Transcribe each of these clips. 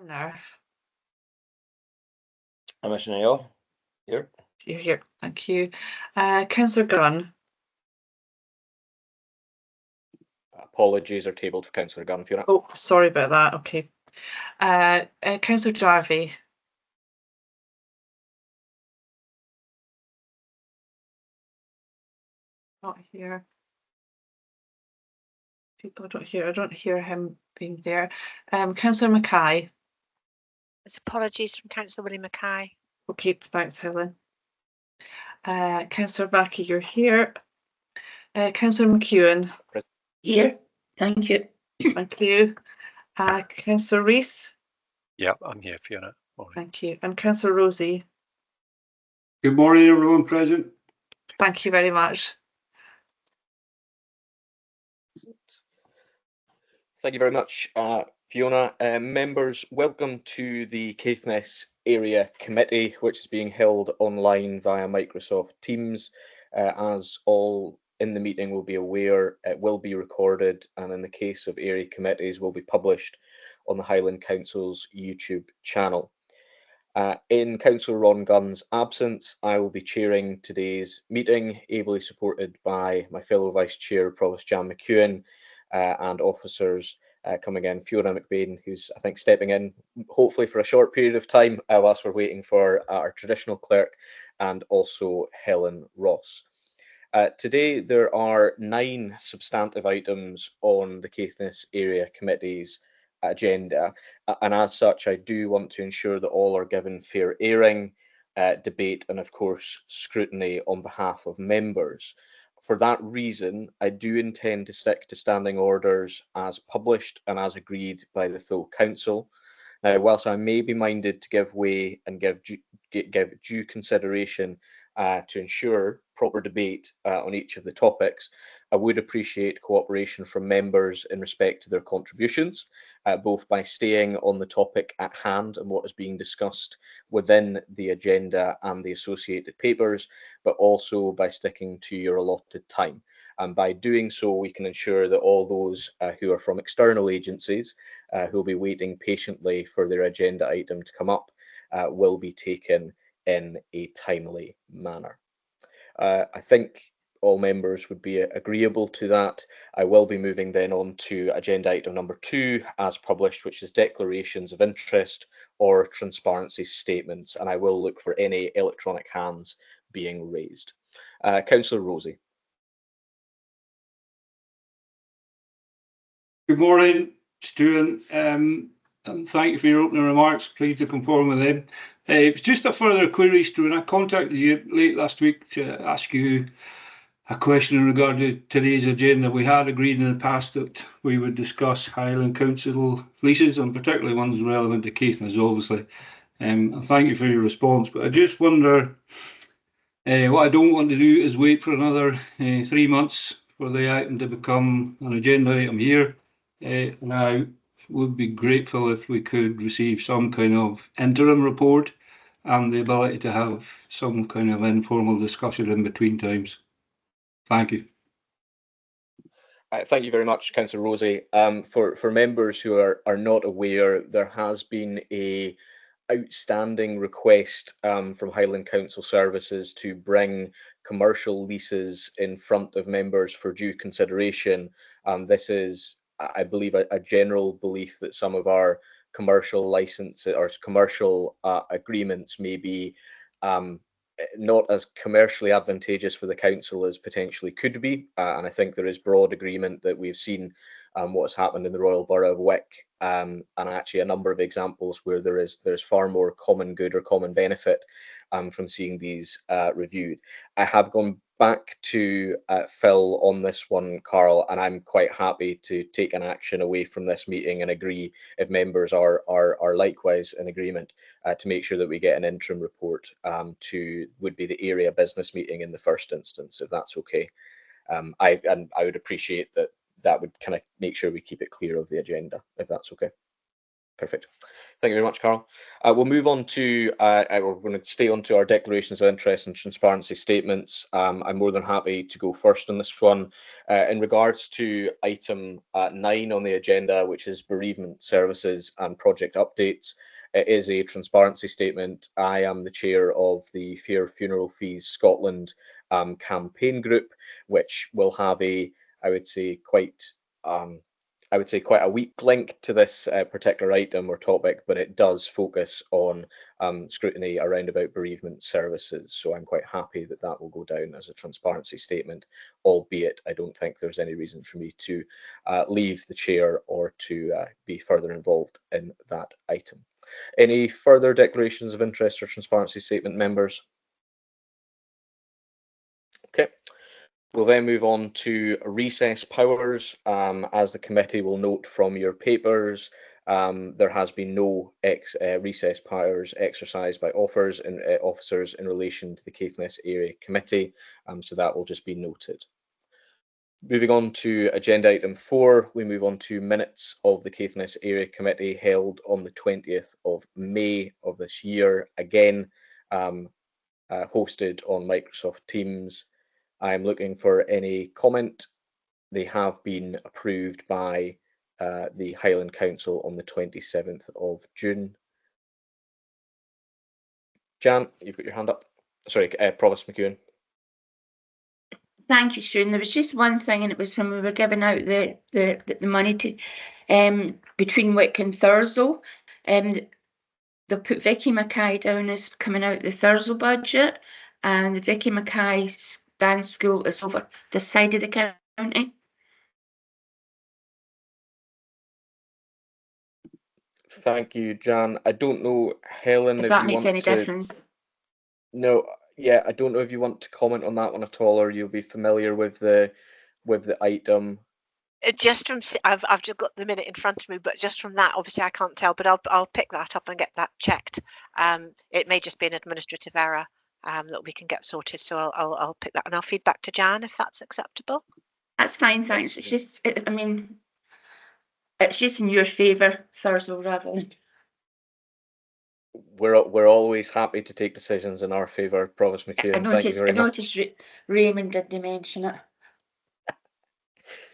Now, Commissioner Hill, here. you're here. Thank you. Councillor Gunn. Apologies are tabled for Councillor Gunn, Fiona. Oh, sorry about that. Okay. Councillor Jarvie. Not here. People don't hear. I don't hear him being there. Councillor Mackay. There's apologies from Councillor Willie Mackay. Okay, thanks, Helen. Councillor Backey, you're here. Councillor McEwen. Here. Thank you. Thank you. Councillor Rees. Yeah, I'm here, Fiona. Morning. Thank you. And Councillor Rosie. Good morning, everyone present. Thank you very much. Thank you very much, Fiona. Members, welcome to the Caithness Area Committee, which is being held online via Microsoft Teams. As all in the meeting will be aware, it will be recorded, and in the case of area committees, will be published on the Highland Council's YouTube channel. In Councillor Ron Gunn's absence, I will be chairing today's meeting, ably supported by my fellow Vice Chair, Provost Jan McEwen, and officers coming in, Fiona McBain, who's I think stepping in hopefully for a short period of time whilst we're waiting for our traditional clerk, and also Helen Ross. Today there are 9 substantive items on the Caithness Area Committee's agenda, and as such I do want to ensure that all are given fair airing, debate and of course scrutiny on behalf of members. For that reason, I do intend to stick to standing orders as published and as agreed by the full council. Now, whilst I may be minded to give way and give due consideration to ensure proper debate on each of the topics, I would appreciate cooperation from members in respect to their contributions, both by staying on the topic at hand and what is being discussed within the agenda and the associated papers, but also by sticking to your allotted time. And by doing so, we can ensure that all those who are from external agencies who will be waiting patiently for their agenda item to come up will be taken in a timely manner. I think all members would be agreeable to that. I will be moving then on to agenda item number 2 as published, which is declarations of interest or transparency statements, and I will look for any electronic hands being raised. Councillor Rosie. Good morning, Stuart, and thank you for your opening remarks. Pleased to conform with them. It's just a further query, Stuart. I contacted you late last week to ask you a question in regard to today's agenda. We had agreed in the past that we would discuss Highland Council leases, and particularly ones relevant to Caithness, obviously. Thank you for your response, but I just wonder, what I don't want to do is wait for another 3 months for the item to become an agenda item here. And I would be grateful if we could receive some kind of interim report and the ability to have some kind of informal discussion in between times. Thank you. Thank you very much, Councillor Rosie. For members who are not aware, there has been a outstanding request from Highland Council Services to bring commercial leases in front of members for due consideration. This is, I believe, a general belief that some of our commercial licenses or commercial agreements may be not as commercially advantageous for the council as potentially could be, and I think there is broad agreement that we've seen what's happened in the Royal Borough of Wick, and actually a number of examples where there's far more common good or common benefit from seeing these reviewed. I have gone back to Phil on this one, Carl, and I'm quite happy to take an action away from this meeting and agree, if members are likewise in agreement, to make sure that we get an interim report to would be the area business meeting in the first instance, if that's okay. I would appreciate that would kind of make sure we keep it clear of the agenda, if that's okay. Perfect. Thank you very much, Carl. We'll move on to, we're going to stay on to our declarations of interest and transparency statements. I'm more than happy to go first on this one. In regards to item 9 on the agenda, which is bereavement services and project updates, it is a transparency statement. I am the chair of the Fair Funeral Fees Scotland campaign group, which will have a, I would say, quite a weak link to this particular item or topic, but it does focus on scrutiny around about bereavement services. So I'm quite happy that that will go down as a transparency statement, albeit I don't think there's any reason for me to leave the chair or to be further involved in that item. Any further declarations of interest or transparency statement, members? Okay. We'll then move on to recess powers. As the committee will note from your papers, there has been no recess powers exercised by officers in relation to the Caithness Area Committee, so that will just be noted. Moving on to agenda item 4, we move on to minutes of the Caithness Area Committee held on the 20th of May of this year, again hosted on Microsoft Teams. I'm looking for any comment. They have been approved by the Highland Council on the 27th of June. Jan, you've got your hand up. Sorry, Provost McEwen. Thank you, Stuart. There was just one thing, and it was when we were giving out the money to between Wick and Thurso. They put Vicky Mackay down as coming out the Thurso budget, and the Vicky Mackay's dance school is over this side of the county. Thank you, Jan. I don't know, Helen, If that makes any difference. No, yeah, I don't know if you want to comment on that one at all, or you'll be familiar with the item. Just from, I've just got the minute in front of me, but just from that, obviously I can't tell, but I'll pick that up and get that checked. It may just be an administrative error that we can get sorted, so I'll pick that and I'll feed back to Jan if that's acceptable. That's fine, thanks. It's just, I mean, it's just in your favour, Thurso, rather than. We're always happy to take decisions in our favour, Provost McEwen. Thank you very much. I noticed Raymond didn't mention it.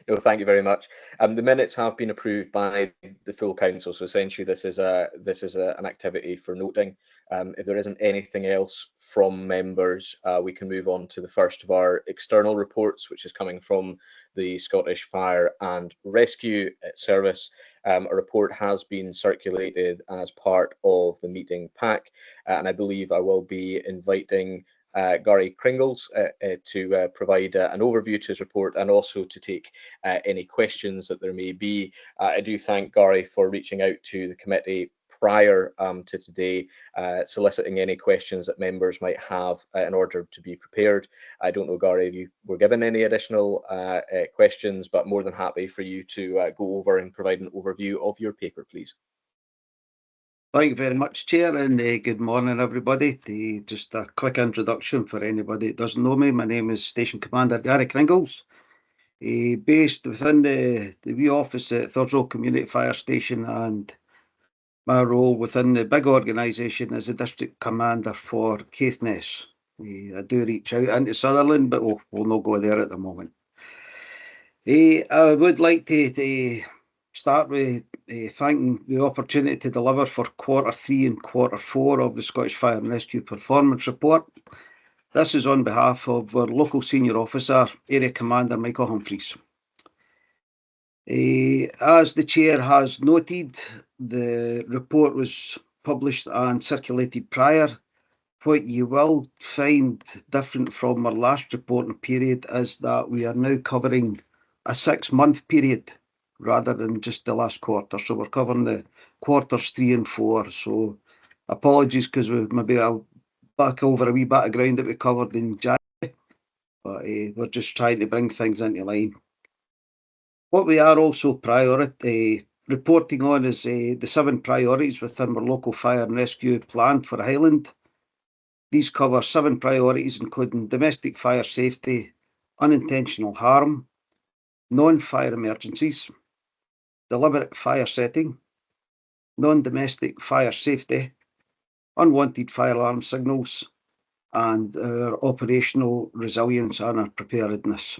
No, thank you very much. The minutes have been approved by the full council, so essentially this is an activity for noting. If there isn't anything else from members, we can move on to the first of our external reports, which is coming from the Scottish Fire and Rescue Service. A report has been circulated as part of the meeting pack, and I believe I will be inviting Gary Kringles to provide an overview to his report and also to take any questions that there may be. I do thank Gary for reaching out to the committee prior to today, soliciting any questions that members might have in order to be prepared. I don't know, Gary, if you were given any additional questions, but more than happy for you to go over and provide an overview of your paper, please. Thank you very much, Chair, and good morning, everybody. Just a quick introduction for anybody that doesn't know me. My name is Station Commander Gary Kringles, based within the wee office at Thurso Community Fire Station, and my role within the big organisation is the District Commander for Caithness. I do reach out into Sutherland, but we'll not go there at the moment. I would like to start with thanking the opportunity to deliver for Q3 and Q4 of the Scottish Fire and Rescue Performance Report. This is on behalf of our local senior officer, Area Commander Michael Humphreys. As the Chair has noted, the report was published and circulated prior. What you will find different from our last reporting period is that we are now covering a 6-month period rather than just the last quarter. So we're covering the quarters 3 and 4. So apologies because we maybe back over a wee bit of ground that we covered in January, but we're just trying to bring things into line. What we are also reporting on is the 7 priorities within our local fire and rescue plan for Highland. These cover 7 priorities, including domestic fire safety, unintentional harm, non-fire emergencies, deliberate fire setting, non-domestic fire safety, unwanted fire alarm signals, and our operational resilience and our preparedness.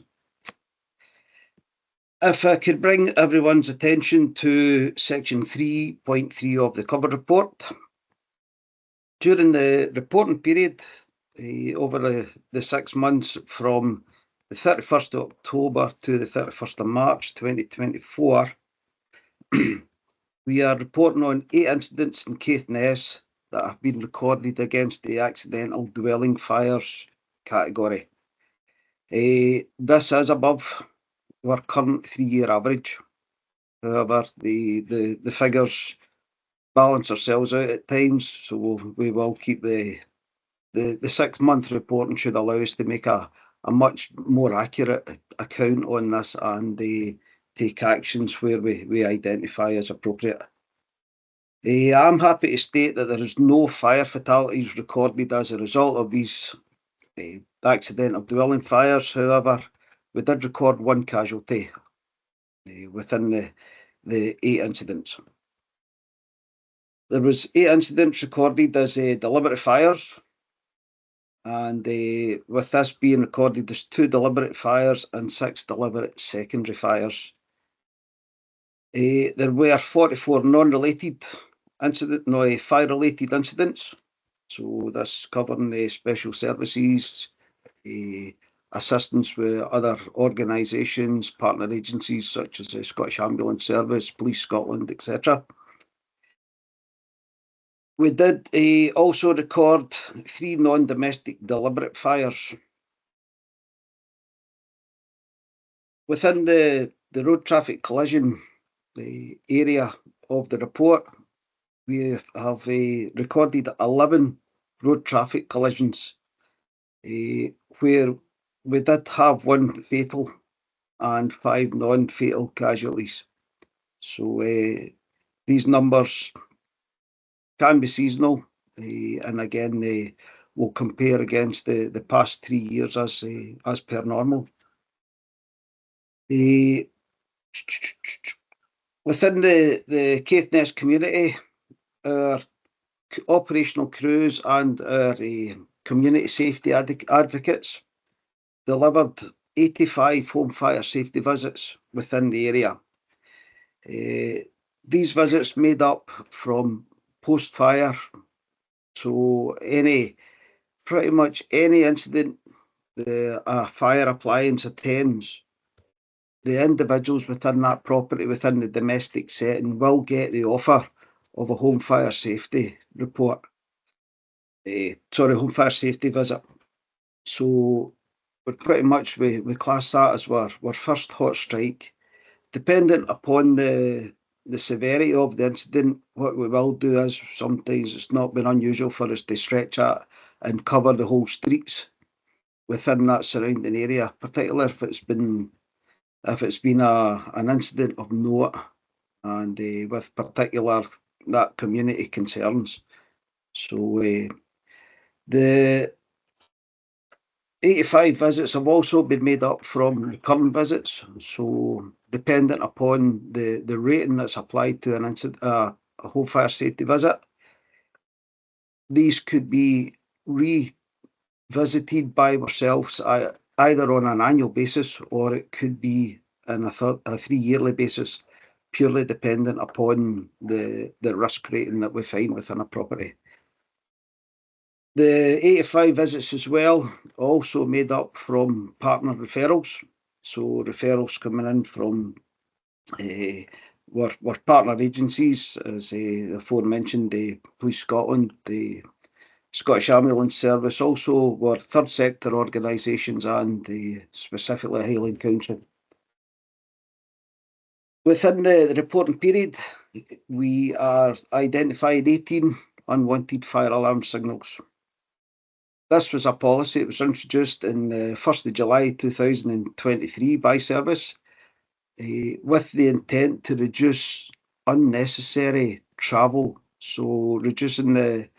If I could bring everyone's attention to section 3.3 of the cover report. During the reporting period, over the 6 months from the 31st of October to the 31st of March 2024, we are reporting on 8 incidents in Caithness that have been recorded against the accidental dwelling fires category. This is above our current 3-year average. However, the figures balance ourselves out at times, so we will keep the 6-month reporting should allow us to make a much more accurate account on this and take actions where we identify as appropriate. I'm happy to state that there is no fire fatalities recorded as a result of these accidental dwelling fires. However, we did record 1 casualty within the 8 incidents. There was 8 incidents recorded as deliberate fires, and with this being recorded as 2 deliberate fires and 6 deliberate secondary fires. There were 44 non-related fire-related incidents. So this covering the special services, assistance with other organisations, partner agencies such as the Scottish Ambulance Service, Police Scotland, etc. We did also record 3 non-domestic deliberate fires. Within the road traffic collision area of the report, we have recorded 11 road traffic collisions, where we did have 1 fatal and 5 non-fatal casualties. So these numbers can be seasonal, and again they will compare against the past 3 years as per normal. Within the Caithness community, our operational crews and our community safety advocates delivered 85 home fire safety visits within the area. These visits made up from post-fire, so pretty much any incident a fire appliance attends, the individuals within that property, within the domestic setting, will get the offer of a home fire safety report. Home fire safety visit. So we're pretty much, we class that as our first hot strike. Dependent upon the severity of the incident, what we will do is, sometimes it's not been unusual for us to stretch out and cover the whole streets within that surrounding area, particularly if it's been an incident of note and with particular that community concerns. So the 85 visits have also been made up from recurring visits. So dependent upon the rating that's applied to an incident, a home fire safety visit, these could be revisited by ourselves either on an annual basis, or it could be on a 3-yearly basis, purely dependent upon the risk rating that we find within a property. The 85 visits as well also made up from partner referrals. So referrals coming in from were partner agencies, as the aforementioned, the Police Scotland, the Scottish Ambulance Service, also were third sector organisations and specifically Highland Council. Within the reporting period, we are identified 18 unwanted fire alarm signals. This was a policy. It was introduced in the 1st of July 2023 by Service, with the intent to reduce unnecessary travel, so reducing the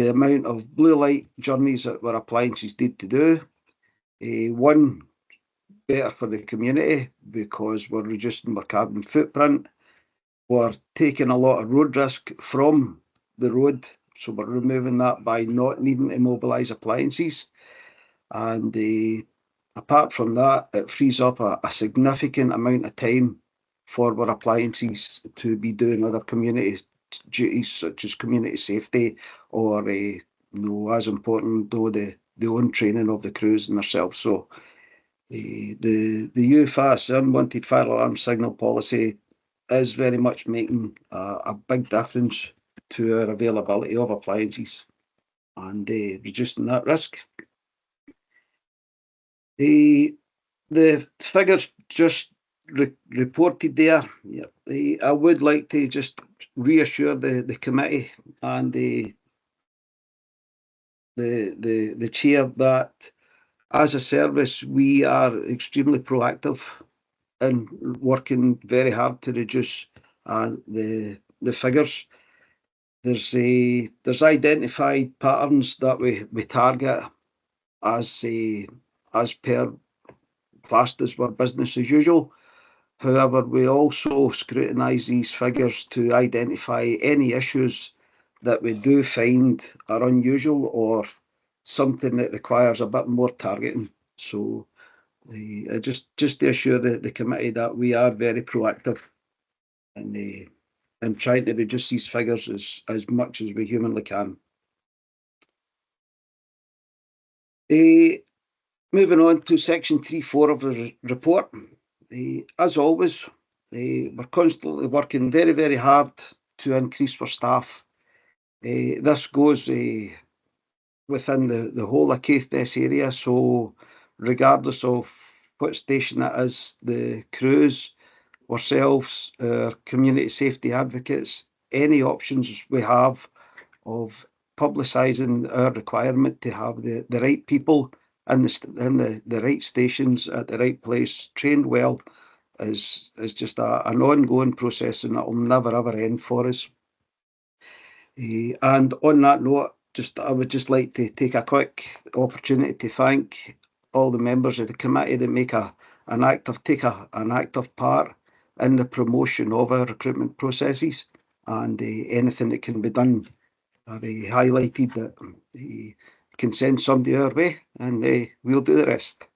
amount of blue light journeys that our appliances need to do. One, better for the community because we're reducing our carbon footprint, We're taking a lot of road risk from the road, so we're removing that by not needing to mobilise appliances. And apart from that, it frees up a significant amount of time for our appliances to be doing other community duties such as community safety, or as important though, the own training of the crews and themselves. So the UFAS, unwanted fire alarm signal policy, is very much making a big difference to our availability of appliances and reducing that risk. The figures just reported there, I would like to just reassure the committee and the chair that as a service we are extremely proactive and working very hard to reduce the figures. There's identified patterns that we target as per classed as our business as usual. However, we also scrutinise these figures to identify any issues that we do find are unusual or something that requires a bit more targeting. So just to assure the committee that we are very proactive and trying to reduce these figures as much as we humanly can. Moving on to section 3.4 of the report. As always, we're constantly working very, very hard to increase our staff. This goes within the whole of Caithness area, so regardless of what station it is, the crews, ourselves, community safety advocates, any options we have of publicising our requirement to have the right people in the right stations at the right place, trained well, is just an ongoing process, and it will never ever end for us. And on that note, I would just like to take a quick opportunity to thank all the members of the committee that make an active part in the promotion of our recruitment processes, and anything that can be done. I've highlighted that you can send somebody our way, and we'll do the rest.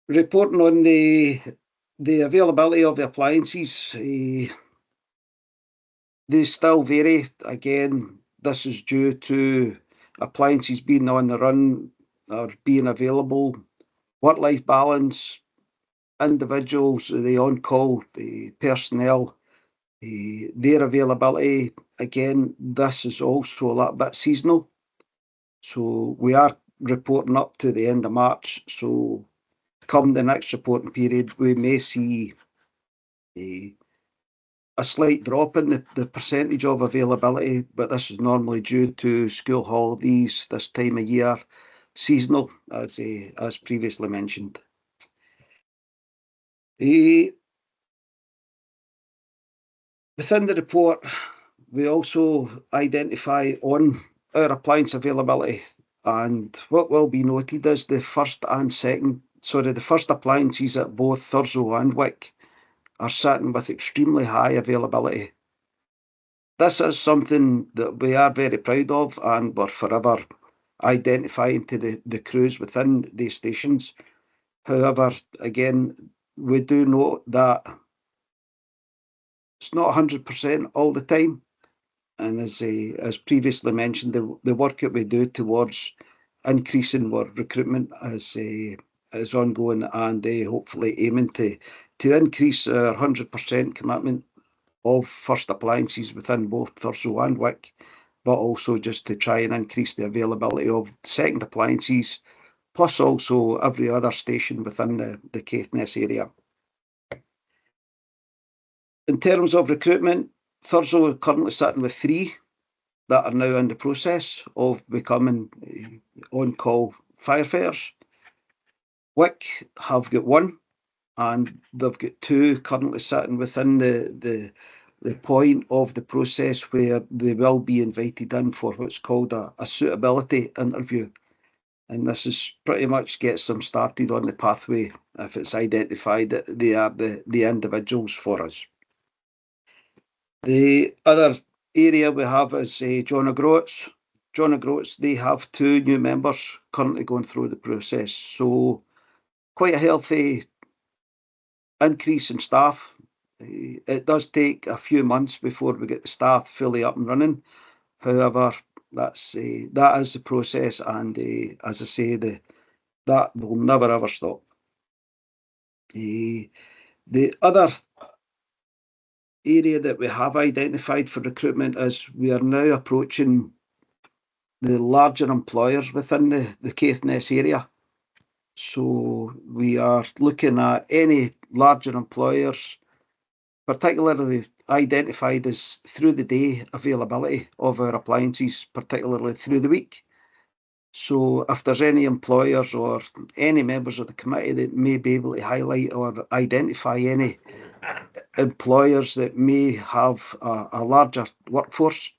Reporting on the availability of the appliances, they still vary. Again, this is due to appliances being on the run or being available, work-life balance, individuals, the on-call, the personnel, their availability. Again, this is also a little bit seasonal. So we are reporting up to the end of March. So come the next reporting period, we may see a slight drop in the percentage of availability, but this is normally due to school holidays this time of year, seasonal, as previously mentioned. Within the report, we also identify on our appliance availability, and what will be noted is the first appliances at both Thurso and Wick are sitting with extremely high availability. This is something that we are very proud of, and we're forever identifying to the crews within these stations. However, again, we do note that it's not 100% all the time, and as previously mentioned, the work that we do towards increasing our recruitment is ongoing, and hopefully aiming to increase our 100% commitment of first appliances within both Thurso and Wick, but also just to try and increase the availability of second appliances, plus also every other station within the Caithness area. In terms of recruitment, Thurso are currently sitting with 3 that are now in the process of becoming on-call firefighters. Wick have got 1, and they've got 2 currently sitting within the point of the process where they will be invited in for what's called a suitability interview. And this is pretty much gets them started on the pathway if it's identified that they are the individuals for us. The other area we have is John O'Groats. John O'Groats, they have 2 new members currently going through the process. So quite a healthy increase in staff. It does take a few months before we get the staff fully up and running. However, that is the process, and as I say, that will never ever stop. The other area that we have identified for recruitment is we are now approaching the larger employers within the Caithness area. So we are looking at any larger employers, particularly identified as through the day availability of our appliances, particularly through the week. So if there's any employers or any members of the committee that may be able to highlight or identify any employers that may have a larger workforce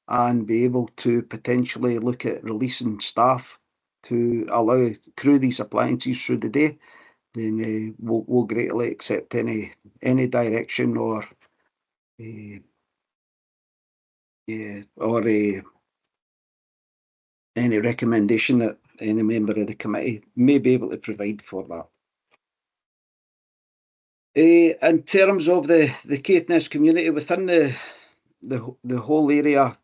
and be able to potentially look at releasing staff to allow crew these appliances through the day, then we'll greatly accept any direction or any recommendation that any member of the committee may be able to provide for that. In terms of the Caithness community within the whole area,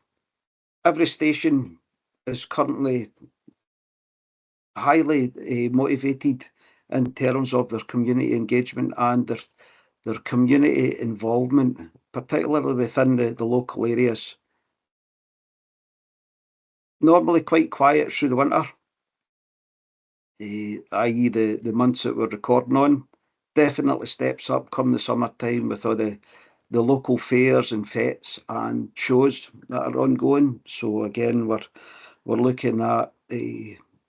every station is currently highly motivated in terms of their community engagement and their community involvement, particularly within the local areas. Normally quite quiet through the winter, i.e. the months that we're recording on. Definitely steps up come the summertime with all the local fairs and fetes and shows that are ongoing. So again, we're looking at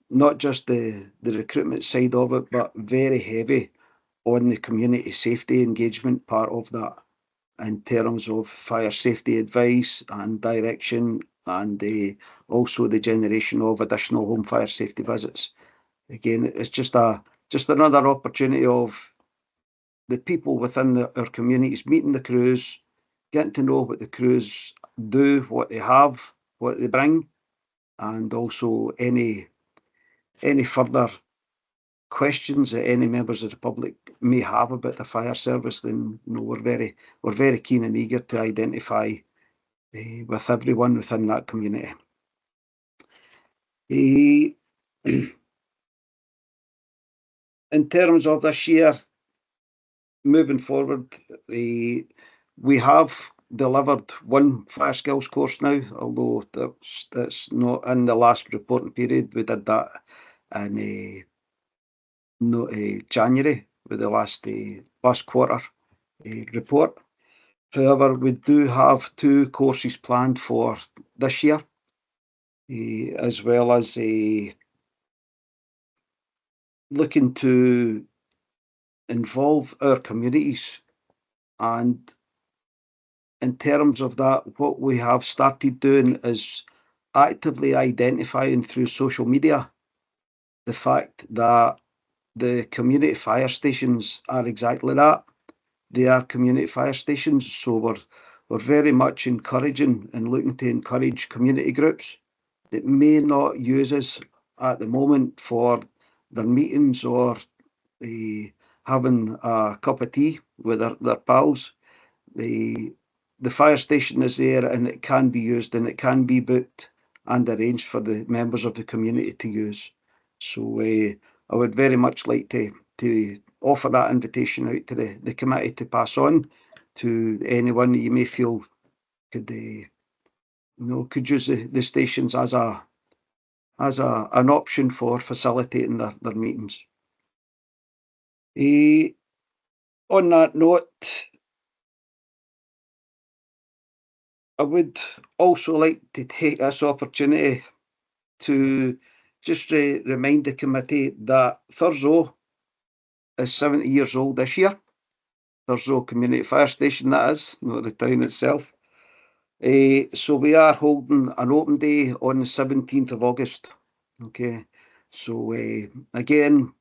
not just the recruitment side of it, but very heavy on the community safety engagement part of that, in terms of fire safety advice and direction, and also the generation of additional home fire safety visits. Again, it's just another opportunity of the people within our communities meeting the crews, getting to know what the crews do, what they have, what they bring, and also any further questions that any members of the public may have about the fire service. Then we're very keen and eager to identify with everyone within that community. In terms of this year, moving forward, we have delivered 1 fire skills course now, although that's not in the last reporting period. We did that in January with the last quarter report. However, we do have 2 courses planned for this year, as well as looking to involve our communities. And in terms of that, what we have started doing is actively identifying through social media the fact that the community fire stations are exactly that. They are community fire stations. So we're very much encouraging and looking to encourage community groups that may not use us at the moment for their meetings or having a cup of tea with their pals. The fire station is there, and it can be used, and it can be booked and arranged for the members of the community to use. So I would very much like to offer that invitation out to the committee to pass on to anyone that you may feel could use the stations as an option for facilitating their meetings. On that note, I would also like to take this opportunity to just remind the committee that Thurso is 70 years old this year. Thurso Community Fire Station, that is, not the town itself. So we are holding an open day on the 17th of August. Okay, so again,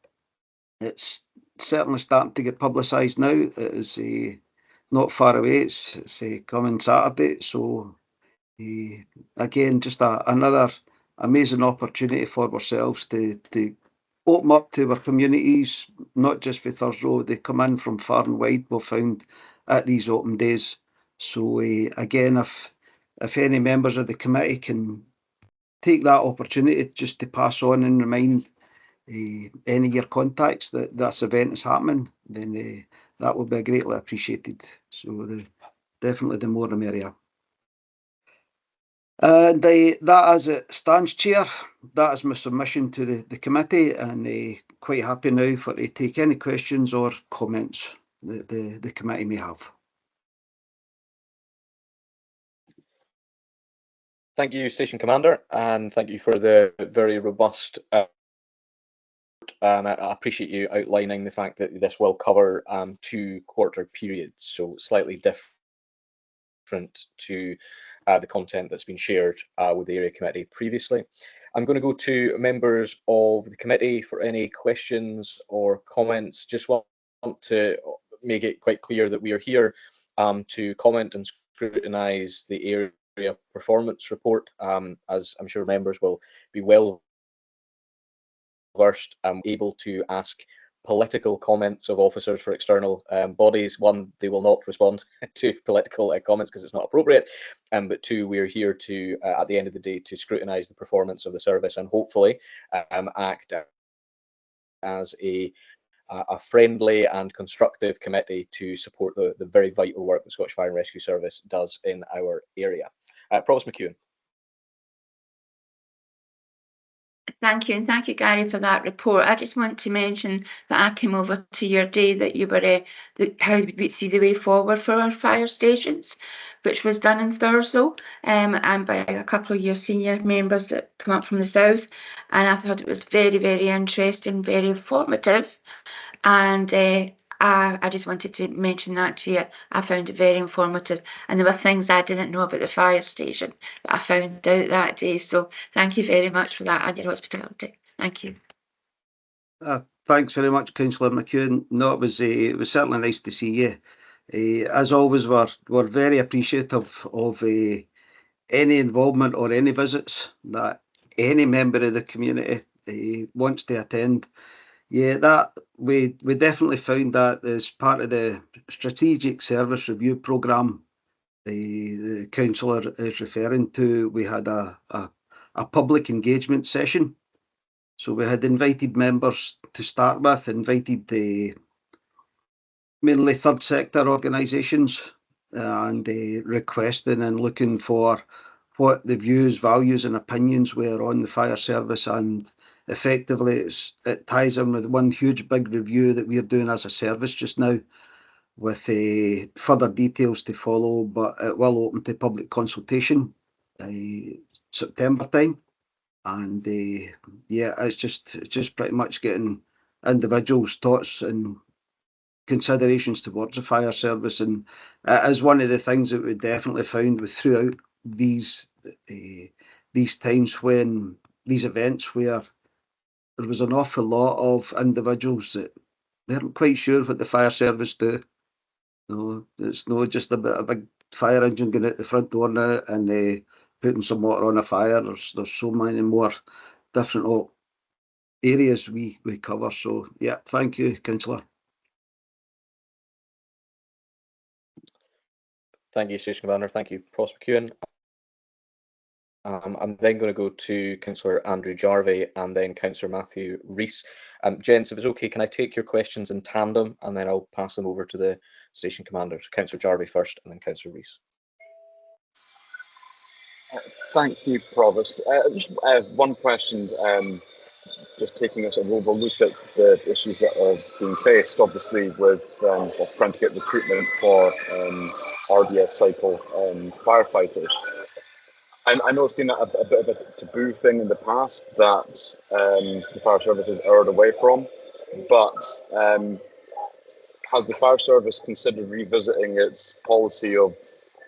it's certainly starting to get publicised now. It is not far away. It's coming Saturday. So again, just another amazing opportunity for ourselves to open up to our communities, not just for Thurso. They come in from far and wide, we've found, at these open days. So again, if any members of the committee can take that opportunity just to pass on and remind any of your contacts that this event is happening, then that would be greatly appreciated. So definitely the more the merrier. And that, as it stands, Chair, that is my submission to the committee, and quite happy now to take any questions or comments that the committee may have. Thank you, Station Commander, and thank you for the very robust and I appreciate you outlining the fact that this will cover 2 quarter periods, so slightly different to the content that's been shared with the area committee previously. I'm going to go to members of the committee for any questions or comments. Just want to make it quite clear that we are here to comment and scrutinise the area performance report, as I'm sure members will be well versed, able to ask political comments of officers for external bodies. One, they will not respond to political comments because it's not appropriate, but 2, we're here to, at the end of the day, to scrutinise the performance of the service and hopefully act as a friendly and constructive committee to support the very vital work the Scottish Fire and Rescue Service does in our area. Provost McEwen. Thank you, and thank you, Gary, for that report. I just want to mention that I came over to your day that you were how we see the way forward for our fire stations, which was done in Thurso, and by a couple of your senior members that come up from the south, and I thought it was very, very interesting, very informative, and I just wanted to mention that to you. I found it very informative, and there were things I didn't know about the fire station that I found out that day. So thank you very much for that and your hospitality. Thank you. Thanks very much, Councillor McEwen. No, it was certainly nice to see you. As always, we're very appreciative of any involvement or any visits that any member of the community wants to attend. Yeah, that we definitely found that as part of the strategic service review programme the councillor is referring to. We had a public engagement session, so we had invited members to start with, invited the mainly third sector organisations, and requesting and looking for what the views, values and opinions were on the fire service, and effectively it ties in with one huge big review that we're doing as a service just now, with further details to follow, but it will open to public consultation September time. And yeah, it's just pretty much getting individuals' thoughts and considerations towards the fire service, and it is one of the things that we definitely found with throughout these times, when these events, where there was an awful lot of individuals that weren't quite sure what the fire service do. No, it's not just a big fire engine going out the front door now and putting some water on a fire. There's so many more different areas we cover. So yeah, thank you, Councillor. Thank you, Station Commander. Thank you, Provost McEwen. I'm then going to go to Councillor Andrew Jarvie and then Councillor Matthew Rees. Gents, if it's okay, can I take your questions in tandem and then I'll pass them over to the Station Commanders. Councillor Jarvie first and then Councillor Rees. Thank you, Provost. Just one question, just taking a sort of overlook at the issues that are being faced, obviously, with trying to get recruitment for RDS cycle firefighters. I know it's been a bit of a taboo thing in the past that the fire service has erred away from, but has the fire service considered revisiting its policy of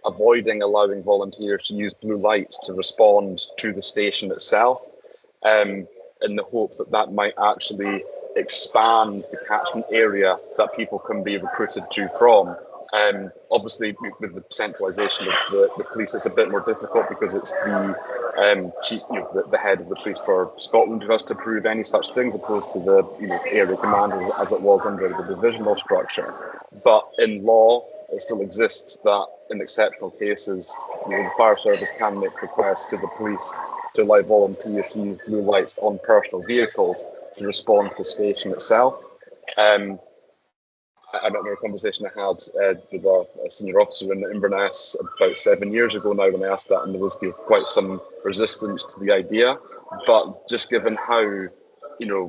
avoiding allowing volunteers to use blue lights to respond to the station itself, in the hope that that might actually expand the catchment area that people can be recruited to from? Obviously, with the centralisation of the police, it's a bit more difficult because it's the chief, the head of the police for Scotland who has to approve any such things, opposed to the area commander as it was under the divisional structure. But in law, it still exists that in exceptional cases, the fire service can make requests to the police to allow volunteers to use blue lights on personal vehicles to respond to the station itself. I remember a conversation I had with a senior officer in Inverness about 7 years ago now when I asked that, and there was quite some resistance to the idea. But just given how, I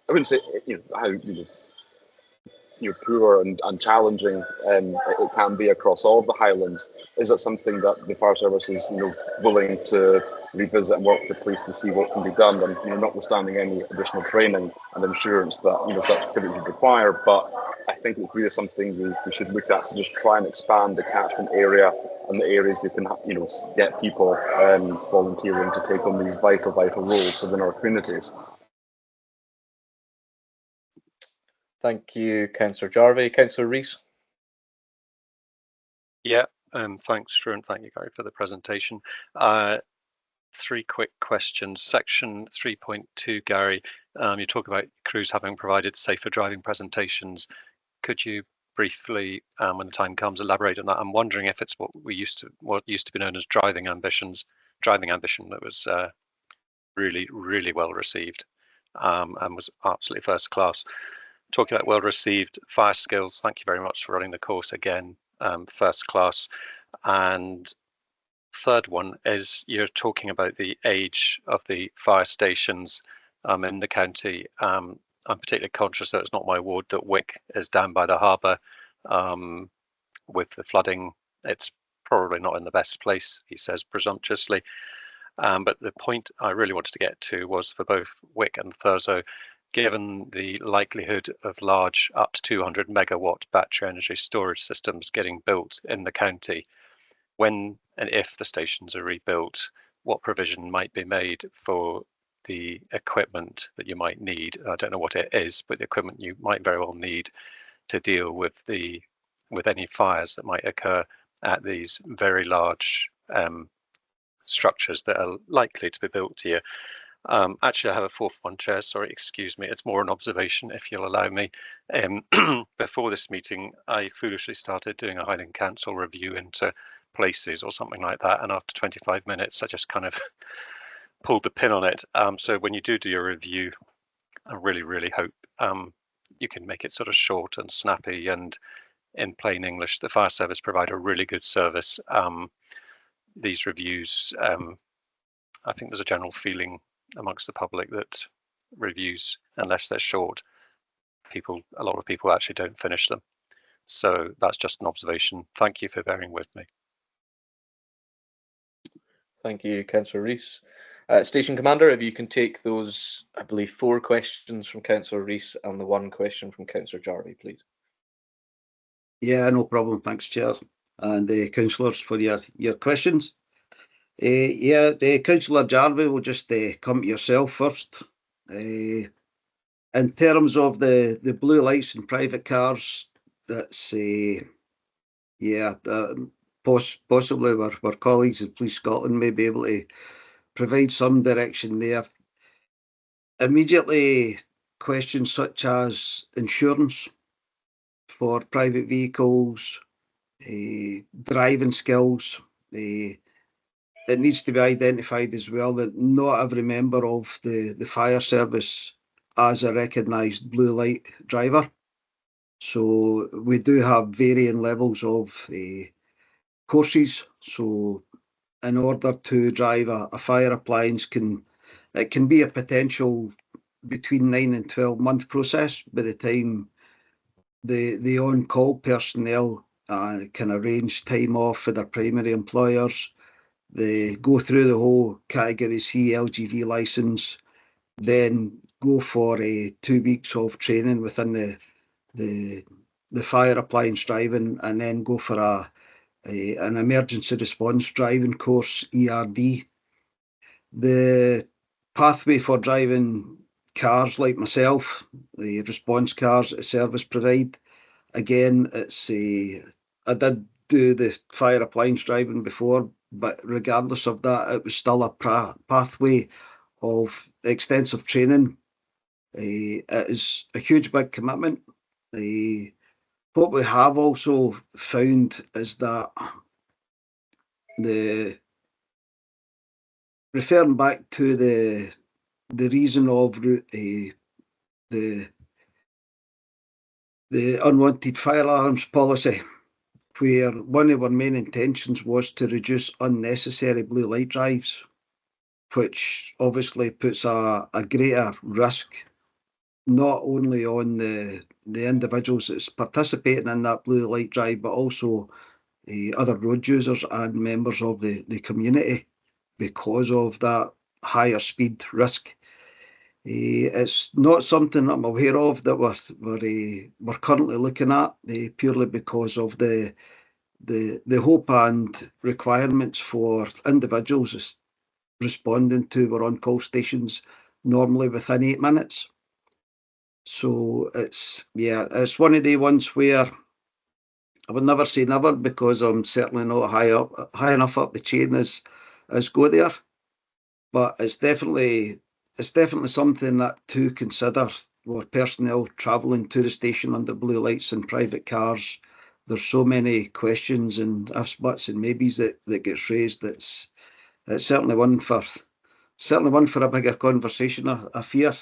wouldn't say how poor and challenging it can be across all of the Highlands, is that something that the fire service is willing to revisit and work with the police to see what can be done, and notwithstanding any additional training and insurance that such activities would require. But I think it's really something we should look at to just try and expand the catchment area and the areas we can get people volunteering to take on these vital roles within our communities. Thank you, Councillor Jarvie. Councillor Rees. Yeah, thanks, Drew, and thank you, Gary, for the presentation. 3 quick questions. Section 3.2, Gary, you talk about crews having provided safer driving presentations. Could you briefly, when the time comes, elaborate on that? I'm wondering if it's what used to be known as driving ambition that was really, really well received and was absolutely first class. Talking about well received fire skills, thank you very much for running the course again, first class. And third one is you're talking about the age of the fire stations in the county. I'm particularly conscious that it's not my ward, that Wick is down by the harbour with the flooding. It's probably not in the best place, he says presumptuously. But the point I really wanted to get to was for both Wick and Thurso, given the likelihood of large up to 200 megawatt battery energy storage systems getting built in the county, when and if the stations are rebuilt, what provision might be made for the equipment that you might need? I don't know what it is, but the equipment you might very well need to deal with any fires that might occur at these very large structures that are likely to be built here. Actually, I have a fourth one, Chair. Sorry, excuse me. It's more an observation, if you'll allow me. Before this meeting, I foolishly started doing a Highland Council review into places or something like that, and after 25 minutes, I just kind of pulled the pin on it. So when you do your review, I really, really hope you can make it sort of short and snappy, and in plain English, the fire service provide a really good service. These reviews, I think there's a general feeling amongst the public that reviews, unless they're short, a lot of people actually don't finish them. So that's just an observation. Thank you for bearing with me. Thank you, Councillor Rees. Station Commander, if you can take those, I believe, 4 questions from Councillor Rees and the 1 question from Councillor Jarvie, please. Yeah, no problem. Thanks, Chair, and the councillors for your questions. Councillor Jarvie, will just come to yourself first. In terms of the blue lights in private cars, that's possibly our colleagues at Police Scotland may be able to provide some direction there. Immediately, questions such as insurance for private vehicles, driving skills. It needs to be identified as well that not every member of the fire service is a recognised blue light driver. So we do have varying levels of courses. So in order to drive a fire appliance, it can be a potential between 9 and 12 month process by the time the on-call personnel can arrange time off for their primary employers. They go through the whole Category C LGV licence, then go for 2 weeks of training within the fire appliance driving, and then go for an emergency response driving course, ERD. The pathway for driving cars like myself, the response cars that service provide, again, it's I did do the fire appliance driving before, but regardless of that, it was still a pathway of extensive training. It is a huge big commitment. What we have also found is that referring back to the reason of the unwanted fire alarms policy, where one of our main intentions was to reduce unnecessary blue light drives, which obviously puts a greater risk not only on the individuals that's participating in that blue light drive, but also other road users and members of the community because of that higher speed risk. It's not something I'm aware of that we're currently looking at, purely because of the hope and requirements for individuals responding to our on-call stations normally within 8 minutes. So it's one of the ones where I would never say never, because I'm certainly not high enough up the chain as go there. But it's definitely something that to consider for personnel travelling to the station under blue lights in private cars. There's so many questions and ifs, buts and maybes that gets raised. It's certainly one for a bigger conversation, I fear.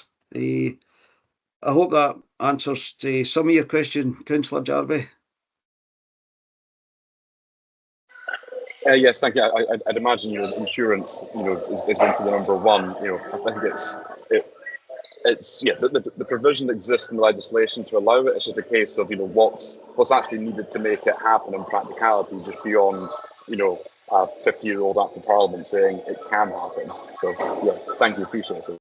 I hope that answers some of your question, Councillor Jarvie. Yes, thank you. I'd imagine insurance, is going to be the number one. I think it's the provision that exists in the legislation to allow it. It's just a case of what's actually needed to make it happen in practicality, just beyond a 50-year-old Act of Parliament saying it can happen. So thank you, appreciate it.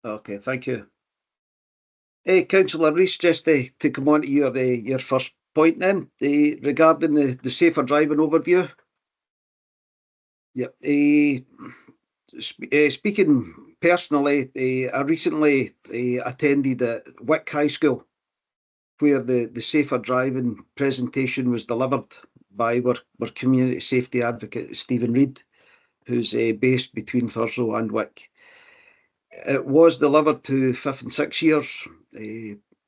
Okay, thank you. Councillor Rees, just to come on to your first point then, regarding the safer driving overview. Speaking personally, I recently attended at Wick High School, where the safer driving presentation was delivered by our community safety advocate, Stephen Reid, who's based between Thurso and Wick. It was delivered to 5th and 6th years,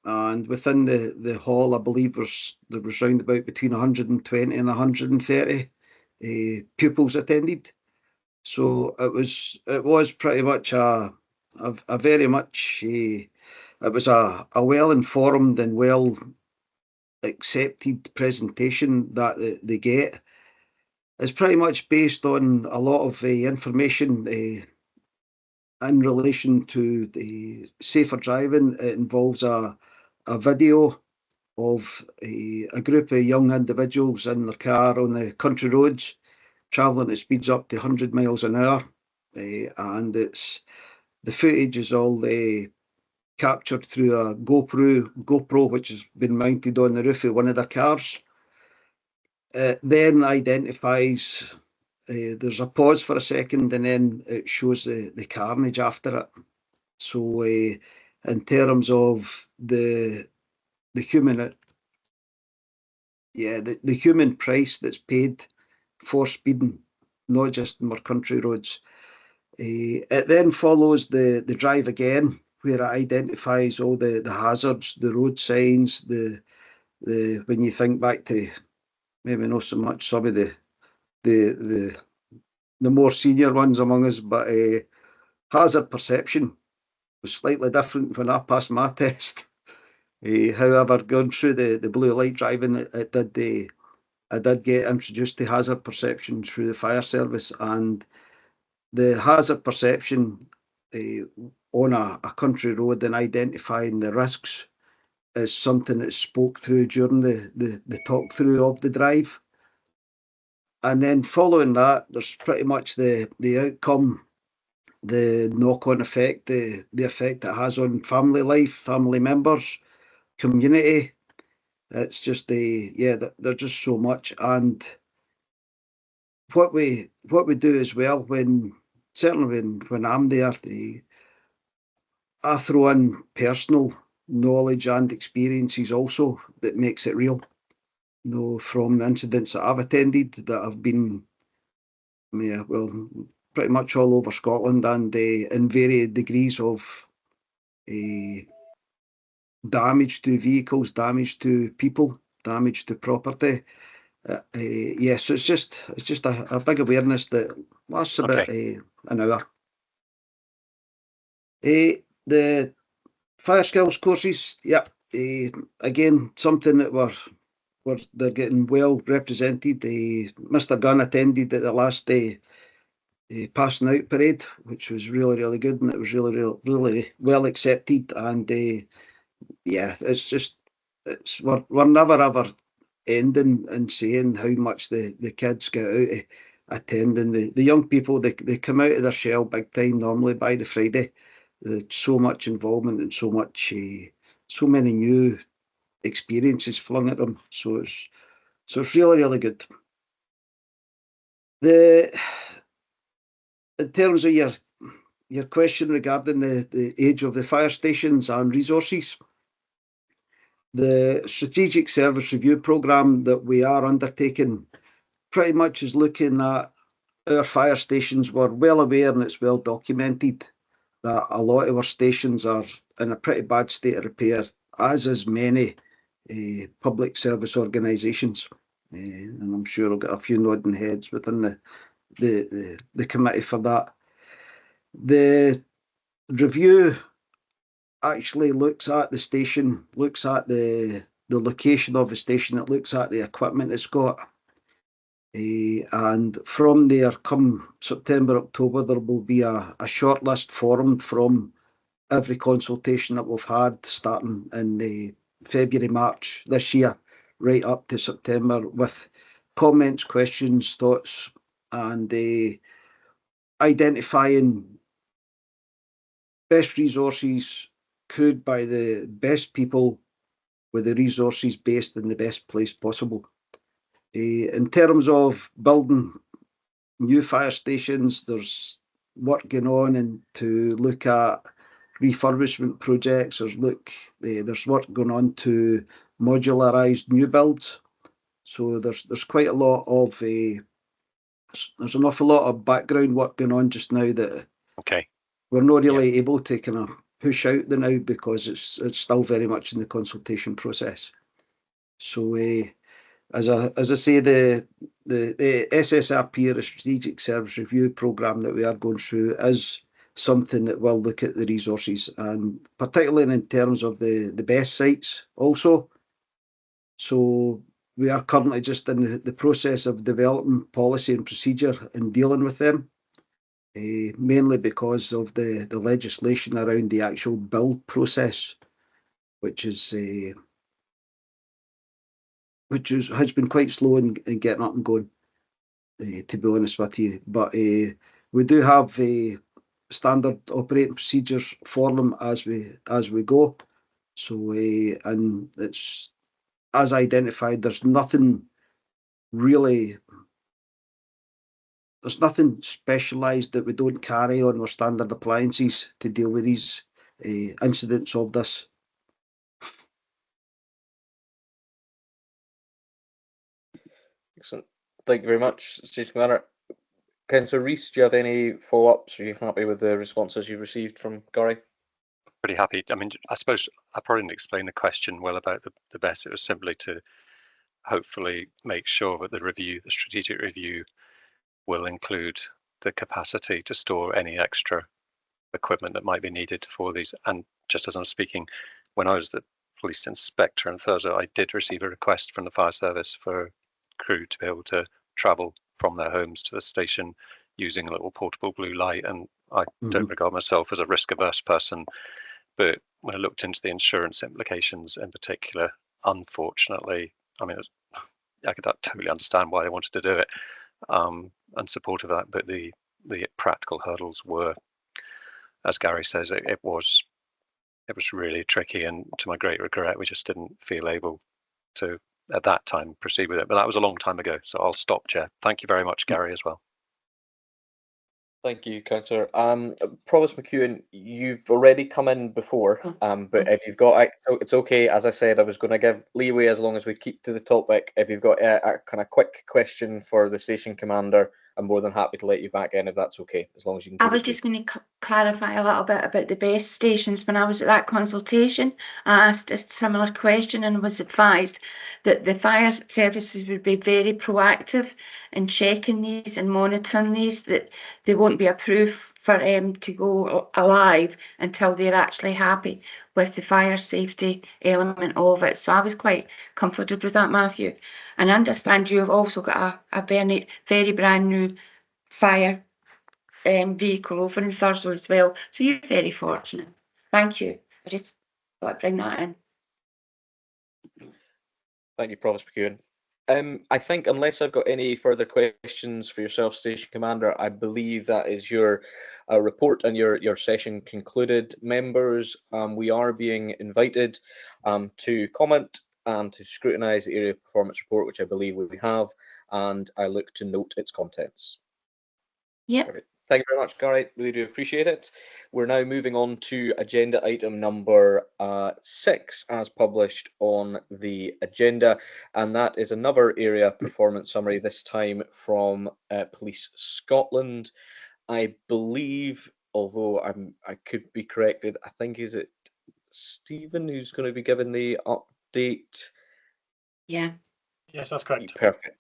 and within the hall, I believe there was round about between 120 and 130 pupils attended. So it was pretty much a very much it was a well-informed and well accepted presentation that they get. It's pretty much based on a lot of information in relation to the safer driving. It involves a video of a group of young individuals in their car on the country roads, travelling at speeds up to 100 miles an hour, and the footage is all captured through a GoPro which has been mounted on the roof of one of their cars. Then identifies, there's a pause for a second, and then it shows the carnage after it. So in terms of the human the human price that's paid for speeding, not just in our country roads. It then follows the drive again, where it identifies all the hazards, the road signs, the when you think back to maybe not so much some of the more senior ones among us, but hazard perception was slightly different when I passed my test. However, going through the blue light driving, I did get introduced to hazard perception through the fire service, and the hazard perception on a country road and identifying the risks is something that's spoke through during the talk through of the drive. And then following that, there's pretty much the outcome, the knock-on effect, the effect it has on family life, family members, community. It's just there's just so much. And what we do as well, certainly when I'm there, I throw in personal knowledge and experiences also that makes it real. You know, from the incidents that I've attended that have been, well, pretty much all over Scotland and in varied degrees of damage to vehicles, damage to people, damage to property. Yes, so it's just a big awareness that lasts about an hour. The fire skills courses, yeah, again, something that they're getting well represented. Mr. Gunn attended at the last passing out parade, which was really, really good, and it was really well accepted. And yeah, we're never ever ending and saying how much the kids get out of attending. The young people, they come out of their shell big time normally by the Friday. There's so much involvement and so many new experiences flung at them. So it's really, really good. In terms of your question regarding the age of the fire stations and resources, the Strategic Service Review Programme that we are undertaking pretty much is looking at our fire stations. We're well aware, and it's well documented, that a lot of our stations are in a pretty bad state of repair, as is many public service organisations. And I'm sure I'll get a few nodding heads within the committee for that. The review actually looks at the station, looks at the location of the station, it looks at the equipment it's got. And from there, come September, October, there will be a short list formed from every consultation that we've had starting in February, March this year, right up to September, with comments, questions, thoughts, and identifying best resources crewed by the best people with the resources based in the best place possible. In terms of building new fire stations, there's work going on and to look at refurbishment projects. There's work going on to modularise new builds. So there's quite a lot of there's an awful lot of background work going on just now that we're not really able to kind of push out the now, because it's still very much in the consultation process. So as I say, the SSRP, or the Strategic Service Review Programme that we are going through, is something that will look at the resources, and particularly in terms of the best sites also. So we are currently just in the process of developing policy and procedure and dealing with them, mainly because of the legislation around the actual build process, which has been quite slow in getting up and going, to be honest with you. But we do have standard operating procedures for them as we go. So and it's as identified. There's nothing specialised that we don't carry on our standard appliances to deal with these incidents of this. Excellent. Thank you very much, Station Commander. Councillor Rees, do you have any follow-ups? Are you happy with the responses you've received from Gary? Pretty happy. I mean, I suppose I probably didn't explain the question well about the best. It was simply to hopefully make sure that the strategic review, will include the capacity to store any extra equipment that might be needed for these. And just as I'm speaking, when I was the police inspector in Thurso, I did receive a request from the fire service for crew to be able to travel from their homes to the station using a little portable blue light. And I don't regard myself as a risk-averse person, but when I looked into the insurance implications in particular, unfortunately, I mean, I could totally understand why they wanted to do it, and support of that, but the practical hurdles were, as Gary says, it was really tricky, and to my great regret, we just didn't feel able to at that time proceed with it. But that was a long time ago, so I'll stop, Chair. Thank you very much, Gary, as well. Thank you, Councillor. Provost McEwen, you've already come in before, but if you've got, it's okay. As I said, I was going to give leeway as long as we keep to the topic. If you've got a kind of quick question for the station commander, I'm more than happy to let you back in if that's okay, as long as you can. I was just going to clarify a little bit about the best stations. When I was at that consultation, I asked a similar question and was advised that the fire services would be very proactive in checking these and monitoring these, that they won't be approved for to go alive until they're actually happy with the fire safety element of it. So I was quite comforted with that, Matthew. And I understand you have also got a very brand new fire vehicle over in Thurso as well. So you're very fortunate. Thank you. I just thought I'd bring that in. Thank you, Provost McEwen. I think unless I've got any further questions for yourself, Station Commander, I believe that is your report and your session concluded. Members, we are being invited to comment and to scrutinise the area performance report, which I believe we have, and I look to note its contents. Yeah. Thank you very much, Gary. Really do appreciate it. We're now moving on to agenda item number 6 as published on the agenda, and that is another area performance summary, this time from Police Scotland. I believe, although I could be corrected, I think is it Stephen who's going to be given the update? Yeah. Yes, that's correct. Perfect.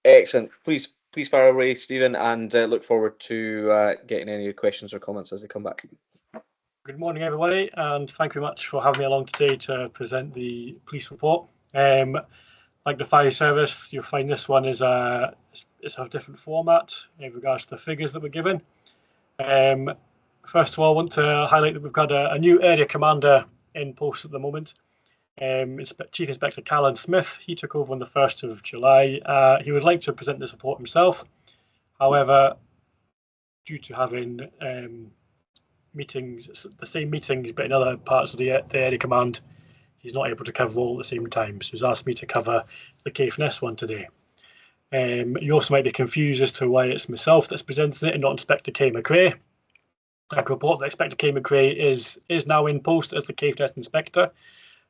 Excellent. Please fire away, Stephen, and look forward to getting any questions or comments as they come back. Good morning, everybody, and thank you very much for having me along today to present the police report. Like the fire service, you'll find this one is it's a different format in regards to the figures that we're given. First of all, I want to highlight that we've got a new area commander in post at the moment. Chief Inspector Callan Smith. He took over on the 1st of July. He would like to present this report himself. However, due to having meetings, the same meetings but in other parts of the area command, he's not able to cover all at the same time. So he's asked me to cover the Caithness one today. You also might be confused as to why it's myself that's presenting it and not Inspector Kay McRae. I can report that Inspector Kay McRae is now in post as the Caithness Inspector.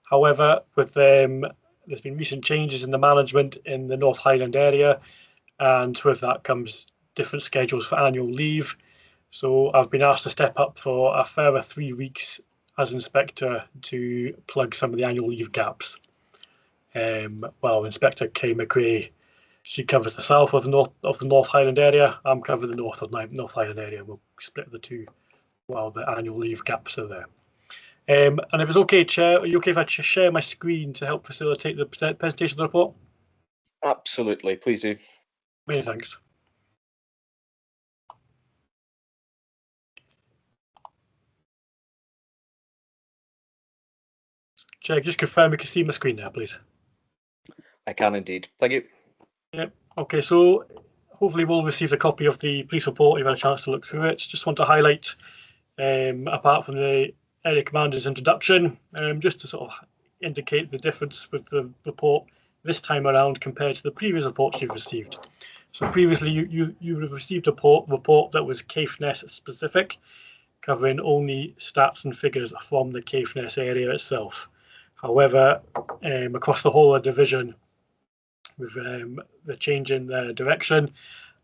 However, with there's been recent changes in the management in the North Highland area, and with that comes different schedules for annual leave. So I've been asked to step up for a further 3 weeks as inspector to plug some of the annual leave gaps. Well, Inspector Kay McRae, she covers the south of the North Highland area. I'm covering the north Highland area. We'll split the two while the annual leave gaps are there. And if it's okay, Chair, are you okay if I share my screen to help facilitate the presentation of the report? Absolutely, please do. Many thanks. Chair, just confirm you can see my screen there, please. I can indeed. Thank you. Yep. Okay, so hopefully we'll receive a copy of the police report. You've had a chance to look through it. Just want to highlight, apart from the area commander's introduction, just to sort of indicate the difference with the report this time around compared to the previous reports you've received. So previously you would have received a report that was Caithness specific, covering only stats and figures from the Caithness area itself. However, across the whole of the division, with the change in the direction,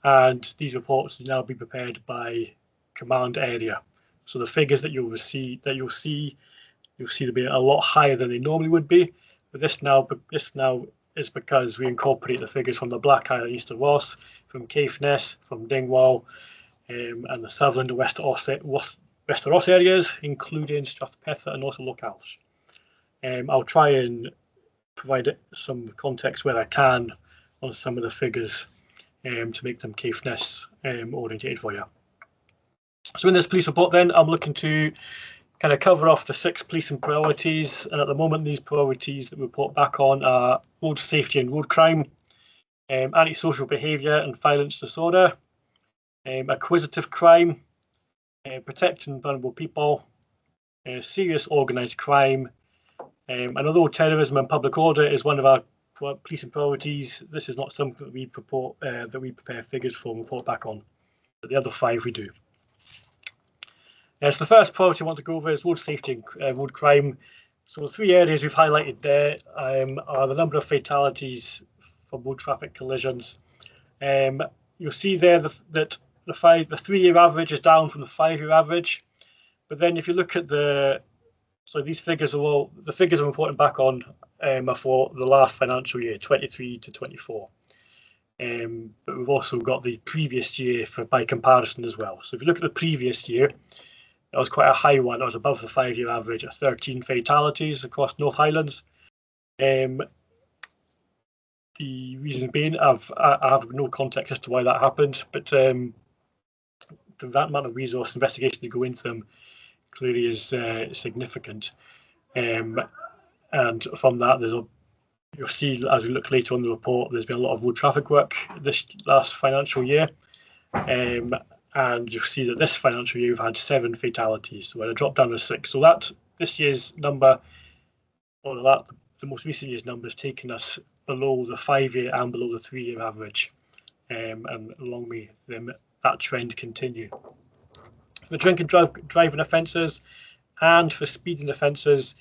and these reports will now be prepared by command area. So the figures that you'll see to be a lot higher than they normally would be. But this now is because we incorporate the figures from the Black Isle, East of Ross, from Caithness, from Dingwall, and the Sutherland and West of Ross areas, including Strathpether and also Loch Alsh. I'll try and provide some context where I can on some of the figures to make them Caithness orientated for you. So in this police report then, I'm looking to kind of cover off the 6 policing priorities, and at the moment these priorities that we report back on are road safety and road crime, antisocial behaviour and violence disorder, acquisitive crime, protecting vulnerable people, serious organised crime, and although terrorism and public order is one of our policing priorities, this is not something that we prepare figures for and report back on, but the other 5 we do. So the first priority I want to go over is road safety and road crime. So the 3 areas we've highlighted there are the number of fatalities from road traffic collisions. You'll see there that the 3-year average is down from the 5-year average. But then if you look at these figures are the figures I'm reporting back on are for the last financial year, 23 to 24. But we've also got the previous year by comparison as well. So if you look at the previous year, that was quite a high one. That was above the 5-year average at 13 fatalities across North Highlands. The reason being, I have no context as to why that happened, but that amount of resource investigation to go into them clearly is significant. And from that, you'll see as we look later on the report, there's been a lot of road traffic work this last financial year. And you'll see that this financial year we've had 7 fatalities, so a drop down to 6. So that this year's number, or the most recent year's number, has taken us below the 5-year and below the 3-year average, and long may that trend continue. For drink and driving offences and for speeding offences,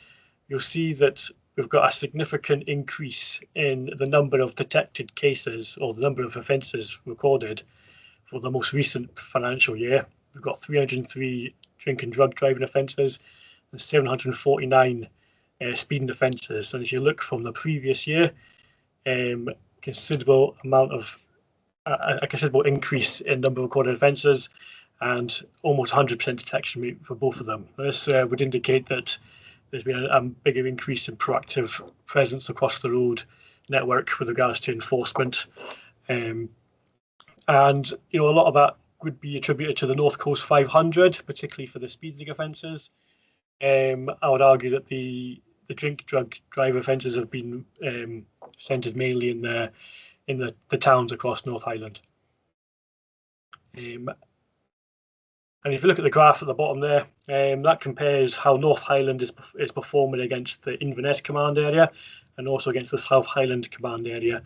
you'll see that we've got a significant increase in the number of detected cases, or the number of offences recorded for the most recent financial year. We've got 303 drink and drug driving offences and 749 speeding offences. And if you look from the previous year, considerable increase in number of recorded offences and almost 100% detection rate for both of them. This would indicate that there's been a bigger increase in proactive presence across the road network with regards to enforcement. And a lot of that would be attributed to the North Coast 500, particularly for the speeding offences. I would argue that the drink, drug, drive offences have been centred mainly in the towns across North Highland. And if you look at the graph at the bottom there, that compares how North Highland is performing against the Inverness command area and also against the South Highland command area.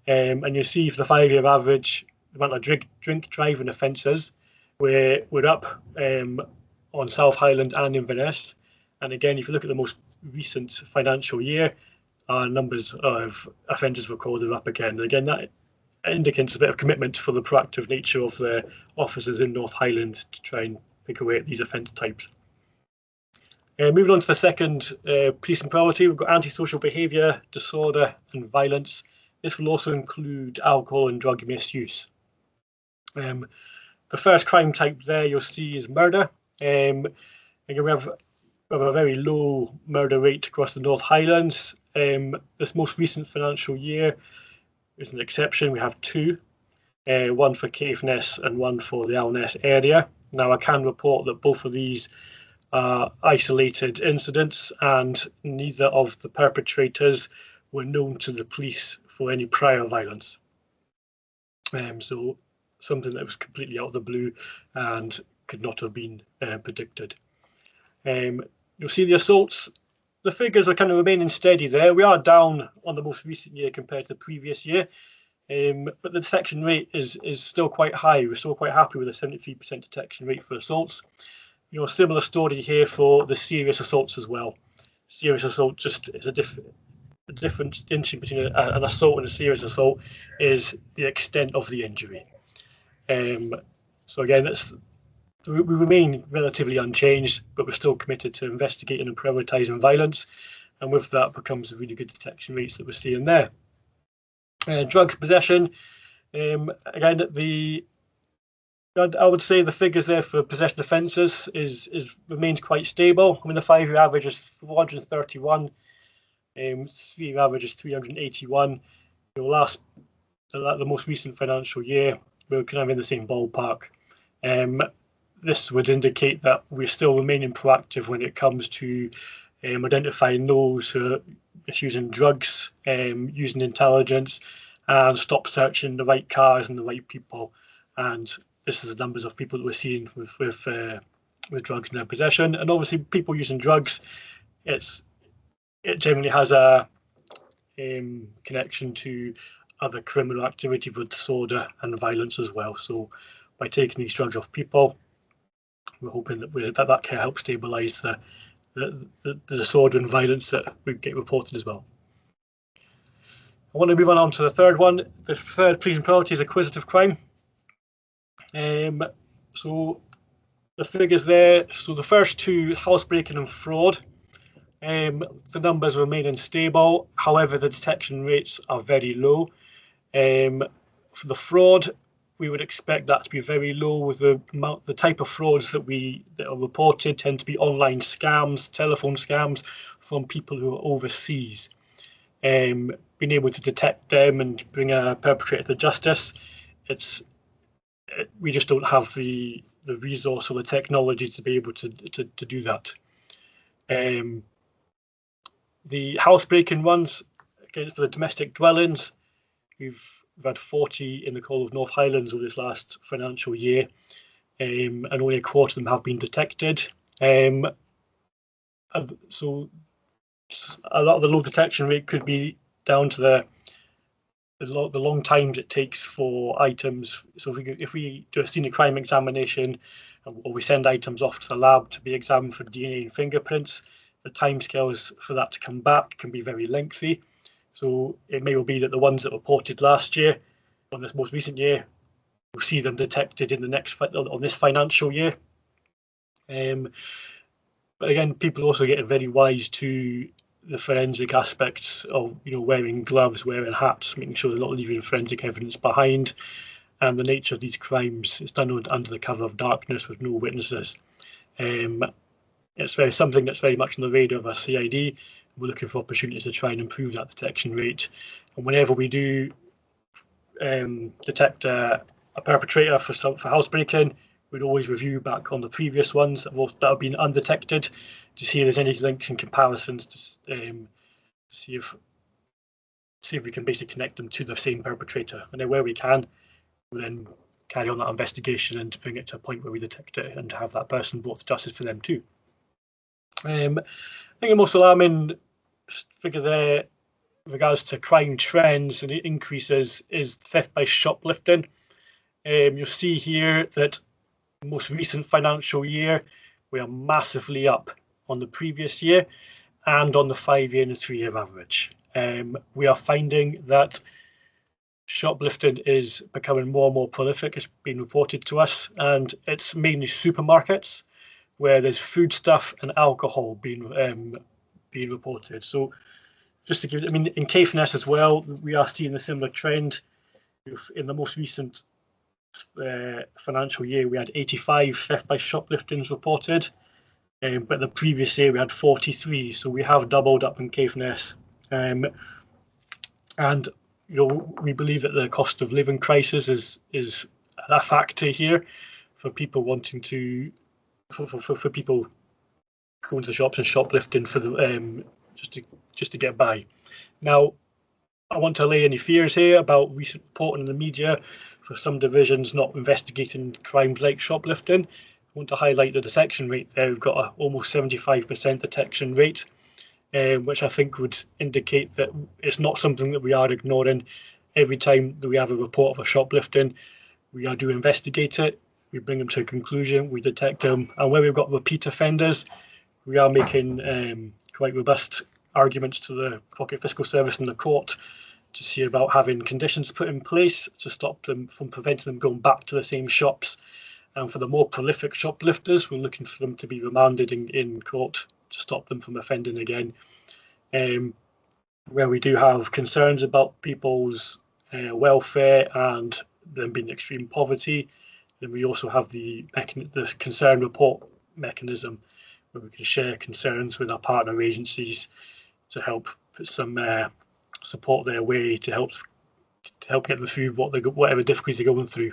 And you see for the 5-year average, the amount of drink driving offences, we're up on South Highland and Inverness. And again, if you look at the most recent financial year, our numbers of offences recorded are up again. And again, that indicates a bit of commitment for the proactive nature of the officers in North Highland to try and pick away at these offence types. Moving on to the second policing priority, we've got antisocial behaviour, disorder and violence. This will also include alcohol and drug misuse. The first crime type there you'll see is murder. Again, we have a very low murder rate across the North Highlands. This most recent financial year is an exception. We have 2, one for Caithness and one for the Alness area. Now, I can report that both of these are isolated incidents and neither of the perpetrators were known to the police for any prior violence. So something that was completely out of the blue and could not have been predicted. You'll see the assaults. The figures are kind of remaining steady there. We are down on the most recent year compared to the previous year, but the detection rate is still quite high. We're still quite happy with a 73% detection rate for assaults. Similar story here for the serious assaults as well. Serious assault just is the difference between an assault and a serious assault is the extent of the injury. So again, we remain relatively unchanged, but we're still committed to investigating and prioritising violence, and with that becomes the really good detection rates that we're seeing there. Drugs possession, again, I would say the figures there for possession offences remains quite stable. I mean, the 5-year average is 431, 3-year average is 381. The most recent financial year, we're kind of in the same ballpark. This would indicate that we're still remaining proactive when it comes to identifying those who are misusing drugs, using intelligence, and stop searching the right cars and the right people. And this is the numbers of people that we're seeing with drugs in their possession. And obviously, people using drugs, it generally has a connection to other criminal activity with disorder and violence as well. So by taking these drugs off people, we're hoping that that can help stabilise the disorder and violence that we get reported as well. I want to move on to the third one. The third pleasing priority is acquisitive crime. So the figures there, so the first two, housebreaking and fraud, the numbers remain stable. However, the detection rates are very low. For the fraud, we would expect that to be very low, with the type of frauds that are reported tend to be online scams, telephone scams from people who are overseas. Being able to detect them and bring a perpetrator to justice, we just don't have the resource or the technology to be able to do that. The housebreaking ones, again, for the domestic dwellings, we've had 40 in the whole of North Highlands over this last financial year, and only a quarter of them have been detected. So a lot of the low detection rate could be down to the long times it takes for items. So if we do a scene of crime examination, or we send items off to the lab to be examined for DNA and fingerprints, the timescales for that to come back can be very lengthy. So it may well be that the ones that were reported last year, on this most recent year, we'll see them detected in on this financial year. But again, people also get very wise to the forensic aspects of, wearing gloves, wearing hats, making sure they're not leaving forensic evidence behind. And the nature of these crimes is done under the cover of darkness with no witnesses. It's something that's very much on the radar of our CID. We're looking for opportunities to try and improve that detection rate. And whenever we do detect a perpetrator for housebreaking, we'd always review back on the previous ones that have been undetected to see if there's any links and comparisons to see if we can basically connect them to the same perpetrator. And then where we can, we'll then carry on that investigation and bring it to a point where we detect it and have that person brought to justice for them too. I think the most alarming figure there with regards to crime trends and increases is theft by shoplifting. You'll see here that the most recent financial year, we are massively up on the previous year and on the 5-year and the 3-year average. We are finding that shoplifting is becoming more and more prolific. It's been reported to us, and it's mainly supermarkets where there's foodstuff and alcohol being reported. So just to give, in Caithness as well, we are seeing a similar trend. In the most recent financial year, we had 85 theft by shopliftings reported, but the previous year we had 43. So we have doubled up in Caithness, and we believe that the cost of living crisis is a factor here for people wanting to, for people going to the shops and shoplifting for the just to get by. Now, I want to allay any fears here about recent reporting in the media for some divisions not investigating crimes like shoplifting. I want to highlight the detection rate there. We've got an almost 75% detection rate, which I think would indicate that it's not something that we are ignoring. Every time that we have a report of a shoplifting, we do investigate it, we bring them to a conclusion, we detect them, and where we've got repeat offenders, we are making quite robust arguments to the Pocket Fiscal Service and the court to see about having conditions put in place to stop them from preventing them going back to the same shops. And for the more prolific shoplifters, we're looking for them to be remanded in court to stop them from offending again. Where we do have concerns about people's welfare and them being in extreme poverty, then we also have the concern report mechanism where we can share concerns with our partner agencies to help put some support their way to help get them through whatever difficulties they're going through.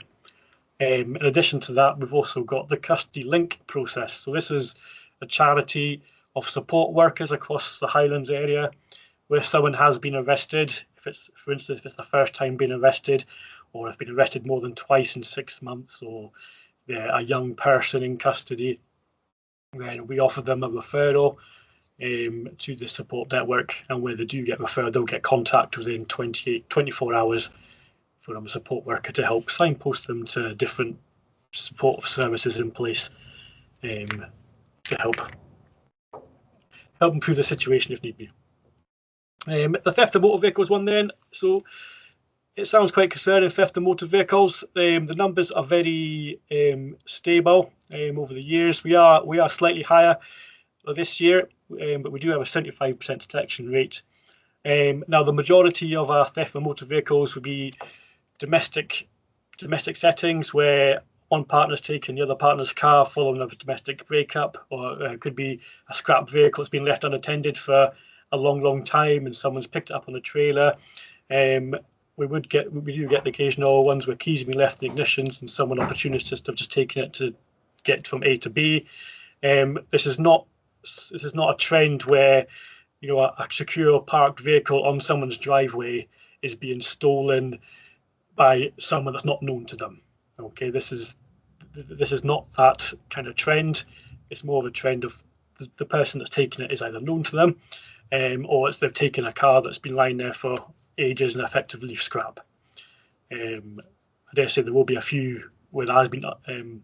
In addition to that, we've also got the Custody Link process. So this is a charity of support workers across the Highlands area where someone has been arrested. If it's, for instance, if it's the first time being arrested, or have been arrested more than twice in 6 months, or they're a young person in custody, then we offer them a referral to the support network, and where they do get referred, they'll get contact within 24 hours for a support worker to help signpost them to different support services in place. to help improve the situation if need be. The theft of motor vehicles one then. So it sounds quite concerning, theft of motor vehicles. The numbers are very stable over the years. We are slightly higher this year, but we do have a 75% detection rate. Now, the majority of our theft of motor vehicles would be domestic settings where one partner's taken the other partner's car following a domestic breakup, or it could be a scrap vehicle that's been left unattended for a long time and someone's picked it up on a trailer. We do get the occasional ones where keys have been left in ignitions and someone opportunistic have just taken it to get from A to B. This is not a trend where, you know, a secure parked vehicle on someone's driveway is being stolen by someone that's not known to them. Okay, this is not that kind of trend. It's more of a trend of the person that's taken it is either known to them, or they've taken a car that's been lying there for ages and effectively scrap. I dare say there will be a few where there has been an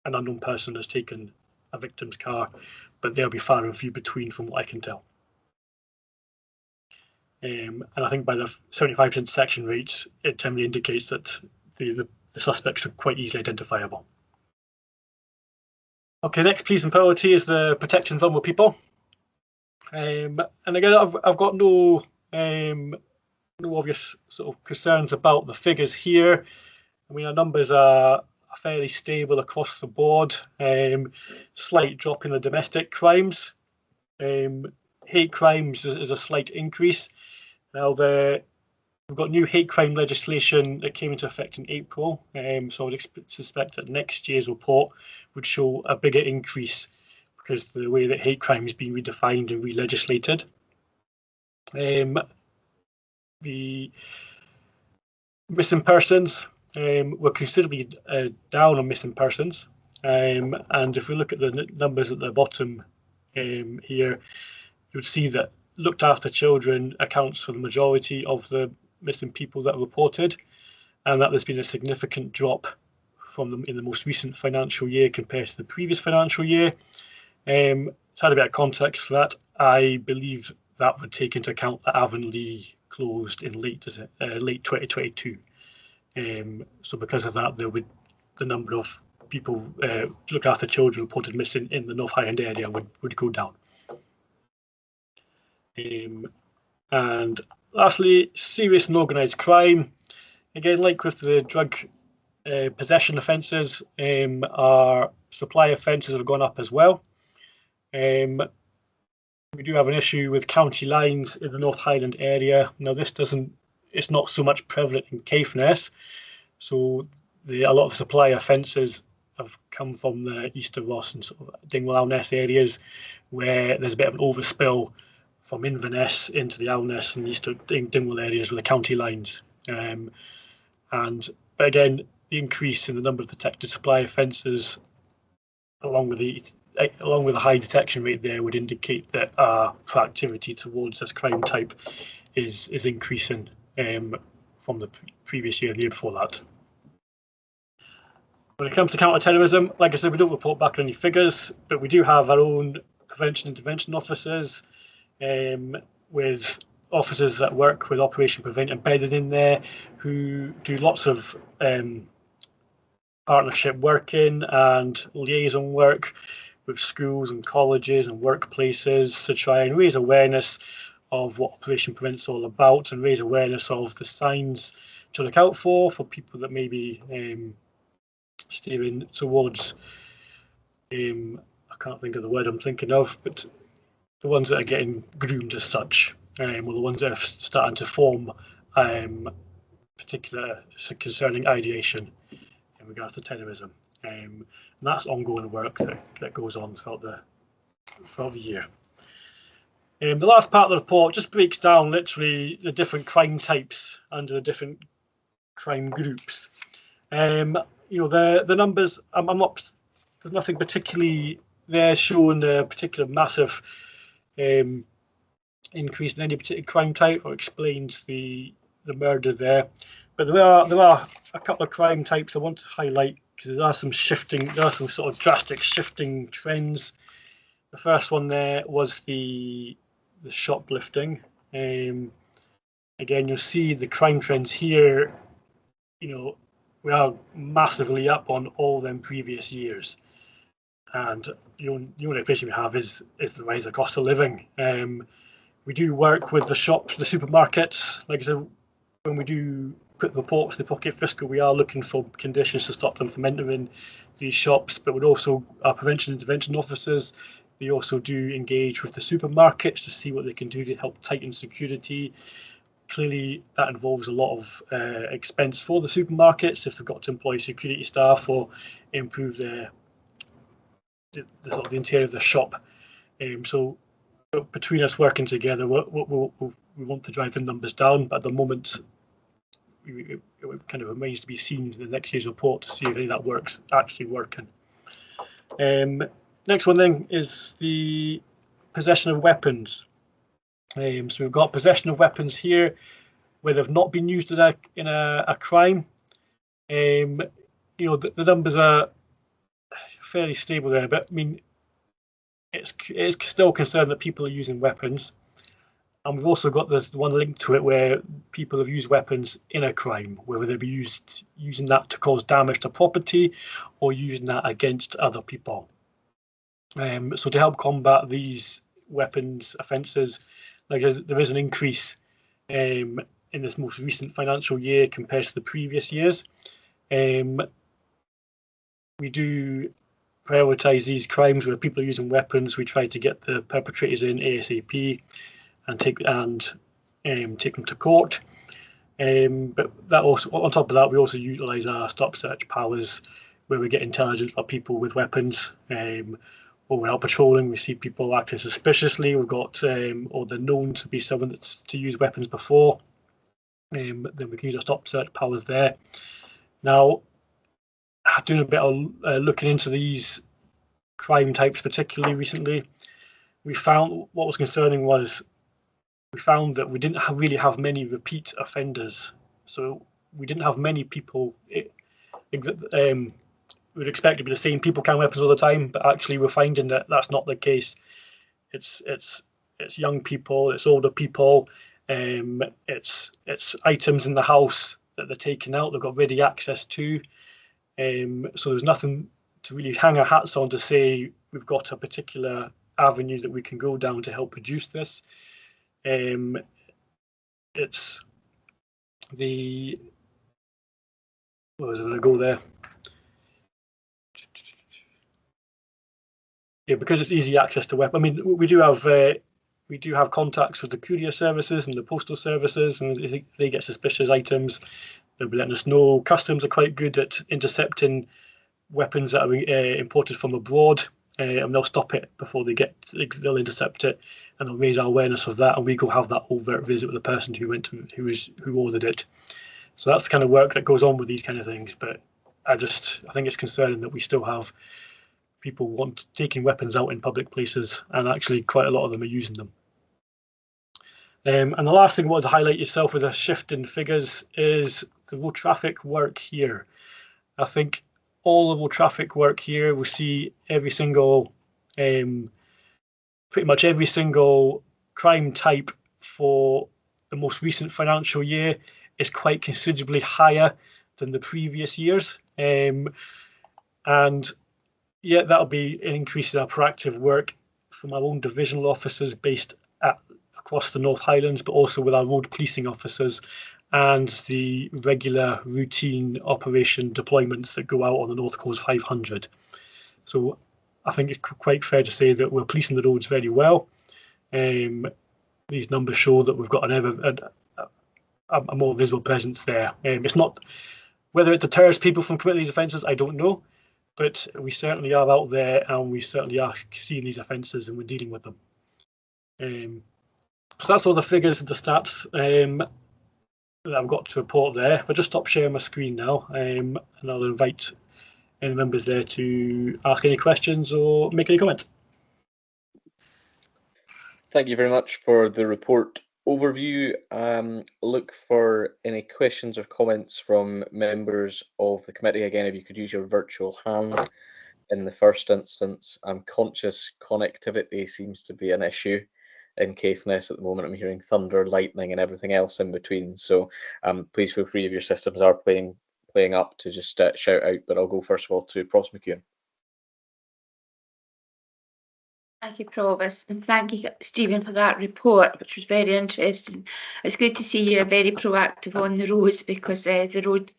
unknown person has taken a victim's car, but they'll be far and few between from what I can tell. And I think by the 75% detection rates, it generally indicates that the suspects are quite easily identifiable. Okay, next police and priority is the protection of vulnerable people. And again, I've got no obvious sort of concerns about the figures here. I mean, our numbers are fairly stable across the board. Slight drop in the domestic crimes. Hate crimes is a slight increase. Now, we've got new hate crime legislation that came into effect in April, so I would suspect that next year's report would show a bigger increase because the way that hate crime is being redefined and re-legislated. The missing persons, we're considerably down on missing persons, and if we look at the numbers at the bottom here, you would see that looked after children accounts for the majority of the missing people that are reported, and that there's been a significant drop from them in the most recent financial year compared to the previous financial year. To add a bit of context for that, I believe that would take into account that Avonlea closed in late 2022. So because of that, the number of people look after children reported missing in the North Highland area would go down. And lastly, serious and organised crime. Again, like with the drug possession offences, our supply offences have gone up as well. We do have an issue with county lines in the North Highland area. Now, it's not so much prevalent in Caithness, so a lot of supply offences have come from the East of Ross and sort of Dingwall Alness areas, where there's a bit of an overspill from Inverness into the Alness and East of Dingwall areas with the county lines. But again, the increase in the number of detected supply offences, along with the high detection rate there, would indicate that our proactivity towards this crime type is increasing from the previous year and the year before that. When it comes to counter-terrorism, like I said, we don't report back on any figures, but we do have our own prevention intervention officers, with officers that work with Operation Prevent embedded in there, who do lots of partnership working and liaison work with schools and colleges and workplaces to try and raise awareness of what Operation Prevent's all about, and raise awareness of the signs to look out for people that may be steering towards, I can't think of the word I'm thinking of, but the ones that are getting groomed as such, or the ones that are starting to form particular concerning ideation in regards to terrorism. And that's ongoing work that goes on throughout the year. The last part of the report just breaks down literally the different crime types under the different crime groups. The numbers, there's nothing particularly there showing a particular massive increase in any particular crime type or explains the murder there. But there are a couple of crime types I want to highlight because there are some sort of drastic shifting trends. The first one there was the shoplifting. Again, you'll see the crime trends here. We are massively up on all them previous years, and the only impression we have is the rise of cost of living. We do work with the shops, the supermarkets. Like I said, when we do put reports to the Pocket Fiscal, we are looking for conditions to stop them from entering these shops, but our prevention intervention officers, they also do engage with the supermarkets to see what they can do to help tighten security. Clearly, that involves a lot of expense for the supermarkets if they've got to employ security staff or improve the interior of the shop. So between us working together, we want to drive the numbers down, but at the moment, it kind of remains to be seen in the next year's report to see if any of that works actually working. Next one then is the possession of weapons. So we've got possession of weapons here where they've not been used in a crime. The numbers are fairly stable there, but I mean, it's still concerned that people are using weapons, and we've also got this one linked to it where people have used weapons in a crime, whether they be using that to cause damage to property or using that against other people. So to help combat these weapons offences, there is an increase in this most recent financial year compared to the previous years. We do prioritise these crimes where people are using weapons. We try to get the perpetrators in ASAP and take them to court. But that also, on top of that, we also utilise our stop search powers where we get intelligence about people with weapons. Or we're out patrolling, we see people acting suspiciously. We've got, or they're known to be someone that's to use weapons before. Then we can use our stop search powers there. Now, doing a bit of looking into these crime types, particularly recently, we found what was concerning was we found that we didn't really have many repeat offenders. So we didn't have many people. We'd expect it to be the same people carrying weapons all the time, but actually we're finding that that's not the case. It's young people, it's older people, it's items in the house that they're taking out, they've got ready access to. So there's nothing to really hang our hats on to say we've got a particular avenue that we can go down to help reduce this. It's the, where was I going to go there? Yeah, because it's easy access to weapons. I mean, we do have contacts with the courier services and the postal services, and if they get suspicious items, they'll be letting us know. Customs are quite good at intercepting weapons that are imported from abroad, and they'll stop it before they'll intercept it, and they'll raise our awareness of that, and we go have that overt visit with the person who ordered it. So that's the kind of work that goes on with these kind of things. But I think it's concerning that we still have people taking weapons out in public places, and actually quite a lot of them are using them. And the last thing I wanted to highlight yourself with a shift in figures is the road traffic work here. I think all the road traffic work here, we see pretty much every single crime type for the most recent financial year is quite considerably higher than the previous years. And yeah, that'll be an increase in our proactive work from our own divisional officers based across the North Highlands, but also with our road policing officers and the regular routine operation deployments that go out on the North Coast 500. So I think it's quite fair to say that we're policing the roads very well. These numbers show that we've got a more visible presence there. It's not whether it deters people from committing these offences, I don't know. But we certainly are out there, and we certainly are seeing these offences, and we're dealing with them. So that's all the figures and the stats that I've got to report there. If I just stop sharing my screen now, and I'll invite any members there to ask any questions or make any comments. Thank you very much for the report, overview, look for any questions or comments from members of the committee. Again, if you could use your virtual hand in the first instance. I'm conscious connectivity seems to be an issue in Caithness at the moment. I'm hearing thunder, lightning and everything else in between. So please feel free if your systems are playing up to just shout out, but I'll go first of all to Provost McEwen. Thank you, Provost, and thank you, Stephen, for that report, which was very interesting. It's good to see you're very proactive on the roads, because the road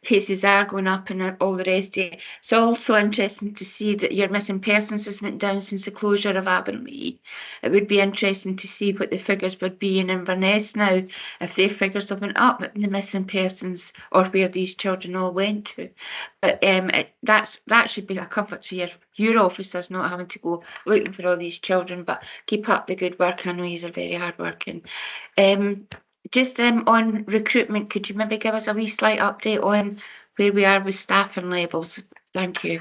cases are going up and all the rest of it. It's also interesting to see that your missing persons has went down since the closure of Abernlea. It would be interesting to see what the figures would be in Inverness now, if their figures have went up, the missing persons, or where these children all went to. But that should be a comfort to your officers, not having to go looking for all these children. But keep up the good work. I know you're very hard working. Just on recruitment, could you maybe give us a wee slight update on where we are with staffing levels? Thank you.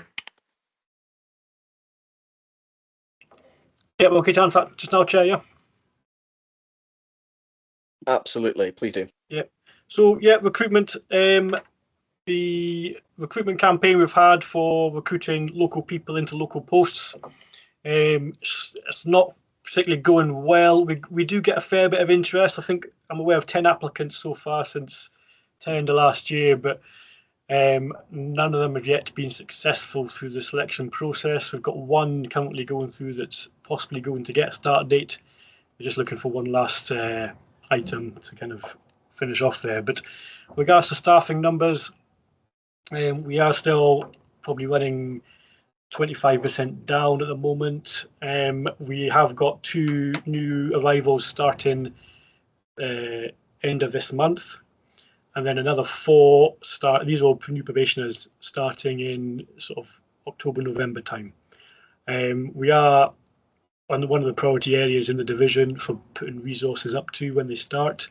Yeah, okay, to answer that just now, Chair, yeah? Absolutely, please do. Yeah, so yeah, recruitment. The recruitment campaign we've had for recruiting local people into local posts, it's not particularly going well. We do get a fair bit of interest. I think I'm aware of 10 applicants so far since the end of last year, but none of them have yet been successful through the selection process. We've got one currently going through that's possibly going to get a start date. We're just looking for one last item to kind of finish off there. But with regards to staffing numbers, we are still probably running 25% down at the moment. We have got 2 new arrivals starting end of this month, and then another 4 start. These are all new probationers starting in sort of October, November time. We are on one of the priority areas in the division for putting resources up to when they start.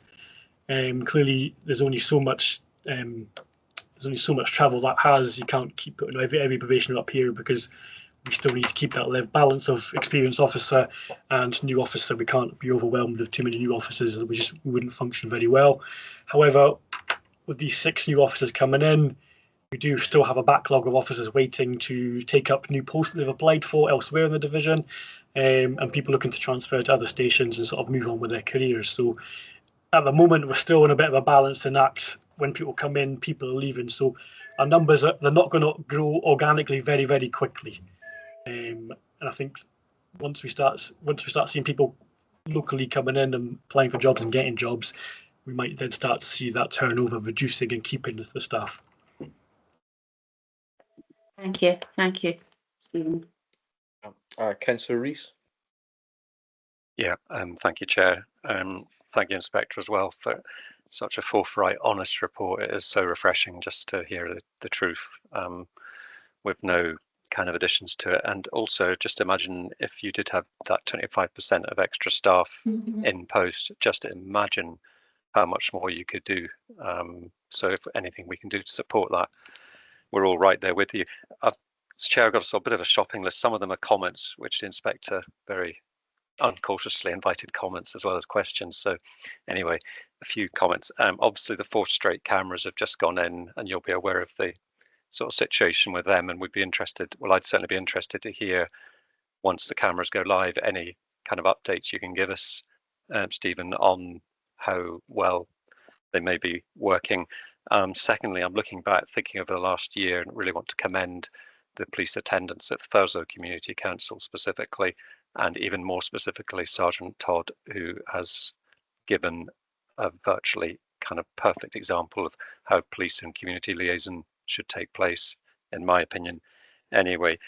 Clearly, there's only so much travel that has. You can't keep putting every probationer up here, because we still need to keep that balance of experienced officer and new officer. We can't be overwhelmed with too many new officers. We wouldn't function very well. However, with these 6 new officers coming in, we do still have a backlog of officers waiting to take up new posts that they've applied for elsewhere in the division, and people looking to transfer to other stations and sort of move on with their careers. So at the moment, we're still in a bit of a balancing act. When people come in, people are leaving. So our numbers they're not going to grow organically very, very quickly. And I think once we start seeing people locally coming in and applying for jobs and getting jobs, we might then start to see that turnover reducing and keeping the staff. Thank you, Stephen. Councillor Rees. Yeah, thank you, Chair. Thank you, Inspector, as well, for such a forthright, honest report. It is so refreshing just to hear the truth with no kind of additions to it. And also, just imagine if you did have that 25% of extra staff in post, just imagine how much more you could do. So if anything we can do to support that, we're all right there with you. As Chair, I've got a bit of a shopping list. Some of them are comments, which the Inspector very uncautiously invited comments as well as questions. So anyway, a few comments. Obviously the 4 straight cameras have just gone in, and you'll be aware of the sort of situation with them, and we'd be interested, well, I'd certainly be interested to hear, once the cameras go live, any kind of updates you can give us, Stephen, on how well they may be working. Secondly, I'm looking back, thinking over the last year, and really want to commend the police attendants at Thurso Community Council specifically, and even more specifically Sergeant Todd, who has given a virtually kind of perfect example of how police and community liaison should take place, in my opinion. Anyway,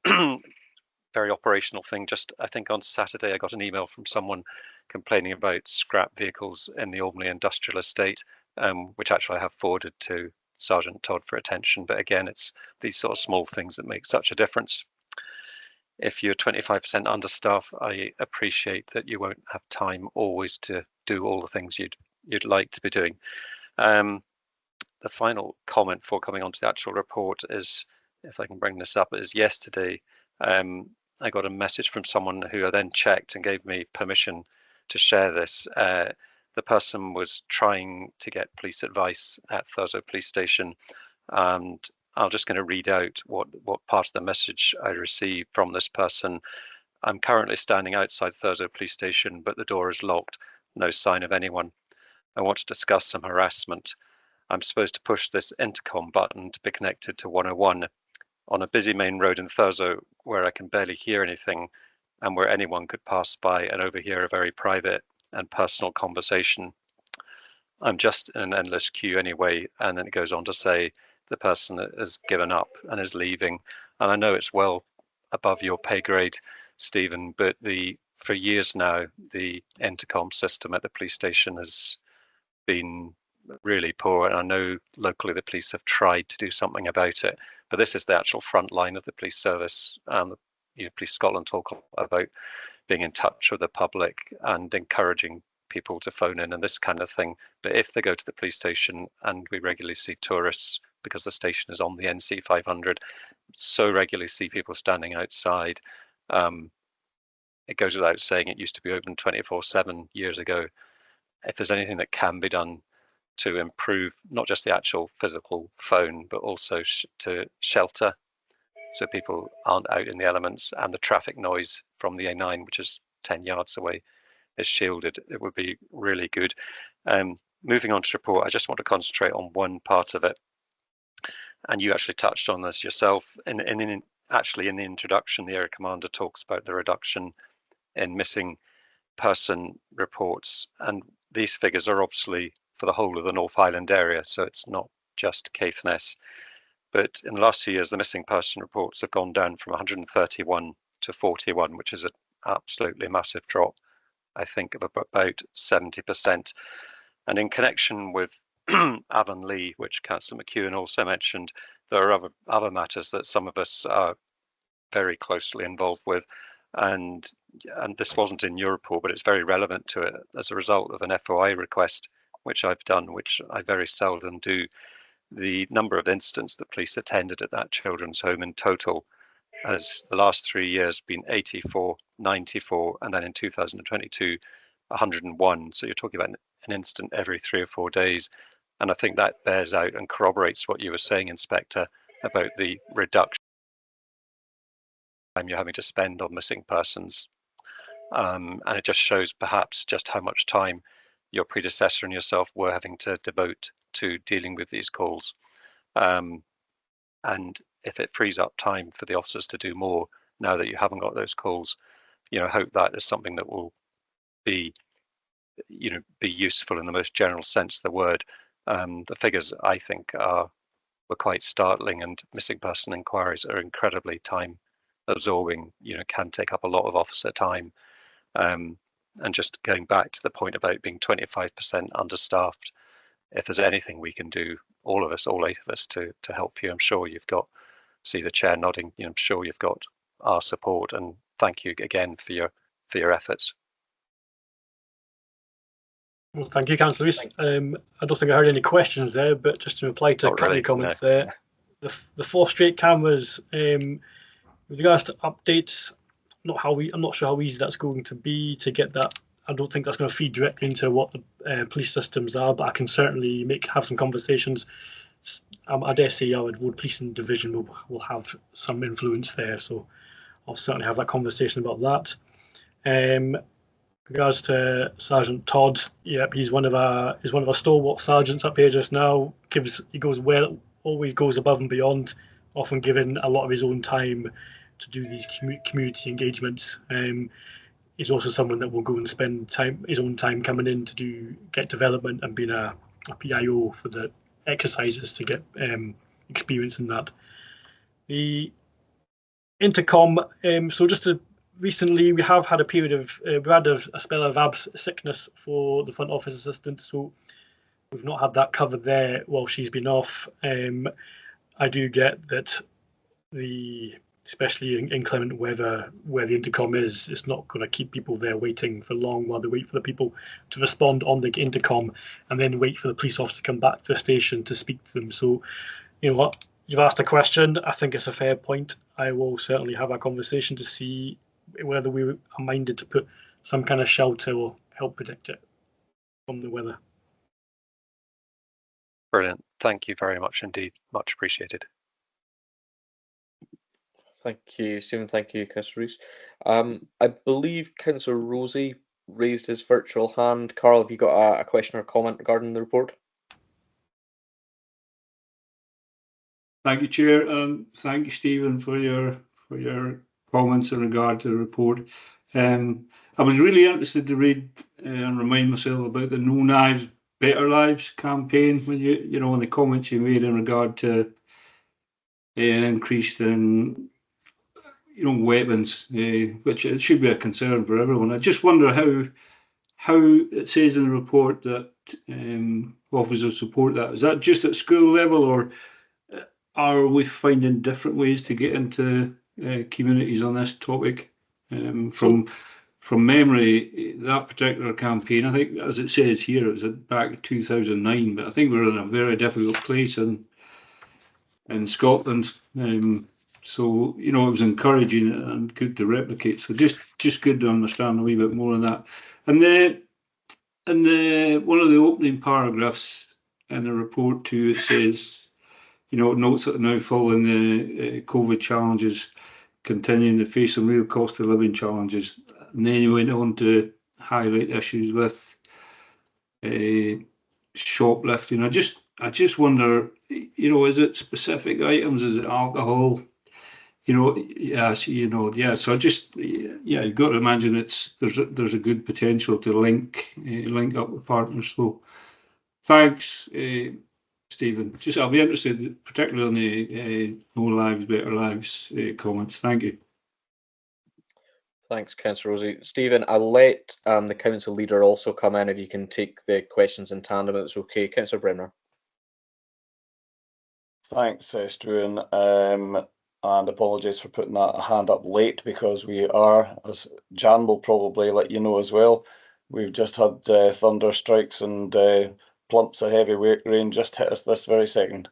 very operational thing. Just, I think on Saturday, I got an email from someone complaining about scrap vehicles in the Albany Industrial Estate, which actually I have forwarded to Sergeant Todd for attention. But again, it's these sort of small things that make such a difference. If you're 25% understaffed, I appreciate that you won't have time always to do all the things you'd like to be doing. The final comment before coming on to the actual report is, if I can bring this up, is yesterday I got a message from someone who I then checked and gave me permission to share this. The person was trying to get police advice at Thurso Police Station, and I'm just going to read out what part of the message I received from this person. I'm currently standing outside Thurso Police Station, but the door is locked. No sign of anyone. I want to discuss some harassment. I'm supposed to push this intercom button to be connected to 101 on a busy main road in Thurso where I can barely hear anything and where anyone could pass by and overhear a very private and personal conversation. I'm just in an endless queue anyway. And then it goes on to say the person has given up and is leaving. And I know it's well above your pay grade, Stephen, but for years now, the intercom system at the police station has been really poor. And I know locally the police have tried to do something about it, but this is the actual front line of the police service. Police Scotland talk about being in touch with the public and encouraging people to phone in and this kind of thing. But if they go to the police station, and we regularly see tourists because the station is on the NC 500, so regularly see people standing outside. It goes without saying it used to be open 24/7 years ago. If there's anything that can be done to improve not just the actual physical phone, but also to shelter so people aren't out in the elements, and the traffic noise from the A9, which is 10 yards away, is shielded, it would be really good. Moving on to report, I just want to concentrate on one part of it. And you actually touched on this yourself. Actually, in the introduction, the area commander talks about the reduction in missing person reports. And these figures are obviously for the whole of the North Highland area, so it's not just Caithness. But in the last 2 years, the missing person reports have gone down from 131 to 41, which is an absolutely massive drop, I think, of about 70%. And in connection with Avonlea, which Councillor McEwen also mentioned, there are other matters that some of us are very closely involved with. And this wasn't in your report, but it's very relevant to it as a result of an FOI request, which I've done, which I very seldom do. The number of incidents that police attended at that children's home in total has the last 3 years been 84, 94, and then in 2022, 101. So you're talking about an incident every 3 or 4 days. And I think that bears out and corroborates what you were saying, Inspector, about the reduction time you're having to spend on missing persons. And it just shows perhaps just how much time your predecessor and yourself were having to devote to dealing with these calls. And if it frees up time for the officers to do more now that you haven't got those calls, hope that is something that will be useful in the most general sense of the word. The figures, I think, were quite startling, and missing person inquiries are incredibly time absorbing, can take up a lot of officer time. And just going back to the point about being 25% understaffed, if there's anything we can do, all of us, all 8 of us, to help you, I'm sure you've got, see the chair nodding, I'm sure you've got our support, and thank you again for your efforts. Well, thank you, Councillor Rees. I don't think I heard any questions there, but just to reply to a couple of comments there, the 4 straight cameras, with regards to updates, I'm not sure how easy that's going to be to get that. I don't think that's going to feed directly into what the police systems are, but I can certainly have some conversations. I dare say our Road Policing Division will have some influence there, so I'll certainly have that conversation about that. Regards to Sergeant Todd, yep, he's one of our stalwart sergeants up here just now. Always goes above and beyond, often giving a lot of his own time to do these community engagements. He's also someone that will go and spend his own time coming in to get development and being a PIO for the exercises to get experience in that. The intercom, so just to recently we have had a period of we had a spell of sickness for the front office assistant, so we've not had that covered there while she's been off. I do get that especially in inclement weather where the intercom is, it's not going to keep people there waiting for long while they wait for the people to respond on the intercom and then wait for the police officer to come back to the station to speak to them. So, you know what, you've asked a question. I think it's a fair point. I will certainly have a conversation to see whether we are minded to put some kind of shelter or help protect it from the weather. Brilliant. Thank you very much indeed. Much appreciated. Thank you, Stephen. Thank you, Councillor Rees. I believe Councillor Rosie raised his virtual hand. Carl, have you got a question or comment regarding the report? Thank you, Chair. Thank you, Stephen, for your comments in regard to the report. I was really interested to read and remind myself about the No Knives, Better Lives campaign, when you know, and the comments you made in regard to an increase in, you know, weapons, which it should be a concern for everyone. I just wonder how it says in the report that officers support that. Is that just at school level, or are we finding different ways to get into communities on this topic? From memory, that particular campaign, I think, as it says here, it was back in 2009, but I think we're in a very difficult place in Scotland. So, you know, it was encouraging and good to replicate. So just good to understand a wee bit more on that. And one of the opening paragraphs in the report too, it says, you know, notes that now following the COVID challenges, continuing to face some real cost of living challenges. And then he went on to highlight issues with shoplifting. I just wonder, you know, is it specific items? Is it alcohol? You know, yes, you know, yeah. So you've got to imagine there's a good potential to link up with partners. So thanks, Stephen. I'll be interested, particularly on the No Lives, Better Lives comments. Thank you. Thanks, Councillor Rosie. Stephen, I'll let the council leader also come in if you can take the questions in tandem. It's okay. Councillor Bremner. Thanks, Struan, and apologies for putting that hand up late, because we are, as Jan will probably let you know as well, we've just had thunder strikes and plumps of heavy rain just hit us this very second.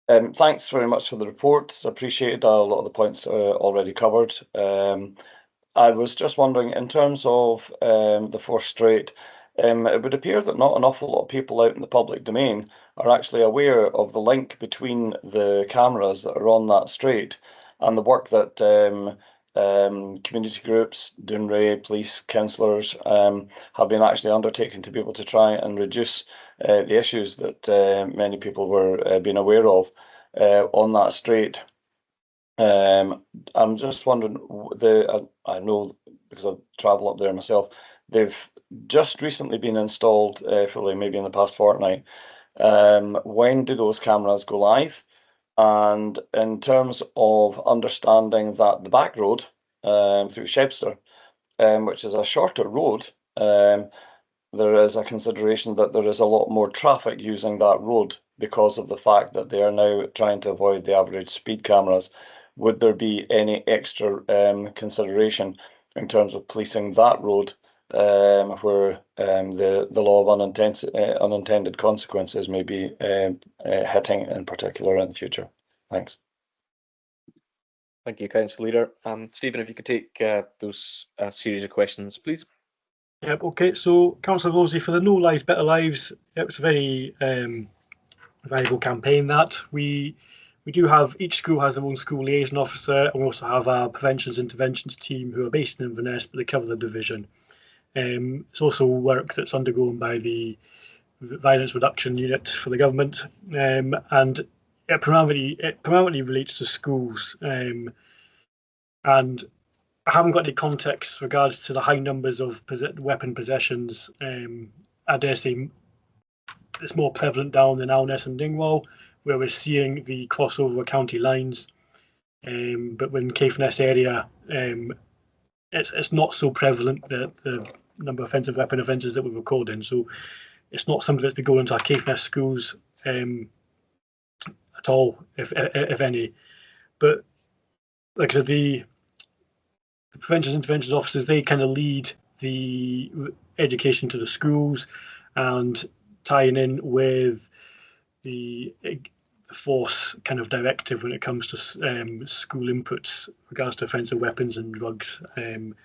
Thanks very much for the report. Appreciated. A lot of the points already covered. I was just wondering, in terms of the Force Strait, it would appear that not an awful lot of people out in the public domain are actually aware of the link between the cameras that are on that strait and the work that community groups, Doonray, police, councillors have been actually undertaking to be able to try and reduce the issues that many people were being aware of on that strait. I'm just wondering, I know because I travel up there myself, they've just recently been installed fully, maybe in the past fortnight. When do those cameras go live? And in terms of understanding that the back road through Shebster, which is a shorter road, there is a consideration that there is a lot more traffic using that road because of the fact that they are now trying to avoid the average speed cameras. Would there be any extra consideration in terms of policing that road where the law of unintended consequences may be hitting in particular in the future? Thanks. Thank you, Council Leader. Stephen, if you could take those series of questions, please. Yep. Okay. So, Councillor Rosie, for the No Lives, Better Lives, it was a very valuable campaign. That we do have, each school has their own school liaison officer, and we also have our preventions interventions team who are based in Inverness, but they cover the division. It's also work that's undergone by the Violence Reduction Unit for the government, and it primarily relates to schools. And I haven't got any context regards to the high numbers of weapon possessions. I dare say it's more prevalent down in Alness and Dingwall, where we're seeing the crossover of county lines. But in Caithness area, it's not so prevalent, the number of offensive weapon offences that we're recording. So it's not something that's been going into our Caithness schools at all, if any. But like I said, the prevention interventions officers, they kind of lead the education to the schools and tying in with the force kind of directive when it comes to school inputs regards to offensive weapons and drugs and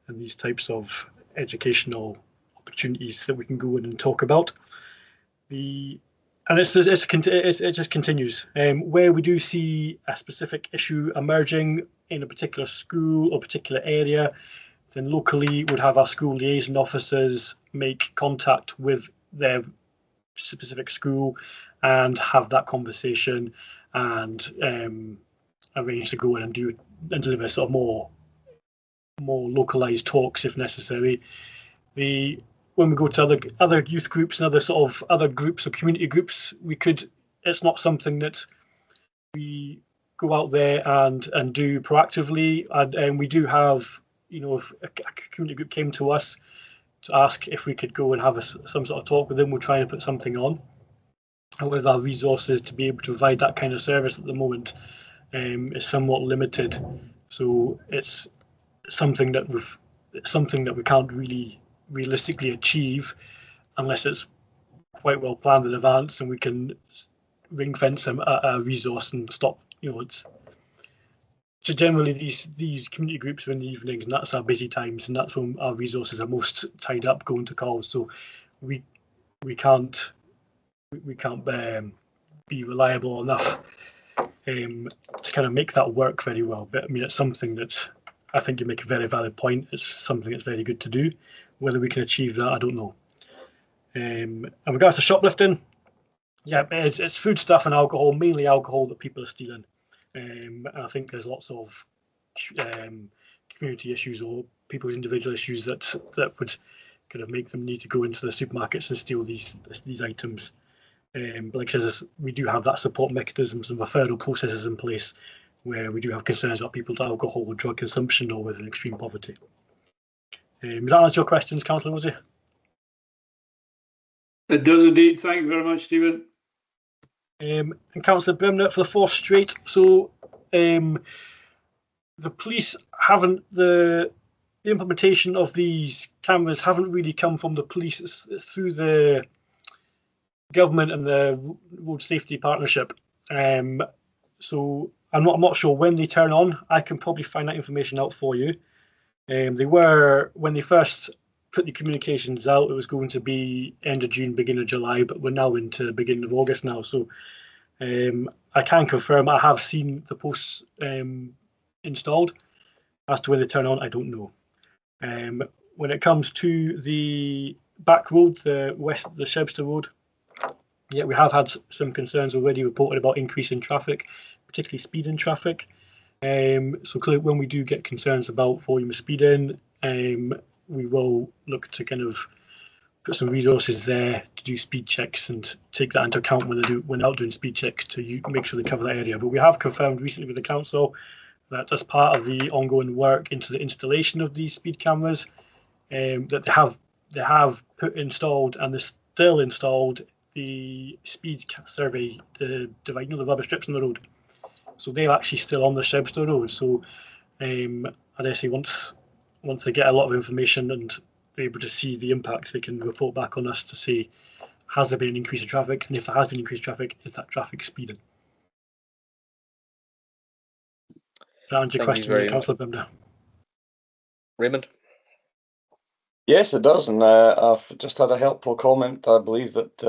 these types of educational opportunities that we can go in and talk about. And it just continues. Where we do see a specific issue emerging in a particular school or particular area, then locally we'd have our school liaison officers make contact with their specific school and have that conversation and arrange to go in and deliver sort of more localized talks if necessary. When we go to other youth groups and other groups or community groups, it's not something that we go out there and do proactively. And we do have, if a community group came to us to ask if we could go and have some sort of talk with them, we're trying to put something on. And with our resources to be able to provide that kind of service at the moment is somewhat limited. So it's something that we can't really realistically achieve unless it's quite well planned in advance and we can ring fence a resource and stop. So generally these community groups are in the evenings, and that's our busy times, and that's when our resources are most tied up going to calls. So we can't be reliable enough to kind of make that work very well. But I mean, it's something that I think you make a very valid point. It's something that's very good to do. Whether we can achieve that, I don't know. In regards to shoplifting, yeah, it's food stuff and alcohol, mainly alcohol that people are stealing. And I think there's lots of community issues or people's individual issues that would kind of make them need to go into the supermarkets and steal these items. But like I said, we do have that support mechanisms and referral processes in place where we do have concerns about people with alcohol or drug consumption or with extreme poverty. Does that answer your questions, Councillor Rosie? It does indeed. Thank you very much, Stephen. And Councillor Brimner for the 4th straight. So the police haven't, the implementation of these cameras haven't really come from the police. It's through the government and the road safety partnership. So I'm not sure when they turn on. I can probably find that information out for you. They were, when they first put the communications out, it was going to be end of June, beginning of July, but we're now into the beginning of August now. So I can confirm I have seen the posts installed. As to when they turn on, I don't know. When it comes to the back road, the Shebster Road, yeah, we have had some concerns already reported about increase in traffic, particularly speed in traffic. So clearly when we do get concerns about volume of speeding, we will look to kind of put some resources there to do speed checks and take that into account when out doing speed checks to make sure they cover that area. But we have confirmed recently with the council that as part of the ongoing work into the installation of these speed cameras, that they have put installed and they're still installed the speed survey, the rubber strips on the road. So they're actually still on the Shebster Road. So I dare say once they get a lot of information and they're able to see the impact, they can report back on us to say, has there been an increase in traffic? And if there has been increased traffic, is that traffic speeding? Does that answer your question, Councillor Bimder? Raymond? Yes, it does. And I've just had a helpful comment. I believe that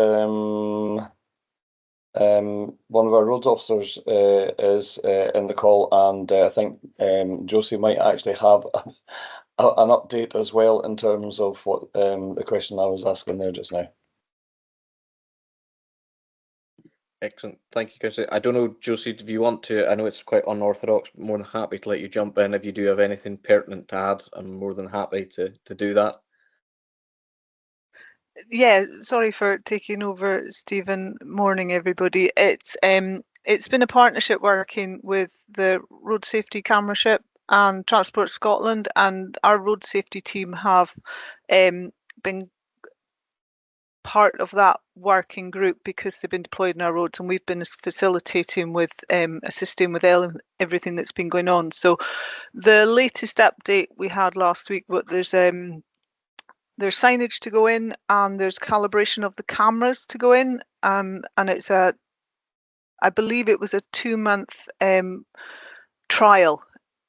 one of our roads officers is in the call, and I think Josie might actually have an update as well in terms of what the question I was asking there just now. Excellent, thank you, Councillor. I don't know, Josie, if you want to, I know it's quite unorthodox, but more than happy to let you jump in. If you do have anything pertinent to add, I'm more than happy to do that. Yeah, sorry for taking over, Stephen. Morning, everybody. It's been a partnership working with the Road Safety Cameramanship and Transport Scotland, and our road safety team have been part of that working group because they've been deployed in our roads, and we've been facilitating with assisting with everything that's been going on. So the latest update we had last week, but there's signage to go in and there's calibration of the cameras to go in, and it's I believe it was a 2-month trial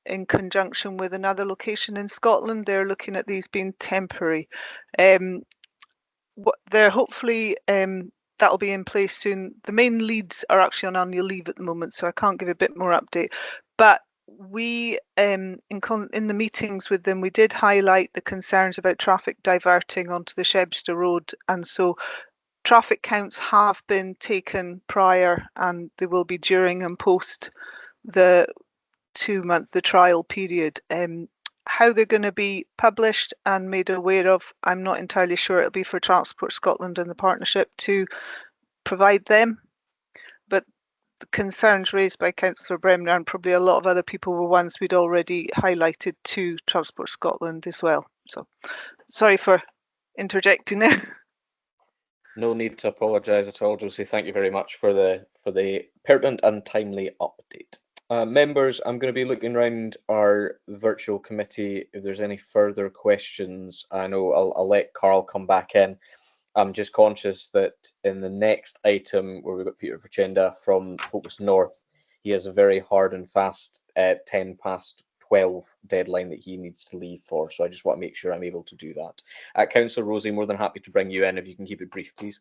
in conjunction with another location in Scotland. They're looking at these being temporary. They're hopefully that'll be in place soon. The main leads are actually on annual leave at the moment, so I can't give a bit more update. But we, in the meetings with them, we did highlight the concerns about traffic diverting onto the Shebster Road, and so traffic counts have been taken prior, and they will be during and post the 2-month trial period. How they're going to be published and made aware of, I'm not entirely sure. It'll be for Transport Scotland and the partnership to provide them. But the concerns raised by Councillor Bremner and probably a lot of other people were ones we'd already highlighted to Transport Scotland as well. So sorry for interjecting there. No need to apologise at all, Josie. Thank you very much for the pertinent and timely update. Members, I'm going to be looking around our virtual committee if there's any further questions. I know I'll let Carl come back in. I'm just conscious that in the next item where we've got Peter Fachenda from Focus North, he has a very hard and fast 12 deadline that he needs to leave for. So I just want to make sure I'm able to do that. Councillor Rosie, more than happy to bring you in if you can keep it brief, please.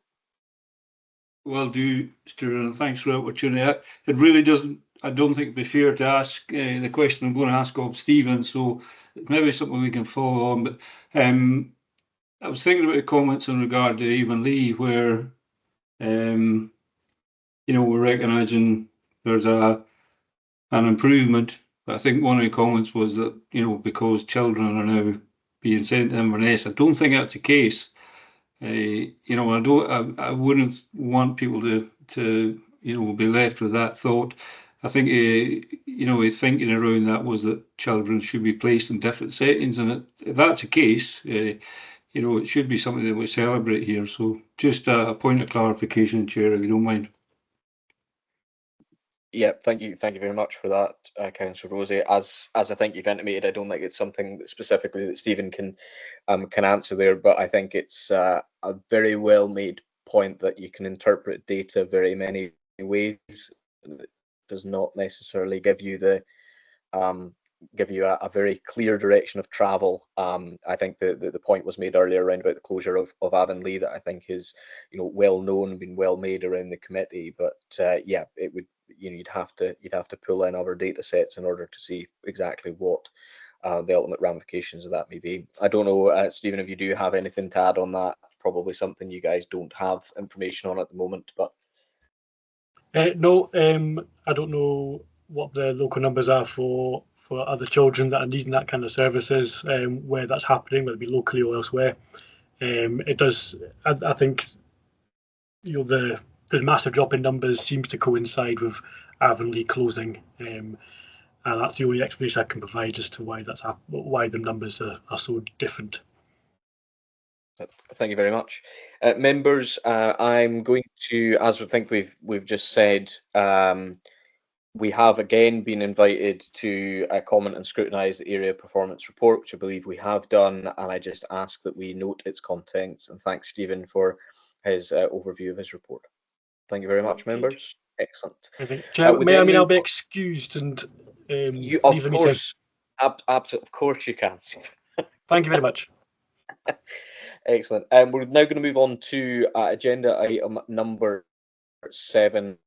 Will do, Stuart, and thanks for the opportunity. It really doesn't, I don't think it'd be fair to ask the question I'm going to ask of Stephen, so maybe something we can follow on. But I was thinking about the comments in regard to Avonlea, where you know, we're recognising there's an improvement. But I think one of the comments was that, you know, because children are now being sent to Inverness, I don't think that's the case. You know, I wouldn't want people to you know, be left with that thought. I think you know, his thinking around that was that children should be placed in different settings, and if that's the case, you know, it should be something that we celebrate here. So just a point of clarification, Chair, if you don't mind. Yeah, thank you very much for that, Councillor Rosie. As I think you've intimated, I don't think it's something that specifically that Stephen can answer there, but I think it's a very well made point that you can interpret data very many ways. It does not necessarily give you the a very clear direction of travel. I think the point was made earlier around about the closure of Avonlea that I think is, you know, well known, been well made around the committee. But yeah, it would, you know, you'd have to pull in other data sets in order to see exactly what the ultimate ramifications of that may be. I don't know, Stephen, if you do have anything to add on that. Probably something you guys don't have information on at the moment, but no, I don't know what the local numbers are for other children that are needing that kind of services, where that's happening, whether it be locally or elsewhere. It does, I think, you know, the massive drop in numbers seems to coincide with Avonlea closing, and that's the only explanation I can provide as to why why the numbers are so different. Thank you very much, members. I'm going to, as we think we've just said, we have again been invited to comment and scrutinise the area performance report, which I believe we have done, and I just ask that we note its contents and thank Stephen for his overview of his report. Thank you very much, members. Excellent. I think, I'll be excused and you, of course, of course you can. Thank you very much. Excellent. We're now going to move on to agenda item number 7,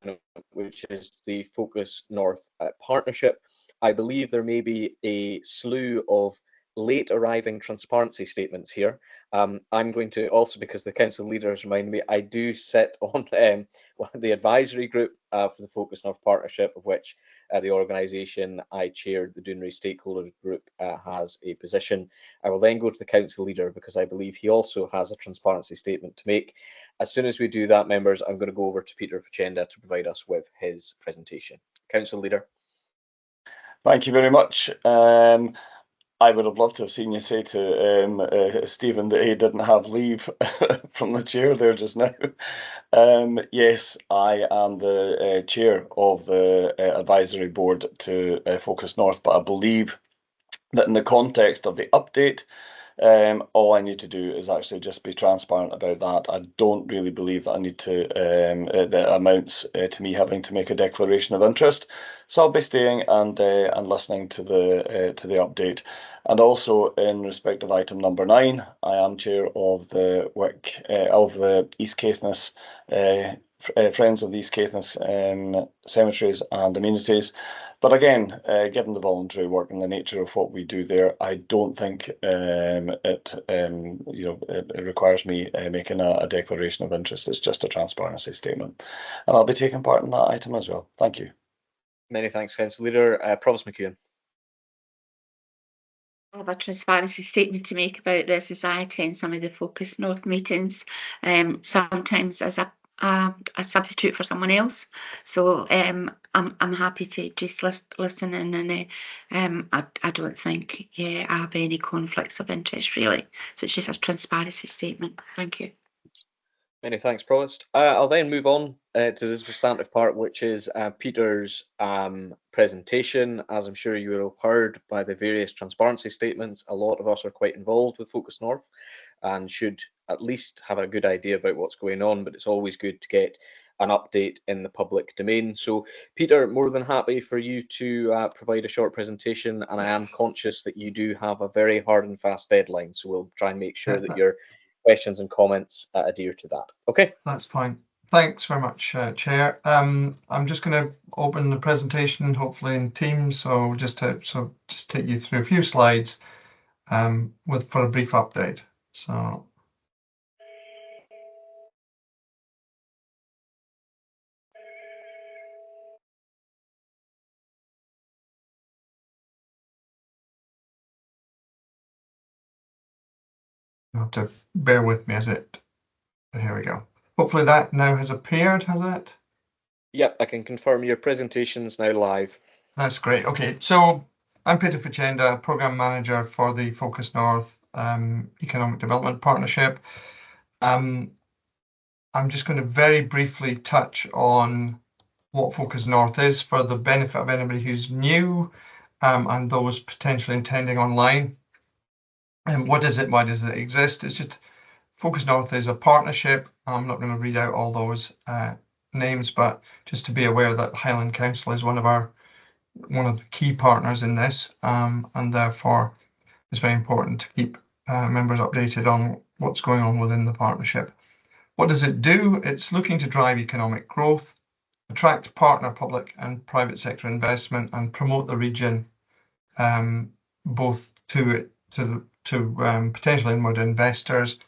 which is the Focus North partnership. I believe there may be a slew of late arriving transparency statements here. I'm going to also, because the council leaders remind me, I do sit on the advisory group for the Focus North partnership, of which the organisation I chair, the Doonry Stakeholders Group, has a position. I will then go to the council leader because I believe he also has a transparency statement to make. As soon as we do that, members, I'm going to go over to Peter Fachenda to provide us with his presentation. Council leader. Thank you very much. I would have loved to have seen you say to Stephen that he didn't have leave from the chair there just now. Yes, I am the chair of the advisory board to Focus North, but I believe that in the context of the update, All I need to do is actually just be transparent about that. I don't really believe that I need to, that amounts to me having to make a declaration of interest. So I'll be staying and listening to the update. And also in respect of item number 9, I am chair of the Wick of the East Caithness Friends of the East Caithness Cemeteries and Amenities. But again, given the voluntary work and the nature of what we do there, I don't think it requires me making a declaration of interest. It's just a transparency statement, and I'll be taking part in that item as well. Thank you. Many thanks, Council Leader. Provost McEwen. I have a transparency statement to make about this as I attend some of the Focus North meetings, sometimes as a substitute for someone else. So I'm happy to just listen in, and I don't think I have any conflicts of interest really. So it's just a transparency statement. Thank you. Many thanks, Provost. I'll then move on to the substantive part, which is Peter's presentation. As I'm sure you will have heard by the various transparency statements, a lot of us are quite involved with Focus North and should at least have a good idea about what's going on, but it's always good to get an update in the public domain. So Peter, more than happy for you to provide a short presentation, and I am conscious that you do have a very hard and fast deadline, so we'll try and make sure that your questions and comments adhere to that. Okay, that's fine. Thanks very much, Chair. I'm just going to open the presentation, hopefully in Teams, so just take you through a few slides for a brief update. So you have to bear with me as it. Here we go. Hopefully that now has appeared, has it? Yep, I can confirm your presentation is now live. That's great. Okay, so I'm Peter Ficenda, Programme Manager for the Focus North Economic Development Partnership. I'm just going to very briefly touch on what Focus North is for the benefit of anybody who's new and those potentially attending online. And what is it? Why does it exist? It's just Focus North is a partnership. I'm not going to read out all those names, but just to be aware that Highland Council is one of the key partners in this, and therefore it's very important to keep members updated on what's going on within the partnership. What does it do? It's looking to drive economic growth, attract partner public and private sector investment, and promote the region both to potential inward investors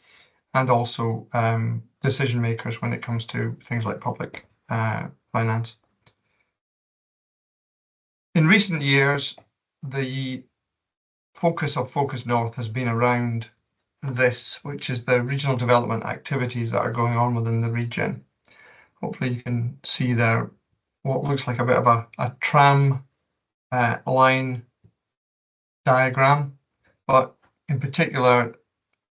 and also decision makers when it comes to things like public finance. In recent years, the focus of Focus North has been around this, which is the regional development activities that are going on within the region. Hopefully you can see there what looks like a bit of a tram line diagram, but in particular,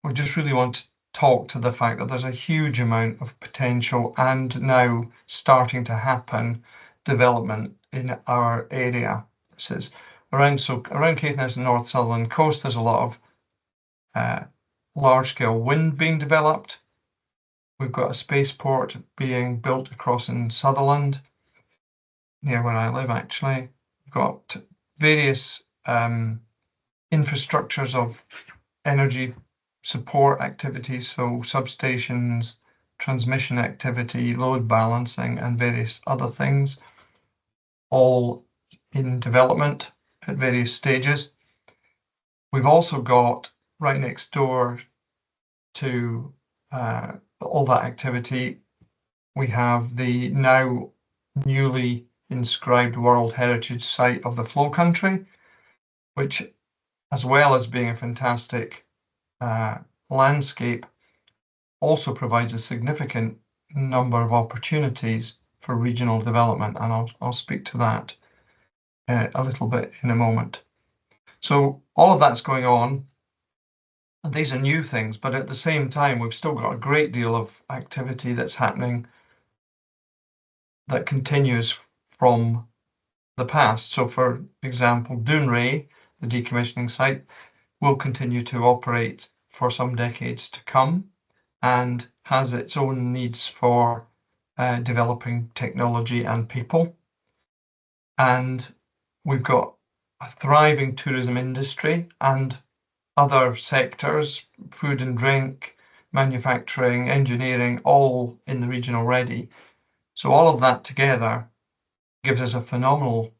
we just really want to talk to the fact that there's a huge amount of potential and now starting to happen development in our area. This is around Caithness and North Sutherland Coast. There's a lot of large-scale wind being developed. We've got a spaceport being built across in Sutherland, near where I live actually. We've got various infrastructures of energy support activities, so substations, transmission activity, load balancing, and various other things, all in development at various stages. We've also got right next door to all that activity, we have the now newly inscribed World Heritage Site of the Flow Country, which, as well as being a fantastic landscape, also provides a significant number of opportunities for regional development, and I'll speak to that a little bit in a moment. So all of that's going on, and these are new things, but at the same time we've still got a great deal of activity that's happening that continues from the past. So for example, Doonray, the decommissioning site, will continue to operate for some decades to come and has its own needs for developing technology and people. And we've got a thriving tourism industry and other sectors, food and drink, manufacturing, engineering, all in the region already. So all of that together gives us a phenomenal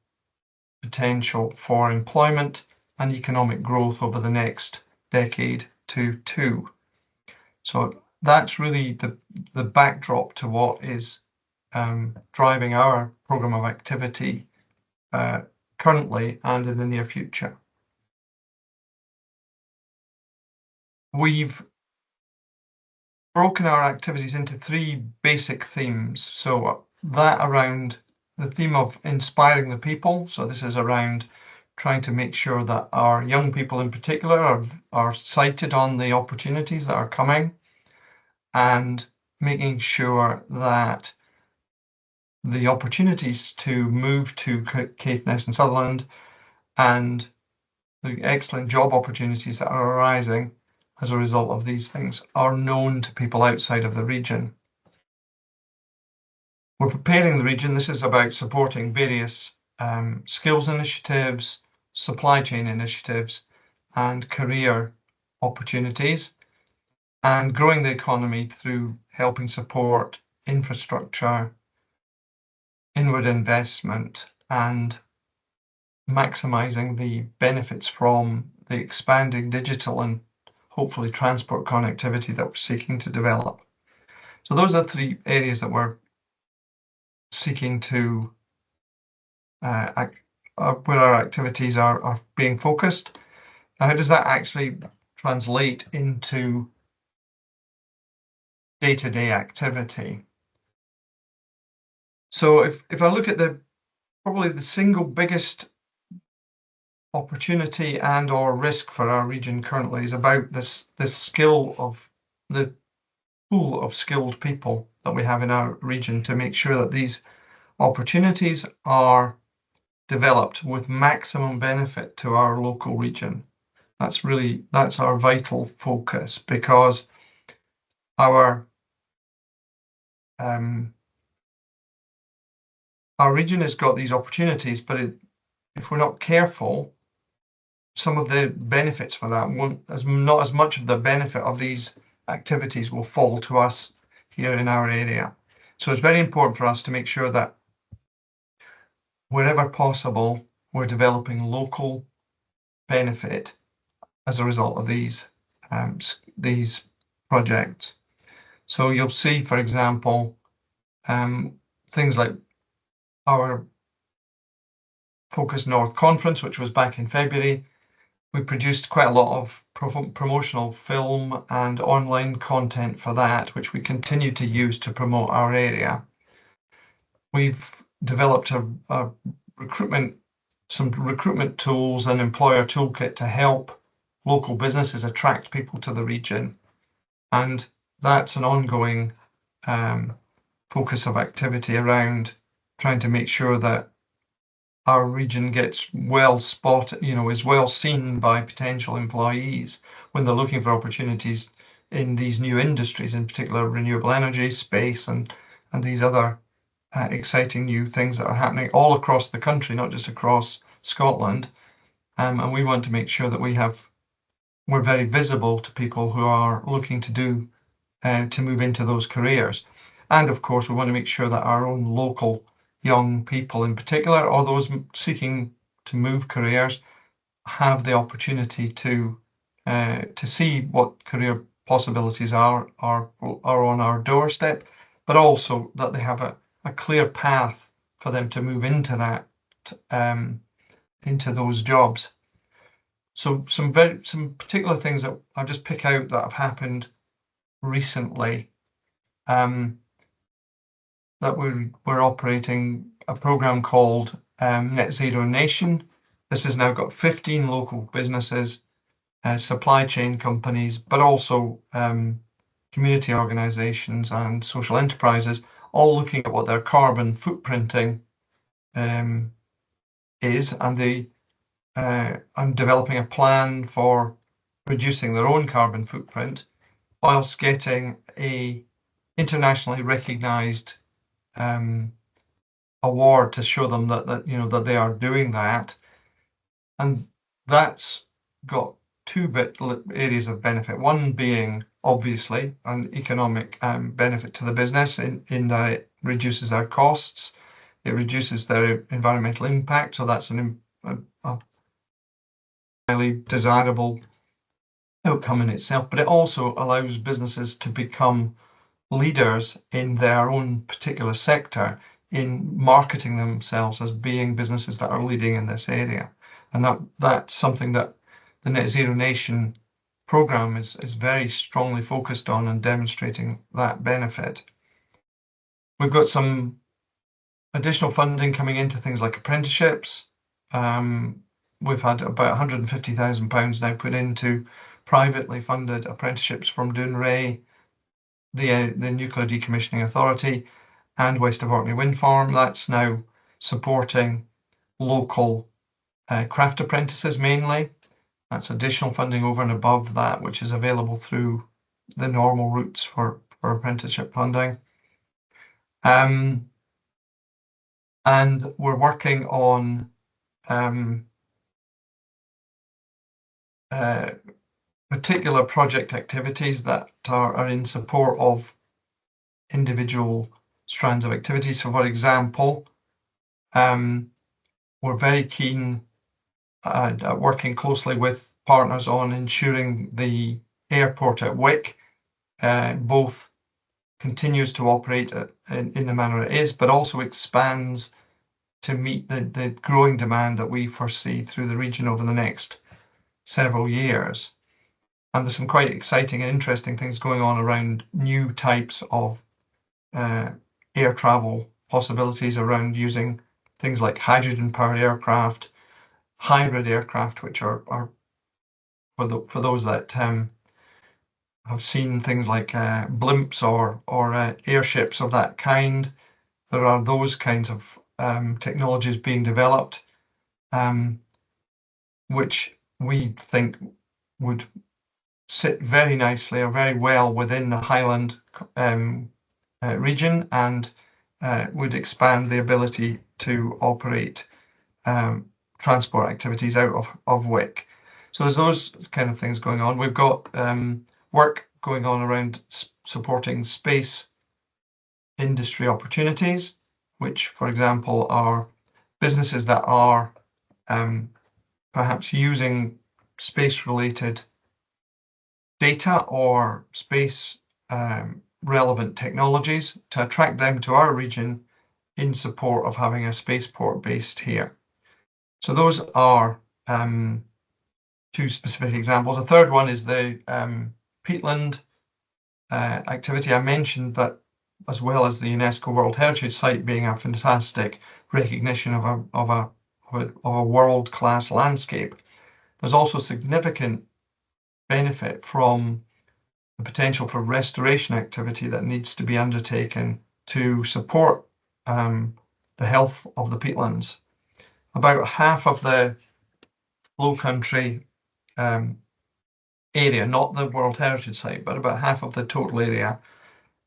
potential for employment and economic growth over the next decade to two. So that's really the backdrop to what is driving our programme of activity currently and in the near future. We've broken our activities into three basic themes. So that around the theme of inspiring the people. So this is around trying to make sure that our young people in particular are sighted on the opportunities that are coming, and making sure that the opportunities to move to Caithness and Sutherland and the excellent job opportunities that are arising as a result of these things are known to people outside of the region. We're preparing the region. This is about supporting various skills initiatives, supply chain initiatives, and career opportunities, and growing the economy through helping support infrastructure, inward investment, and maximising the benefits from the expanding digital and hopefully transport connectivity that we're seeking to develop. So those are three areas that we're seeking to where our activities are being focused. Now, how does that actually translate into day-to-day activity? So if I look at probably the single biggest opportunity and or risk for our region currently is about this skill of the pool of skilled people that we have in our region, to make sure that these opportunities are developed with maximum benefit to our local region. That's our vital focus, because our region has got these opportunities, but if we're not careful, some of the benefits for that not as much of the benefit of these activities will fall to us here in our area. So it's very important for us to make sure that wherever possible, we're developing local benefit as a result of these projects. So you'll see, for example, things like our Focus North Conference, which was back in February. We produced quite a lot of promotional film and online content for that, which we continue to use to promote our area. We've developed some recruitment tools and employer toolkit to help local businesses attract people to the region. And that's an ongoing focus of activity around trying to make sure that our region gets well spotted, is well seen by potential employees when they're looking for opportunities in these new industries, in particular renewable energy, space, and these other exciting new things that are happening all across the country, not just across Scotland. And we want to make sure that we're very visible to people who are looking to move into those careers. And of course, we want to make sure that our own local young people in particular, or those seeking to move careers, have the opportunity to see what career possibilities are on our doorstep, but also that they have a clear path for them to move into those jobs. So some particular things that I'll just pick out that have happened recently. That we're operating a program called Net Zero Nation. This has now got 15 local businesses, supply chain companies, but also community organisations and social enterprises, all looking at what their carbon footprinting is, and I'm developing a plan for reducing their own carbon footprint, whilst getting a internationally recognised award to show them that they are doing that. And that's got two areas of benefit. One being obviously an economic benefit to the business in that it reduces their costs, it reduces their environmental impact, so that's a highly desirable outcome in itself. But it also allows businesses to become leaders in their own particular sector in marketing themselves as being businesses that are leading in this area. And that's something that the Net Zero Nation programme is very strongly focused on and demonstrating that benefit. We've got some additional funding coming into things like apprenticeships. We've had about £150,000 now put into privately funded apprenticeships from Dounreay, the Nuclear Decommissioning Authority, and West of Orkney Wind Farm. That's now supporting local craft apprentices mainly. That's additional funding over and above that, which is available through the normal routes for apprenticeship funding. And we're working on particular project activities that are in support of individual strands of activity. So, for example, we're very keen at working closely with partners on ensuring the airport at Wick both continues to operate in the manner it is, but also expands to meet the growing demand that we foresee through the region over the next several years. And there's some quite exciting and interesting things going on around new types of air travel possibilities, around using things like hydrogen-powered aircraft, hybrid aircraft, which are for those that have seen things like blimps or airships of that kind. There are those kinds of technologies being developed, which we think would sit very nicely or very well within the Highland region, and would expand the ability to operate transport activities out of Wick. So there's those kind of things going on. We've got work going on around supporting space industry opportunities, which, for example, are businesses that are perhaps using space-related data or space relevant technologies to attract them to our region in support of having a spaceport based here. So those are two specific examples. A third one is the peatland activity. I mentioned that, as well as the UNESCO World Heritage Site being a fantastic recognition of a world-class landscape, there's also significant benefit from the potential for restoration activity that needs to be undertaken to support the health of the peatlands. About half of the low country area, not the World Heritage Site, but about half of the total area,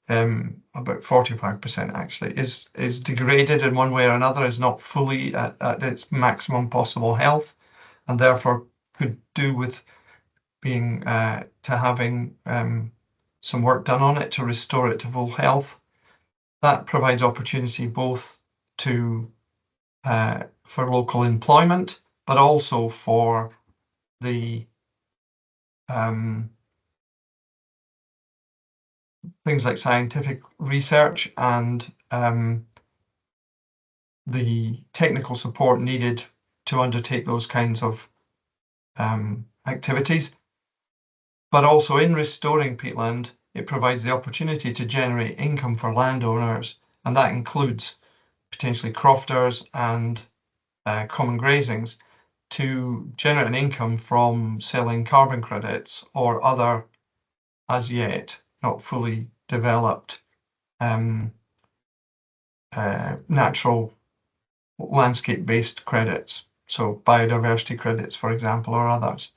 about 45% actually, is degraded in one way or another, is not fully at its maximum possible health, and therefore could do with being having some work done on it to restore it to full health. That provides opportunity both to for local employment, but also for the things like scientific research and the technical support needed to undertake those kinds of activities. But also, in restoring peatland, it provides the opportunity to generate income for landowners, and that includes potentially crofters and common grazings, to generate an income from selling carbon credits or other, as yet not fully developed, natural landscape-based credits, so biodiversity credits, for example, or others.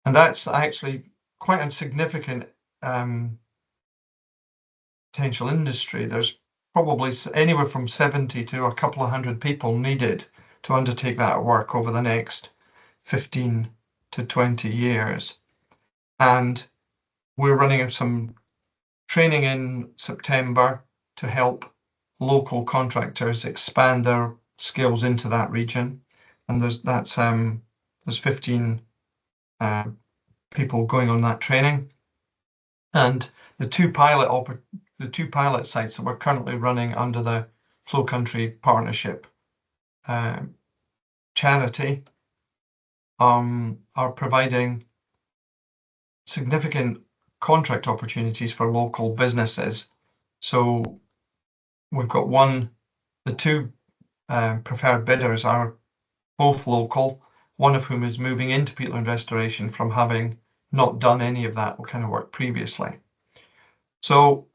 And that's actually quite a significant potential industry. There's probably anywhere from 70 to a couple of hundred people needed to undertake that work over the next 15 to 20 years. And we're running some training in September to help local contractors expand their skills into that region. And there's 15 people going on that training. And the two pilot sites that we're currently running under the Flow Country Partnership charity are providing significant contract opportunities for local businesses. So we've got the two preferred bidders are both local, one of whom is moving into peatland restoration from having not done any of that kind of work previously. So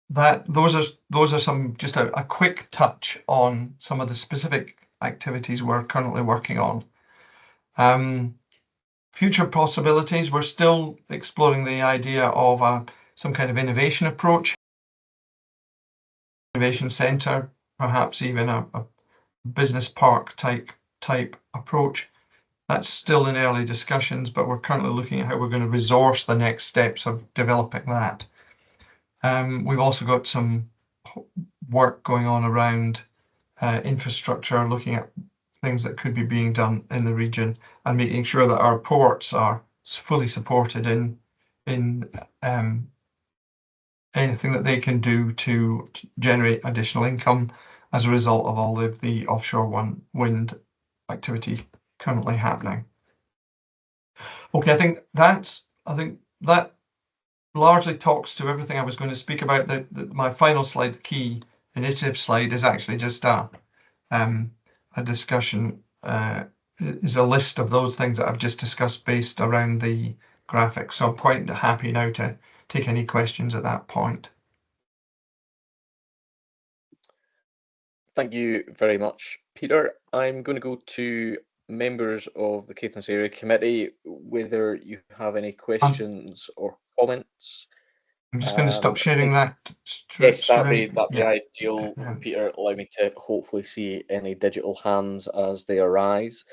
those are some, just a quick touch on some of the specific activities we're currently working on. Future possibilities, we're still exploring the idea of some kind of innovation approach, innovation centre, perhaps even a business park type approach. That's still in early discussions, but we're currently looking at how we're going to resource the next steps of developing that. We've also got some work going on around infrastructure, looking at things that could be being done in the region and making sure that our ports are fully supported in anything that they can do to generate additional income as a result of all of the offshore wind activity currently happening. Okay, I think that largely talks to everything I was going to speak about. My final slide, the key initiative slide, is actually just a discussion, is a list of those things that I've just discussed based around the graphic. So I'm quite happy now to take any questions at that point. Thank you very much, Peter. I'm going to go to members of the Caithness Area Committee, whether you have any questions or comments. I'm just going to stop sharing that. Yes, that'd be ideal. Yeah. Peter, allow me to hopefully see any digital hands as they arise.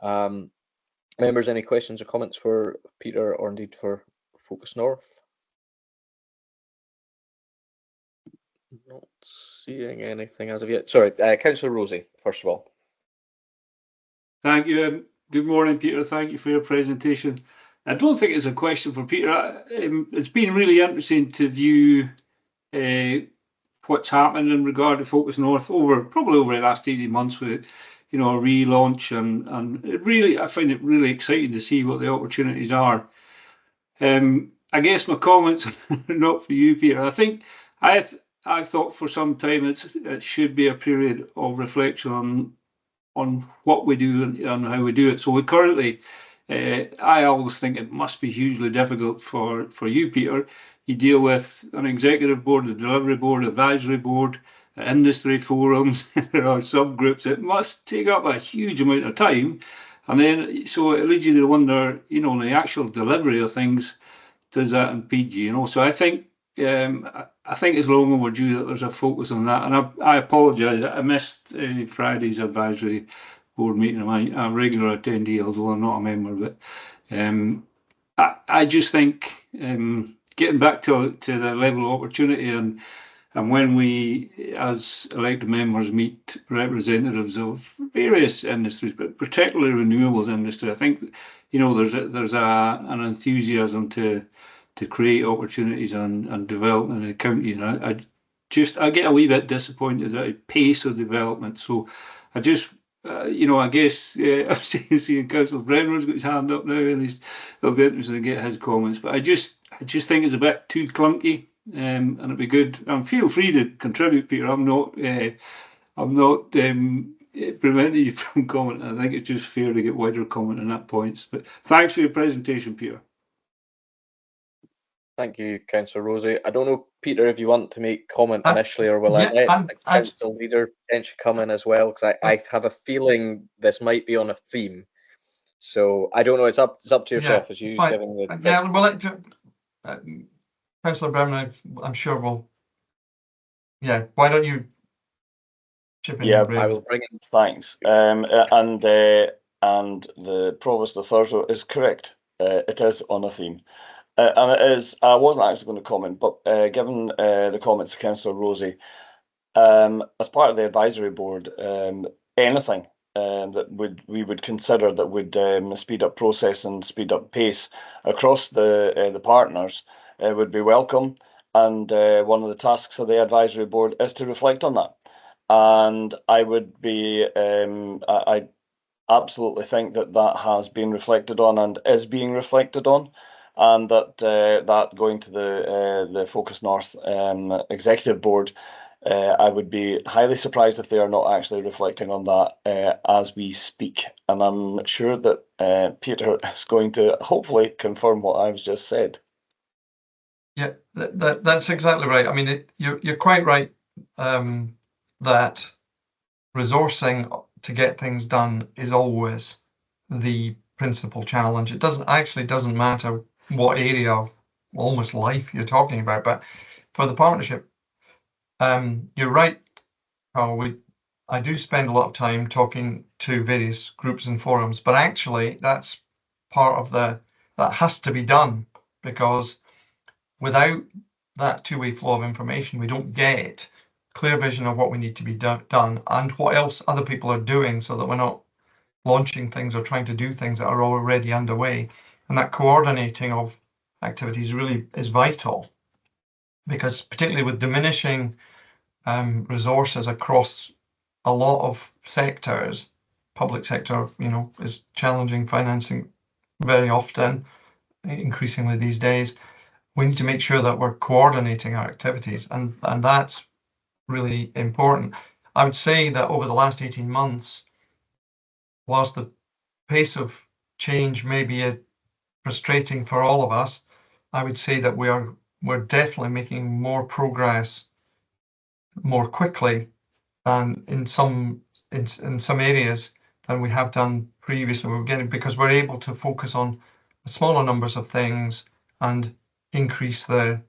Members, any questions or comments for Peter or indeed for Focus North? Not seeing anything as of yet. Sorry, Councillor Rosie, first of all. Thank you. Good morning, Peter. Thank you for your presentation. I don't think it's a question for Peter. It's been really interesting to view what's happened in regard to Focus North probably over the last 18 months with, a relaunch, and I find it really exciting to see what the opportunities are. I guess my comments are not for you, Peter. I think I've thought for some time it should be a period of reflection on what we do and how we do it. So we currently, I always think it must be hugely difficult for you, Peter. You deal with an executive board, the delivery board, advisory board, industry forums, there are subgroups. It must take up a huge amount of time. And then, so it leads you to wonder, the actual delivery of things, does that impede you? So I think it's long overdue that there's a focus on that. And I apologise, I missed Friday's advisory board meeting. I'm a regular attendee, although I'm not a member. But I just think getting back to the level of opportunity, and when we, as elected members, meet representatives of various industries, but particularly renewables industry, I think there's an enthusiasm to create opportunities and development in the county. And I get a wee bit disappointed at the pace of development. So I just, I guess I'm seeing Councillor Brenner's got his hand up now, and it'll be interesting to get his comments. But I just think it's a bit too clunky, and it'd be good. And feel free to contribute, Peter. I'm not preventing you from commenting. I think it's just fair to get wider comment on that points. But thanks for your presentation, Peter. Thank you, Councillor Rosie. I don't know, Peter, if you want to make comment initially, or will I let the council leader potentially come in as well? Because I have a feeling this might be on a theme. So I don't know. It's up to yourself Yeah, as you fine. giving the. Yeah, well, Councillor Berman, I'm sure will. Yeah, why don't you chip in? Yeah, I will bring in. Thanks. And the Provost of Thurso is correct. It is on a theme. And it is, I wasn't actually going to comment, but given the comments of Councillor Rosie, as part of the advisory board, anything that we would consider that would speed up process and speed up pace across the partners would be welcome. And one of the tasks of the advisory board is to reflect on that. And I would be, I absolutely think that that has been reflected on and is being reflected on, and that that going to the Focus North executive board, I would be highly surprised if they are not actually reflecting on that as we speak. And I'm sure that Peter is going to hopefully confirm what I've just said. Yeah, that's exactly right. I mean, you're quite right that resourcing to get things done is always the principal challenge. It doesn't matter what area of almost life you're talking about, but for the partnership, you're right, Carl. I do spend a lot of time talking to various groups and forums, but actually that's part of that has to be done, because without that two-way flow of information, we don't get clear vision of what we need to be done and what else other people are doing, so that we're not launching things or trying to do things that are already underway. And that coordinating of activities really is vital, because particularly with diminishing resources across a lot of sectors, public sector, is challenging financing very often, increasingly these days. We need to make sure that we're coordinating our activities, and that's really important. I would say that over the last 18 months, whilst the pace of change may be frustrating for all of us, I would say that we're definitely making more progress more quickly than in some areas than we have done previously. Because we're able to focus on smaller numbers of things and increase the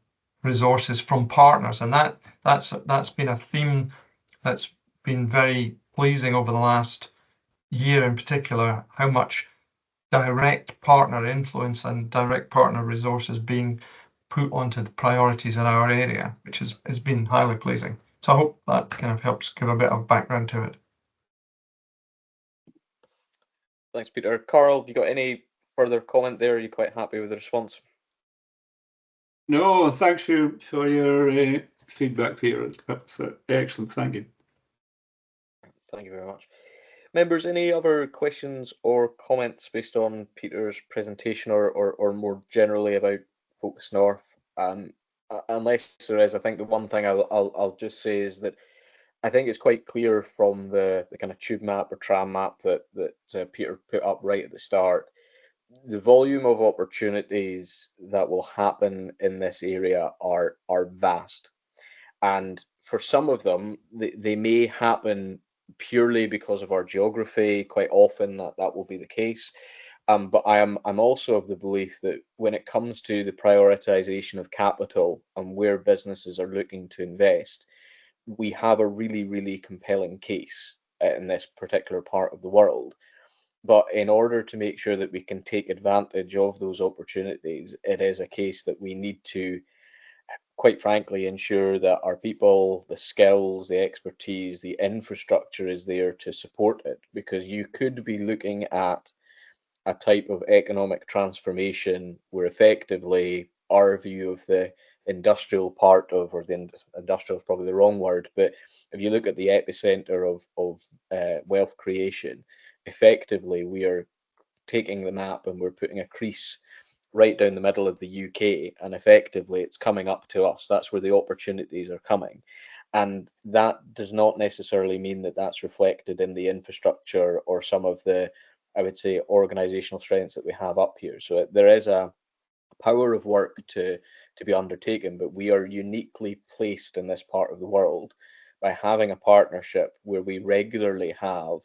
resources from partners, and that's been a theme that's been very pleasing over the last year in particular, how much direct partner influence and direct partner resources being put onto the priorities in our area, which has been highly pleasing. So I hope that kind of helps give a bit of background to it. Thanks, Peter. Carl, have you got any further comment there? Are you quite happy with the response? No, thanks for your feedback, Peter. That's excellent. Thank you. Thank you very much. Members, any other questions or comments based on Peter's presentation or more generally about Focus North? Unless there is, I think the one thing I'll just say is that I think it's quite clear from the kind of tube map or tram map that Peter put up right at the start. The volume of opportunities that will happen in this area are vast, and for some of them they may happen purely because of our geography. Quite often that will be the case, but I'm also of the belief that when it comes to the prioritization of capital and where businesses are looking to invest, we have a really compelling case in this particular part of the world. But in order to make sure that we can take advantage of those opportunities, it is a case that we need to, quite frankly, ensure that our people, the skills, the expertise, the infrastructure is there to support it. Because you could be looking at a type of economic transformation where effectively our view of the industrial part of, or the industrial is probably the wrong word, but if you look at the epicenter of wealth creation, effectively we are taking the map and we're putting a crease right down the middle of the UK, and effectively it's coming up to us. That's where the opportunities are coming, and that does not necessarily mean that that's reflected in the infrastructure or some of the, I would say, organizational strengths that we have up here. So there is a power of work to be undertaken, but we are uniquely placed in this part of the world by having a partnership where we regularly have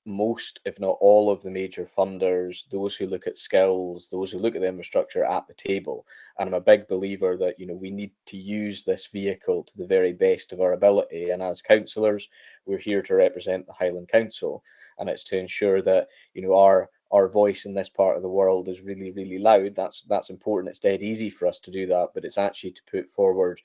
most, if not all, of the major funders, those who look at skills, those who look at the infrastructure at the table. And I'm a big believer that, you know, we need to use this vehicle to the very best of our ability. And as councillors, we're here to represent the Highland Council, and it's to ensure that, you know, our voice in this part of the world is really, really loud. That's important. It's dead easy for us to do that, but it's actually to put forward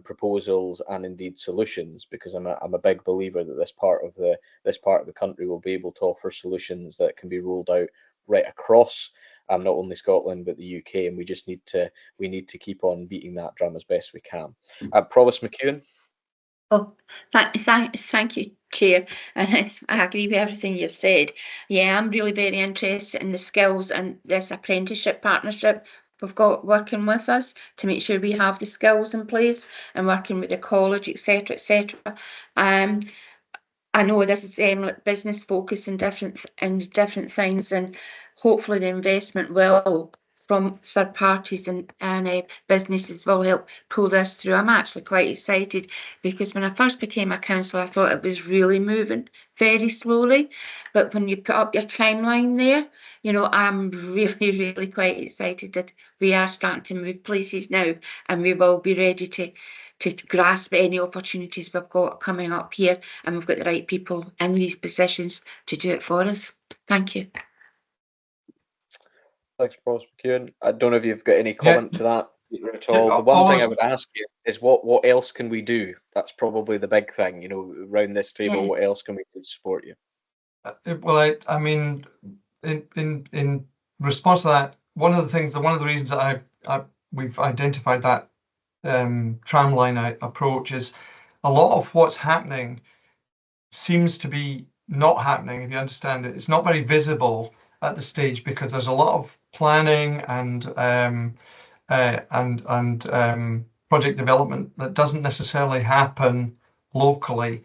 proposals and indeed solutions, because I'm a big believer that this part of the country will be able to offer solutions that can be rolled out right across not only Scotland but the UK, and we need to keep on beating that drum as best we can. Provost McEwen. Oh, thank you, Chair. And I agree with everything you've said. Yeah, I'm really very interested in the skills and this apprenticeship partnership we've got working with us to make sure we have the skills in place and working with the college, etc., etc. I know this is business focus and different things, and hopefully the investment will from third parties and businesses will help pull this through. I'm actually quite excited because when I first became a councillor, I thought it was really moving very slowly. But when you put up your timeline there, you know, I'm really, really quite excited that we are starting to move places now, and we will be ready to grasp any opportunities we've got coming up here, and we've got the right people in these positions to do it for us. Thank you. Thanks, Provost McEwen. I don't know if you've got any comment to that, Peter, at all. The one thing I would ask you is what else can we do? That's probably the big thing, you know, around this table. Yeah. What else can we do to support you? Well, I mean, in response to that, one of the reasons that we've identified that tramline approach is a lot of what's happening seems to be not happening. If you understand it, it's not very visible at the stage because there's a lot of planning and project development that doesn't necessarily happen locally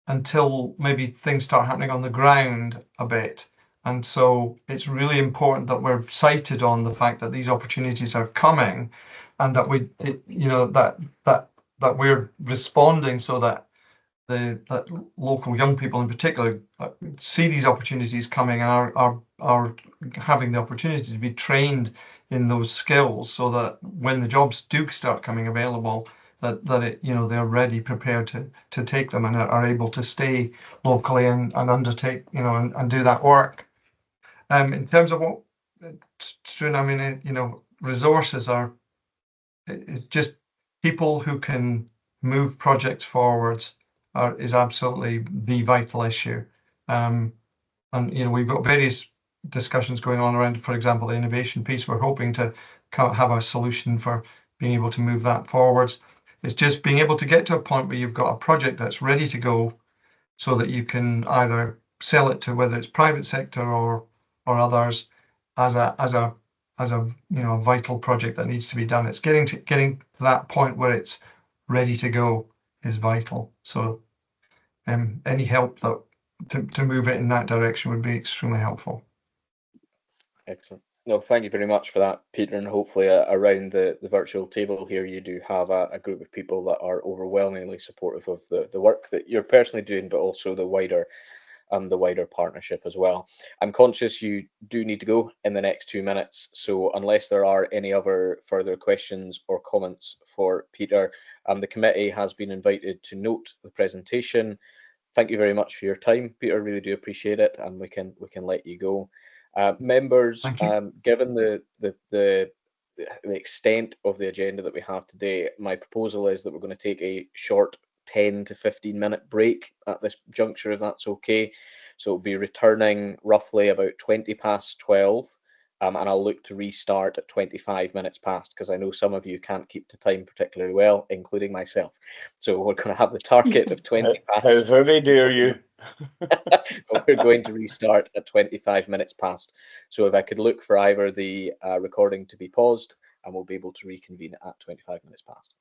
until maybe things start happening on the ground a bit. And so it's really important that we're cited on the fact that these opportunities are coming, and that that we're responding so that that local young people in particular see these opportunities coming and are having the opportunity to be trained in those skills, so that when the jobs do start coming available, that it, you know, they're ready, prepared to take them, and are able to stay locally and undertake, you know, and do that work. In terms of what, I mean, you know, resources are just people who can move projects forwards is absolutely the vital issue. And, you know, we've got various discussions going on around, for example, the innovation piece. We're hoping to have a solution for being able to move that forwards. It's just being able to get to a point where you've got a project that's ready to go, so that you can either sell it to, whether it's private sector or others, as a you know, vital project that needs to be done. It's getting to that point where it's ready to go is vital. So any help that to move it in that direction would be extremely helpful. Excellent. No, thank you very much for that, Peter, and hopefully around the virtual table here you do have a group of people that are overwhelmingly supportive of the work that you're personally doing, but also the wider partnership as well. I'm conscious you do need to go in the next 2 minutes, so unless there are any other further questions or comments for Peter, the committee has been invited to note the presentation. Thank you very much for your time, Peter. Really do appreciate it, and we can let you go. Members, given the extent of the agenda that we have today, my proposal is that we're going to take a short 10 to 15 minute break at this juncture, if that's okay. So it'll be returning roughly about 20 past 12, and I'll look to restart at 25 minutes past, because I know some of you can't keep to time particularly well, including myself. So we're going to have the target of 20 past. How very dare you? We're going to restart at 25 minutes past. So if I could look for either the recording to be paused, and we'll be able to reconvene at 25 minutes past.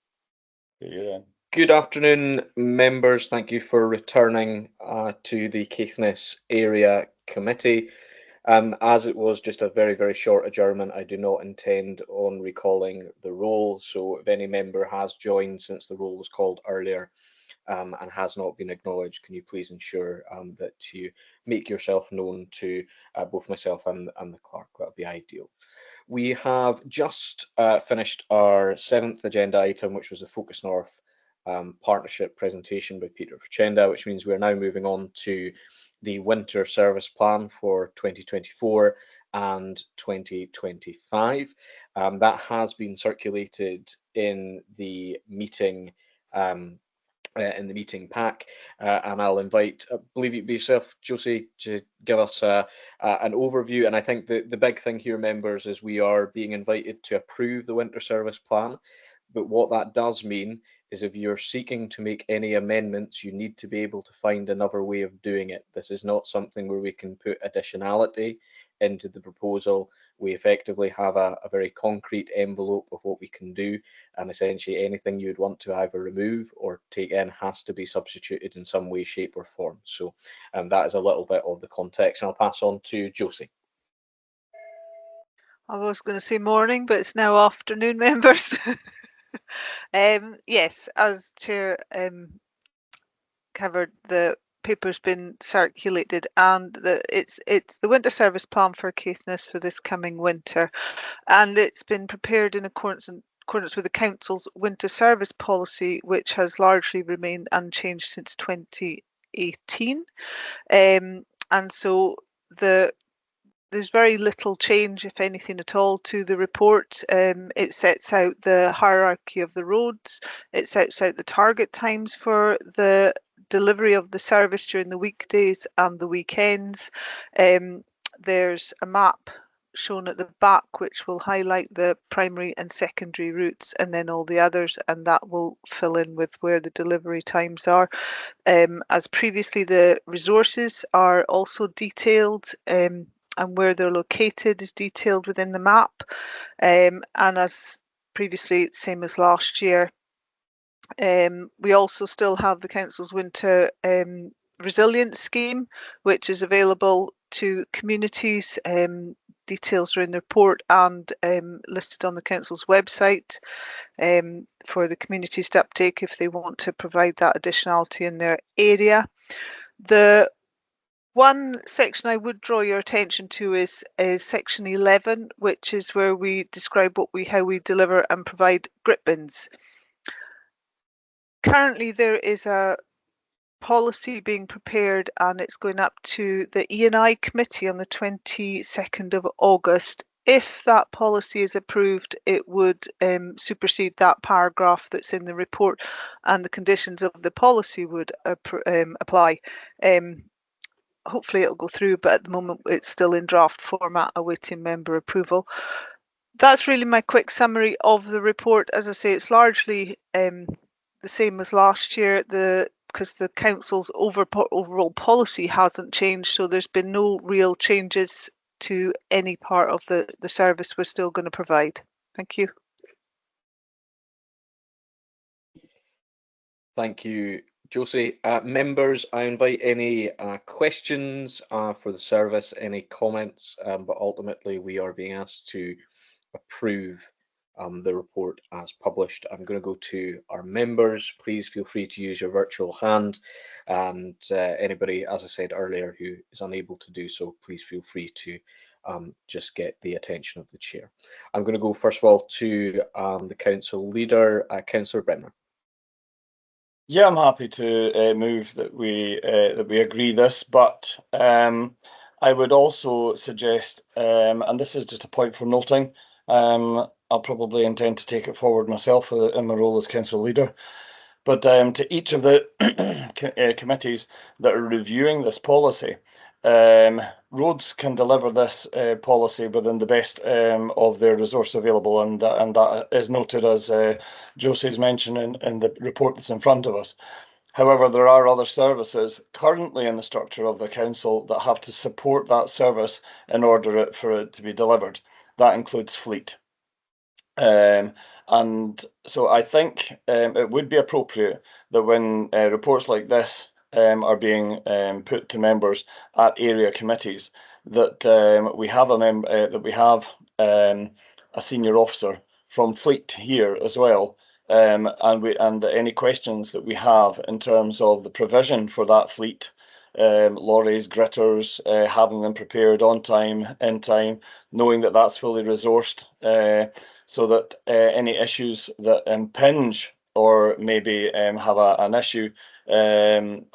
Yeah. Good afternoon, members. Thank you for returning to the Caithness Area Committee. As it was just a very, very short adjournment, I do not intend on recalling the roll. So if any member has joined since the roll was called earlier, and has not been acknowledged, can you please ensure that you make yourself known to both myself and the clerk? That would be ideal. We have just finished our 7th agenda item, which was the Focus North partnership presentation by Peter Frechenda, which means we're now moving on to the winter service plan for 2024 and 2025. That has been circulated in the meeting pack, and I'll invite, I believe it'd be yourself, Josie, to give us an overview. And I think the big thing here, members, is we are being invited to approve the winter service plan. But what that does mean is if you're seeking to make any amendments, you need to be able to find another way of doing it. This is not something where we can put additionality into the proposal. We effectively have a very concrete envelope of what we can do, and essentially anything you'd want to either remove or take in has to be substituted in some way, shape or form. So that is a little bit of the context, and I'll pass on to Josie. I was going to say morning, but it's now afternoon, members. Yes, as Chair covered, the paper's been circulated, and it's the winter service plan for Caithness for this coming winter, and it's been prepared in accordance with the Council's winter service policy, which has largely remained unchanged since 2018, and so there's very little change, if anything at all, to the report. It sets out the hierarchy of the roads. It sets out the target times for the delivery of the service during the weekdays and the weekends. There's a map shown at the back which will highlight the primary and secondary routes, and then all the others, and that will fill in with where the delivery times are. As previously, the resources are also detailed, and where they're located is detailed within the map. And as previously, same as last year, we also still have the Council's winter resilience scheme, which is available to communities. Details are in the report and listed on the Council's website for the communities to uptake if they want to provide that additionality in their area. The one section I would draw your attention to is section 11, which is where we describe how we deliver and provide grip bins. Currently, there is a policy being prepared, and it's going up to the E&I committee on the 22nd of August. If that policy is approved, it would supersede that paragraph that's in the report, and the conditions of the policy would apply. Hopefully it'll go through, but at the moment it's still in draft format, awaiting member approval. That's really my quick summary of the report. As I say, it's largely the same as last year, because the Council's overall policy hasn't changed, so there's been no real changes to any part of the service we're still going to provide. Thank you. Thank you, Josie. Members, I invite any questions for the service, any comments, but ultimately we are being asked to approve the report as published. I'm going to go to our members. Please feel free to use your virtual hand, and anybody, as I said earlier, who is unable to do so, please feel free to just get the attention of the chair. I'm going to go first of all to the council leader, Councillor Bremner. Yeah, I'm happy to move that we agree this, but I would also suggest, and this is just a point for noting, I'll probably intend to take it forward myself in my role as council leader, but to each of the committees that are reviewing this policy, roads can deliver this policy within the best of their resource available, and that is noted, as Josie's mentioned in the report that's in front of us. However, there are other services currently in the structure of the council that have to support that service in order for it to be delivered. That includes fleet. And so I think it would be appropriate that when reports like this are being put to members at area committees, that we have a senior officer from fleet here as well, and any questions that we have in terms of the provision for that fleet, lorries, gritters, having them prepared on time, in time, knowing that that's fully resourced, so that any issues that impinge or maybe have an issue an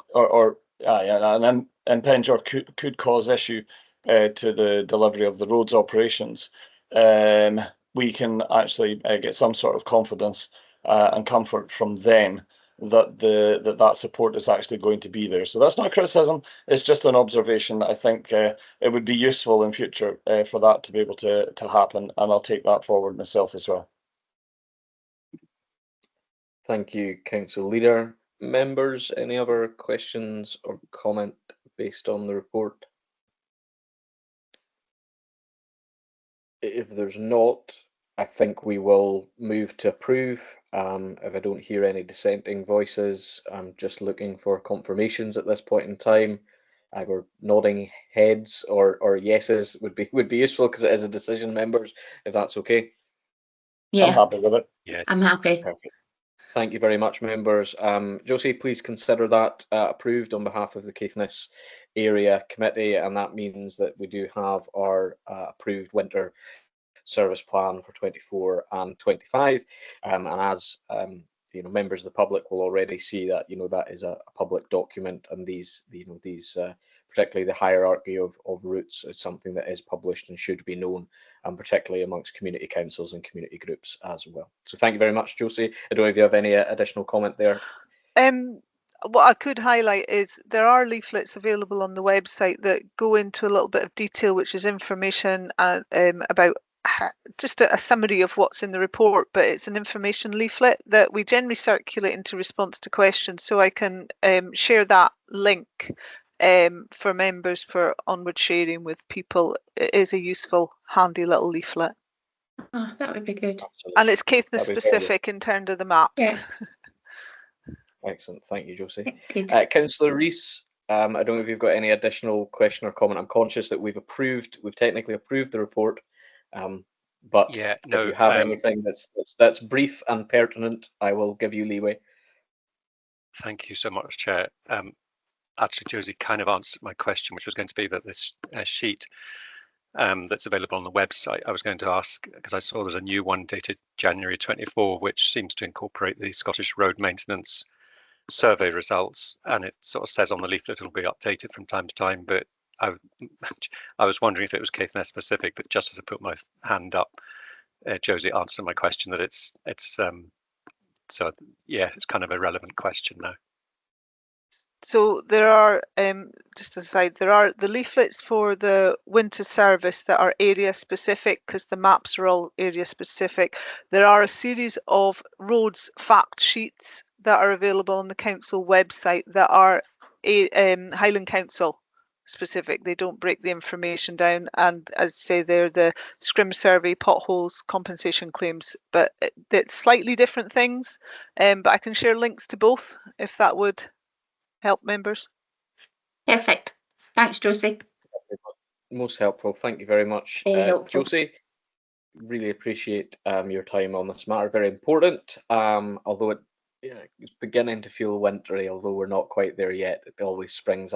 impinge or could cause issue to the delivery of the roads operations, we can actually get some sort of confidence and comfort from them that that support is actually going to be there. So that's not a criticism, it's just an observation that I think it would be useful in future for that to be able to happen, and I'll take that forward myself as well. Thank you, Council Leader. Members, any other questions or comment based on the report? If there's not, I think we will move to approve. If I don't hear any dissenting voices, I'm just looking for confirmations at this point in time. Either nodding heads or yeses would be useful, because it is a decision, members, if that's okay. Yeah, I'm happy with it. Yes. I'm happy. Perfect. Thank you very much, members. Josie, please consider that approved on behalf of the Caithness Area Committee, and that means that we do have our approved winter service plan for 24 and 25, and as members of the public will already see that that is a public document, and these particularly the hierarchy of routes is something that is published and should be known, and particularly amongst community councils and community groups as well. So thank you very much, Josie. I don't know if you have any additional comment there. What I could highlight is there are leaflets available on the website that go into a little bit of detail, which is information about just a summary of what's in the report, but it's an information leaflet that we generally circulate into response to questions, so I can share that link for members for onward sharing with people. It is a useful, handy little leaflet. Oh, that would be good. Absolutely. And it's Caithness specific in terms of the maps. Yeah. Excellent, thank you, Josie. Good. Councillor Rees, I don't know if you've got any additional question or comment. I'm conscious that we've technically approved the report, but Yeah, no, if you have anything that's brief and pertinent, I will give you leeway. Thank you so much, Chair. Actually, Josie kind of answered my question, which was going to be that this sheet that's available on the website, I was going to ask, because I saw there's a new one dated January 24, which seems to incorporate the Scottish Road Maintenance survey results, and it sort of says on the leaflet it'll be updated from time to time, but I was wondering if it was Caithness specific, but just as I put my hand up, Josie answered my question that it's so yeah, it's kind of a relevant question now. So there are, just aside, there are the leaflets for the winter service that are area specific, because the maps are all area specific. There are a series of roads fact sheets that are available on the council website that are Highland Council specific. They don't break the information down, and as I say, they're the scrim survey, potholes, compensation claims, but it's slightly different things. But I can share links to both if that would help members. Perfect. Thanks, Josie. Most helpful. Thank you very much, Josie. Really appreciate your time on this matter. Very important. Although it's beginning to feel wintry, although we're not quite there yet. It always springs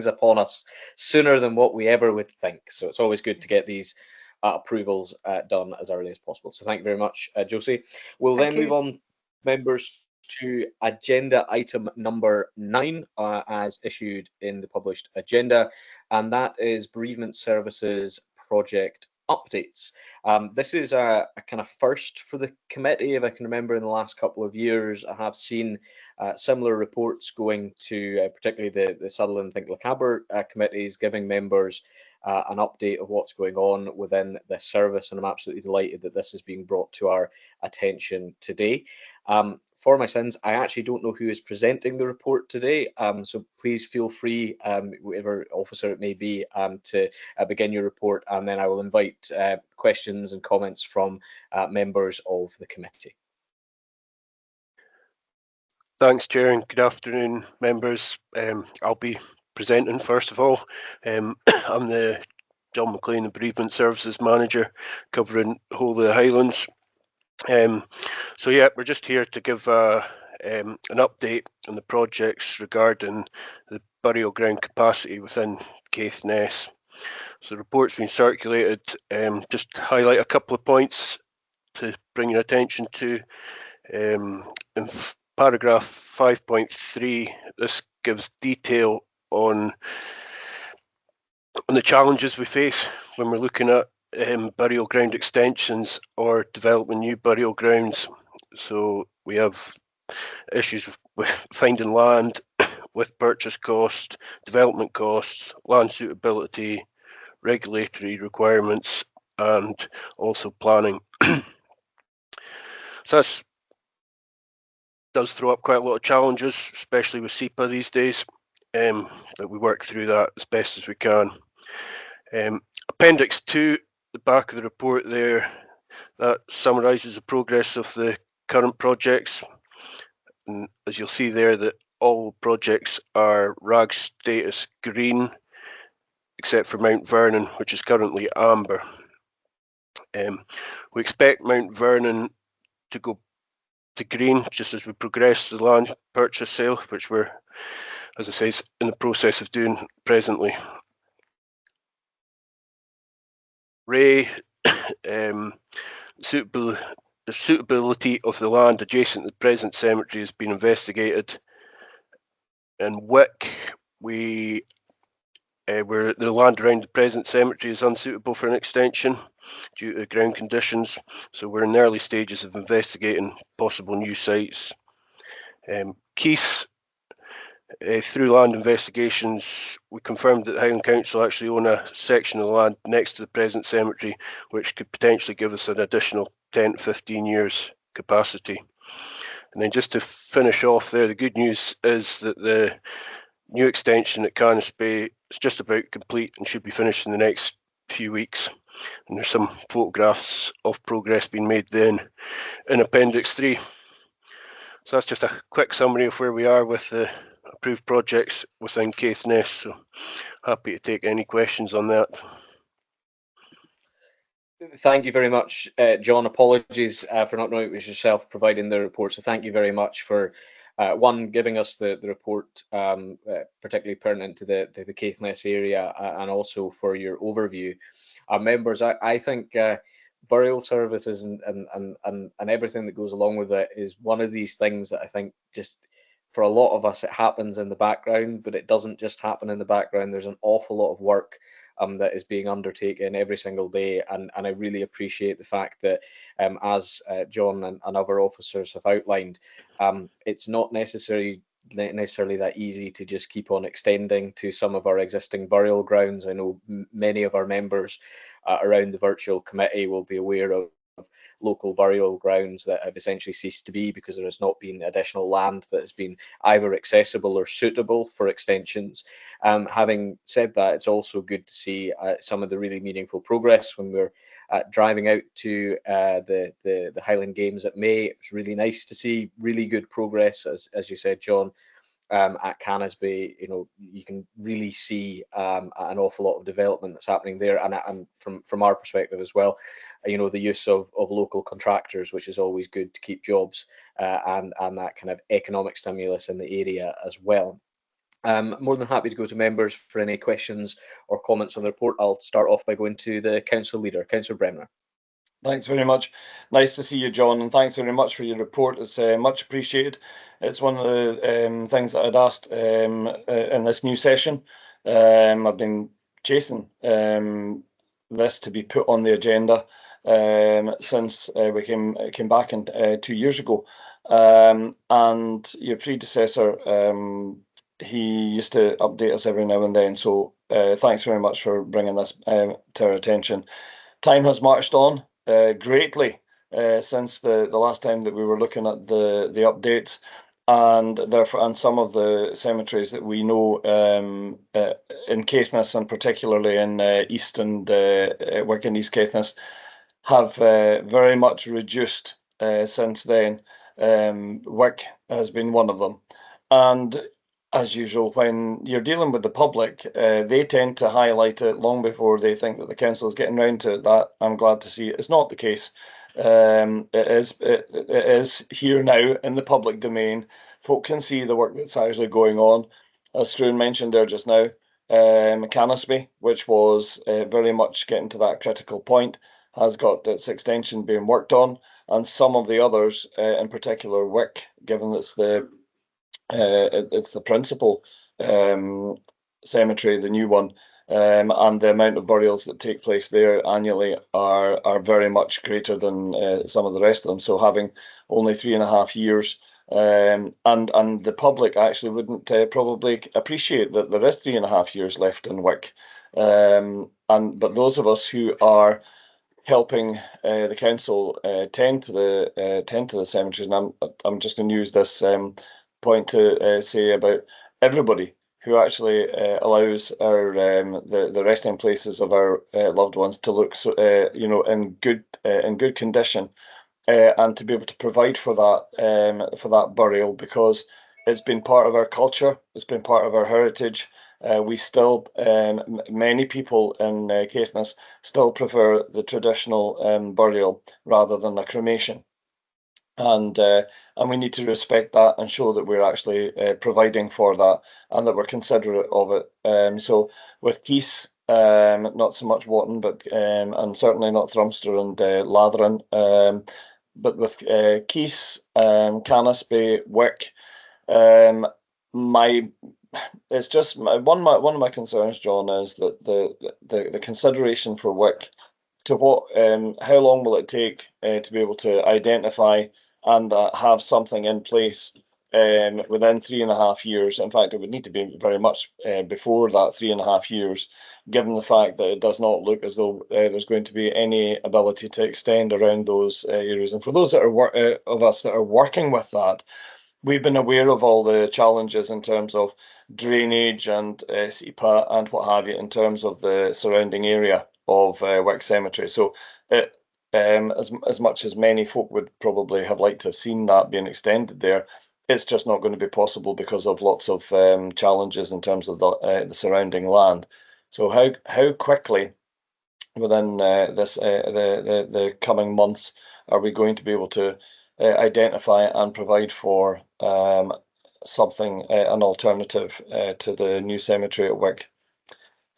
upon us sooner than what we ever would think. So it's always good to get these approvals done as early as possible. So thank you very much, Josie. We'll then move on, members, to agenda item number 9 as issued in the published agenda, and that is Bereavement Services project updates. This is a kind of first for the committee. If I can remember, in the last couple of years, I have seen similar reports going to particularly the Sutherland Think Lochaber committees, giving members an update of what's going on within the service, and I'm absolutely delighted that this is being brought to our attention today. For my sins, I actually don't know who is presenting the report today, so please feel free, whatever officer it may be, to begin your report, and then I will invite questions and comments from members of the committee. Thanks, Chair, and good afternoon, members. I'll be presenting first of all. I'm the John McLean Bereavement Services Manager, covering the whole of the Highlands. So yeah, we're just here to give an update on the projects regarding the burial ground capacity within Caithness. So the report's been circulated. Just to highlight a couple of points to bring your attention to. In paragraph 5.3, this gives detail on the challenges we face when we're looking at burial ground extensions or developing new burial grounds. So we have issues with finding land, with purchase cost, development costs, land suitability, regulatory requirements, and also planning. So that does throw up quite a lot of challenges, especially with SEPA these days, but we work through that as best as we can. Appendix 2, the back of the report there, that summarises the progress of the current projects. And as you'll see there, that all projects are RAG status green, except for Mount Vernon, which is currently amber. We expect Mount Vernon to go to green just as we progress the land purchase sale, which we're, as I say, in the process of doing presently. Ray, the suitability of the land adjacent to the present cemetery has been investigated. In Wick, where the land around the present cemetery is unsuitable for an extension due to ground conditions, so we're in the early stages of investigating possible new sites. Keith, through land investigations, we confirmed that Highland Council actually own a section of land next to the present cemetery, which could potentially give us an additional 10 to 15 years capacity. And then just to finish off there, the good news is that the new extension at Caithness Bay is just about complete and should be finished in the next few weeks. And there's some photographs of progress being made then in Appendix 3. So that's just a quick summary of where we are with the approved projects within Caithness. So happy to take any questions on that. Thank you very much, John. Apologies for not knowing it was yourself providing the report. So thank you very much for one, giving us the report, particularly pertinent to the Caithness area, and also for your overview. Members, I think burial services and everything that goes along with it is one of these things that I think just for a lot of us it happens in the background, but it doesn't just happen in the background. There's an awful lot of work that is being undertaken every single day, and I really appreciate the fact that as John and other officers have outlined, it's not necessarily that easy to just keep on extending to some of our existing burial grounds. I know many of our members around the virtual committee will be aware of local burial grounds that have essentially ceased to be because there has not been additional land that has been either accessible or suitable for extensions. Having said that, it's also good to see some of the really meaningful progress when we're driving out to the Highland Games at May. It was really nice to see really good progress, as you said, John. At Caithness Bay, you can really see an awful lot of development that's happening there, and from our perspective as well, the use of local contractors, which is always good to keep jobs and that kind of economic stimulus in the area as well. More than happy to go to members for any questions or comments on the report. I'll start off by going to the council leader, Councillor Bremner. Thanks very much. Nice to see you, John, and thanks very much for your report. It's much appreciated. It's one of the things that I'd asked in this new session. I've been chasing this to be put on the agenda since we came back in 2 years ago. And your predecessor, he used to update us every now and then. So thanks very much for bringing this to our attention. Time has marched on greatly since the last time that we were looking at the updates, and therefore, and some of the cemeteries that we know in Caithness, and particularly in East and Wick and East Caithness, have very much reduced since then. Wick has been one of them, and as usual, when you're dealing with the public, they tend to highlight it long before they think that the council is getting round to it. That I'm glad to see it's not the case. It is here now in the public domain. Folk can see the work that's actually going on. As Struan mentioned there just now, Caithness, which was very much getting to that critical point, has got its extension being worked on, and some of the others, in particular Wick, given it's the principal cemetery, the new one, and the amount of burials that take place there annually are very much greater than some of the rest of them. So having only 3.5 years, and the public actually wouldn't probably appreciate that there is 3.5 years left in Wick. But those of us who are helping the council tend to the cemeteries, and I'm just going to use this point to say about everybody who actually allows our the resting places of our loved ones to look in good condition, and to be able to provide for that burial, because it's been part of our culture, it's been part of our heritage. We still, many people in Caithness still prefer the traditional burial rather than a cremation, and we need to respect that and show that we're actually providing for that and that we're considerate of it. So with Keith, not so much Wotton, but and certainly not Thrumster and Latherin, but with Keith, Caithness, Wick, it's just one of my concerns, John, is that the consideration for Wick, to what how long will it take to be able to identify and have something in place within 3.5 years. In fact, it would need to be very much before that 3.5 years, given the fact that it does not look as though there's going to be any ability to extend around those areas. And for those that are of us that are working with that, we've been aware of all the challenges in terms of drainage and SEPA and what have you, in terms of the surrounding area of Wick Cemetery. So as much as many folk would probably have liked to have seen that being extended there, it's just not going to be possible because of lots of challenges in terms of the surrounding land. So how quickly within the coming months are we going to be able to identify and provide for something, an alternative to the new cemetery at Wick?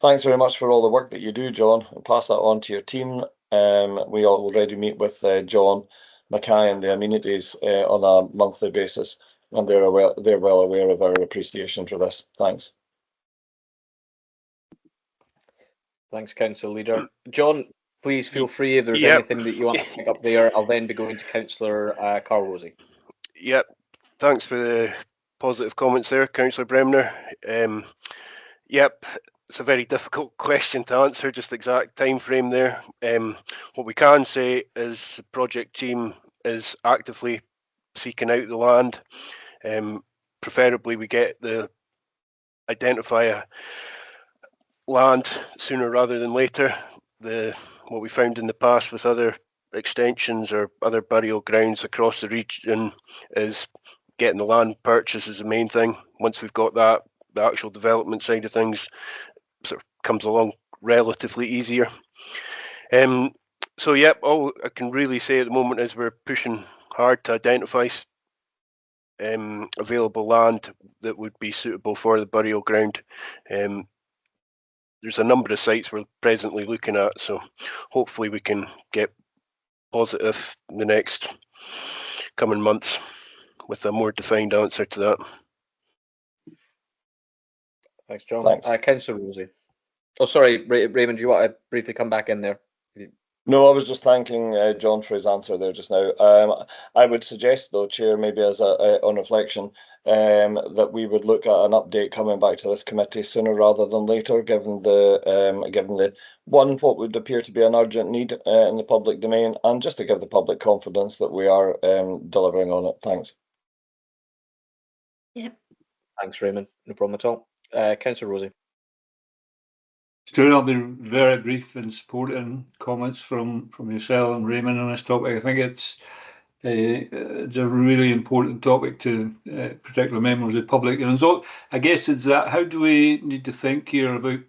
Thanks very much for all the work that you do, John. I'll pass that on to your team. We already meet with John Mackay and the amenities on a monthly basis, and they're well aware of our appreciation for this. Thanks. Thanks, Council Leader. John, please feel free if there's anything that you want to pick up there. I'll then be going to Councillor Carl Rosey. Yep, thanks for the positive comments there, Councillor Bremner. Yep, it's a very difficult question to answer, just the exact time frame there. What we can say is the project team is actively seeking out the land. Preferably we identify a land sooner rather than later. What we found in the past with other extensions or other burial grounds across the region is getting the land purchased is the main thing. Once we've got that, the actual development side of things sort of comes along relatively easier. So yep, all I can really say at the moment is we're pushing hard to identify available land that would be suitable for the burial ground. There's a number of sites we're presently looking at, so hopefully we can get positive in the next coming months with a more defined answer to that. Thanks, John. Thanks. Councillor Rosey. Oh, sorry, Raymond, do you want to briefly come back in there? No, I was just thanking John for his answer there just now. I would suggest, though, Chair, maybe as on reflection, that we would look at an update coming back to this committee sooner rather than later, given the what would appear to be an urgent need in the public domain, and just to give the public confidence that we are delivering on it. Thanks. Yep. Thanks, Raymond. No problem at all. Councillor Rosey. Stuart, I'll be very brief in supporting comments from yourself and Raymond on this topic. I think it's a really important topic to particular members of the public. And so I guess it's that, how do we need to think here about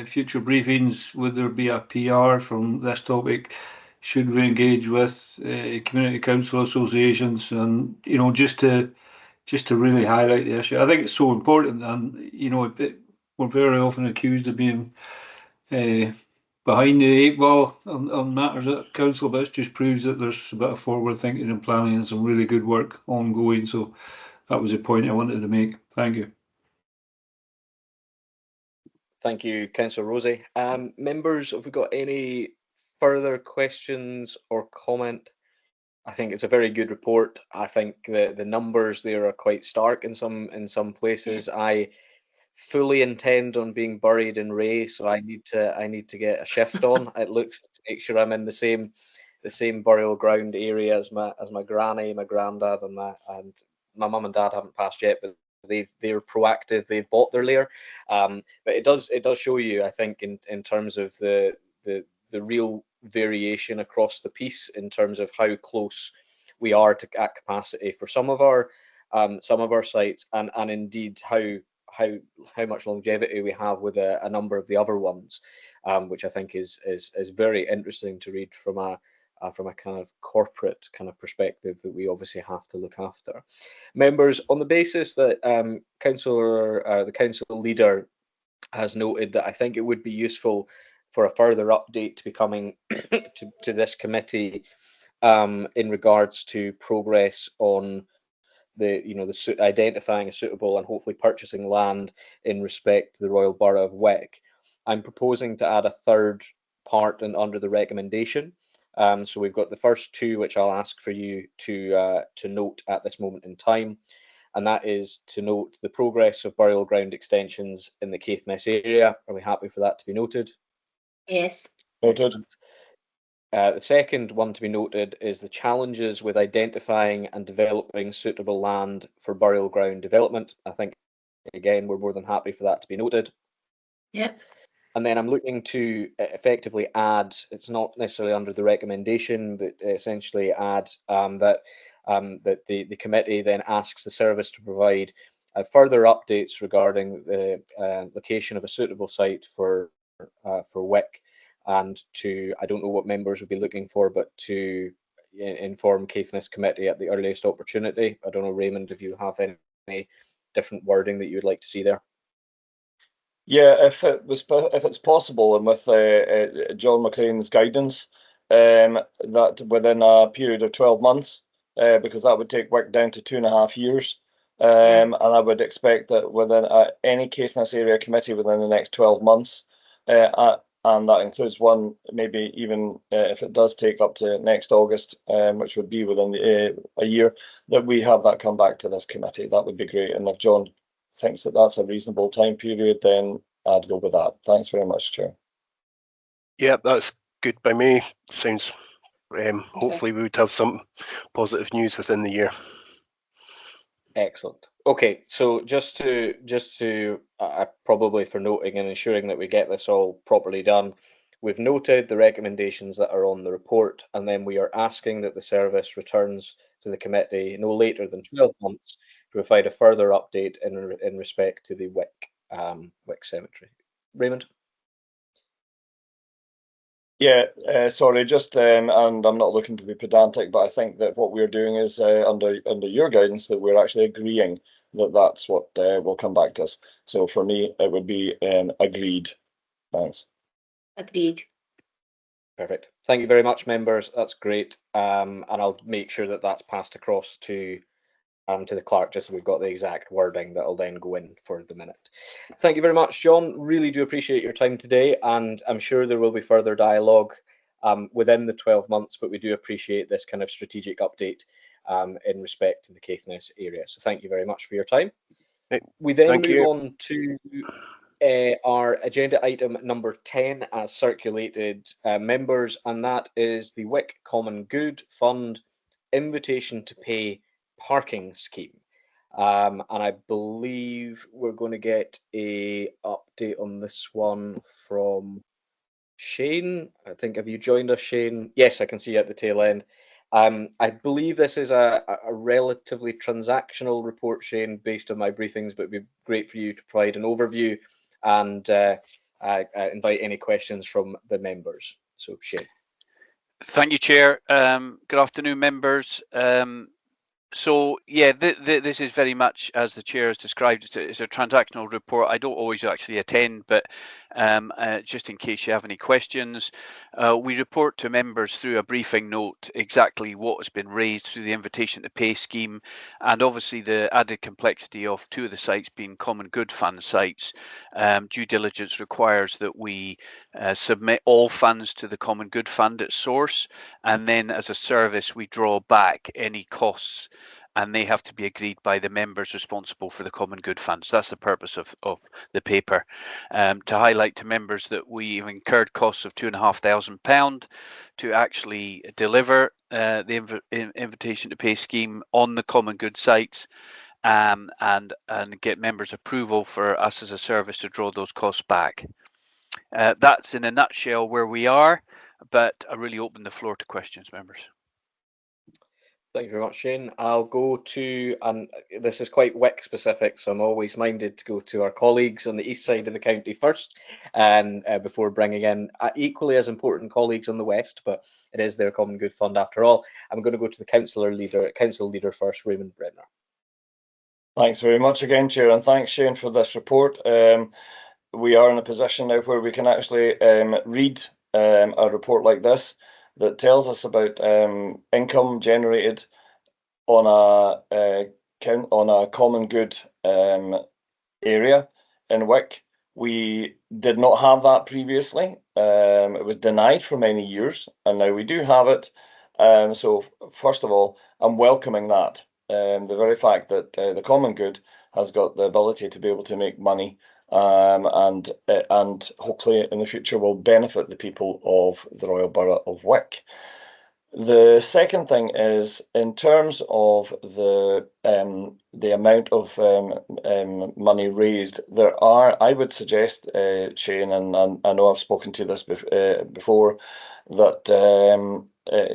future briefings? Would there be a PR from this topic should we engage with community council associations, and just to really highlight the issue. I think it's so important, and we're very often accused of being behind the 8 ball on matters at council, but it just proves that there's a bit of forward thinking and planning and some really good work ongoing. So that was the point I wanted to make. Thank you. Thank you, Councillor Rosie. Members, have we got any further questions or comment? I think it's a very good report. I think the numbers there are quite stark in some places. I fully intend on being buried in Ray, so I need to get a shift on. It looks to make sure I'm in the same burial ground area as my granny, my granddad, and my mum and dad haven't passed yet, but they're proactive. They've bought their lair, but it does show you, I think, in terms of the real variation across the piece in terms of how close we are at capacity for some of our sites, and indeed how much longevity we have with a number of the other ones, which I think is very interesting to read from a kind of corporate kind of perspective that we obviously have to look after. Members, on the basis that the council leader has noted that I think it would be useful for a further update to be coming to this committee in regards to progress on the identifying a suitable and hopefully purchasing land in respect to the Royal Borough of Wick. I'm proposing to add a third part under the recommendation. So we've got the first two, which I'll ask for you to note at this moment in time, and that is to note the progress of burial ground extensions in the Caithness area. Are we happy for that to be noted? Yes. Noted. The second one to be noted is the challenges with identifying and developing suitable land for burial ground development. I think, again, we're more than happy for that to be noted. Yep. And then I'm looking to effectively add, it's not necessarily under the recommendation, but essentially add that the committee then asks the service to provide further updates regarding the location of a suitable site for Wick, and to, I don't know what members would be looking for, but to inform Caithness committee at the earliest opportunity. I don't know, Raymond, if you have any different wording that you would like to see there. Yeah, if it's possible, and with John McLean's guidance, that within a period of 12 months, because that would take Wick down to 2.5 years, and I would expect that within any Caithness area committee within the next 12 months, and that includes one, maybe even if it does take up to next August, which would be within a year, that we have that come back to this committee. That would be great. And if John thinks that that's a reasonable time period, then I'd go with that. Thanks very much, Chair. Yeah, that's good by me. Sounds, hopefully we would have some positive news within the year. Excellent. Okay, so just to probably for noting and ensuring that we get this all properly done, we've noted the recommendations that are on the report, and then we are asking that the service returns to the committee no later than 12 months to provide a further update in respect to the Wick Cemetery. Raymond? Yeah, sorry, just and I'm not looking to be pedantic, but I think that what we're doing is under your guidance that we're actually agreeing that that's what will come back to us. So for me, it would be agreed. Thanks. Agreed. Perfect. Thank you very much, members. That's great. And I'll make sure that that's passed across to the clerk, just so we've got the exact wording that'll then go in for the minute. Thank you very much, John. Really do appreciate your time today, and I'm sure there will be further dialogue within the 12 months, but we do appreciate this kind of strategic update in respect to the Caithness area. So thank you very much for your time. We then move on to our agenda item number 10 as circulated, members, and that is the Wick Common Good Fund invitation to pay parking scheme, and I believe we're going to get a update on this one from Shane. I think, have you joined us, Shane? Yes, I can see you at the tail end. I believe this is a relatively transactional report, Shane, based on my briefings, but it'd be great for you to provide an overview and invite any questions from the members. So, Shane. Thank you, Chair. Good afternoon, members. So yeah, this is very much as the chair has described. It's a transactional report. I don't always actually attend, but just in case you have any questions, we report to members through a briefing note exactly what has been raised through the invitation to pay scheme, and obviously the added complexity of two of the sites being common good fund sites. Due diligence requires that we submit all funds to the common good fund at source, and then as a service we draw back any costs, and they have to be agreed by the members responsible for the common good funds. That's the purpose of the paper. To highlight to members that we've incurred costs of £2,500 to actually deliver the invitation to pay scheme on the common good sites, and get members' approval for us as a service to draw those costs back. That's in a nutshell where we are, but I really open the floor to questions, members. Thank you very much, Shane. I'll go to, and this is quite Wick specific, so I'm always minded to go to our colleagues on the east side of the county first, and before bringing in equally as important colleagues on the west, but it is their common good fund after all. I'm going to go to the council leader first, Raymond Brenner. Thanks very much again, Chair, and thanks, Shane, for this report. We are in a position now where we can actually read a report like this that tells us about income generated on a common good area in Wick. We did not have that previously. It was denied for many years, and now we do have it. So first of all, I'm welcoming that. The very fact that the common good has got the ability to be able to make money, and hopefully in the future will benefit the people of the Royal Borough of Wick. The second thing is, in terms of the amount of money raised, there are, I would suggest, Shane, and I know I've spoken to this before, that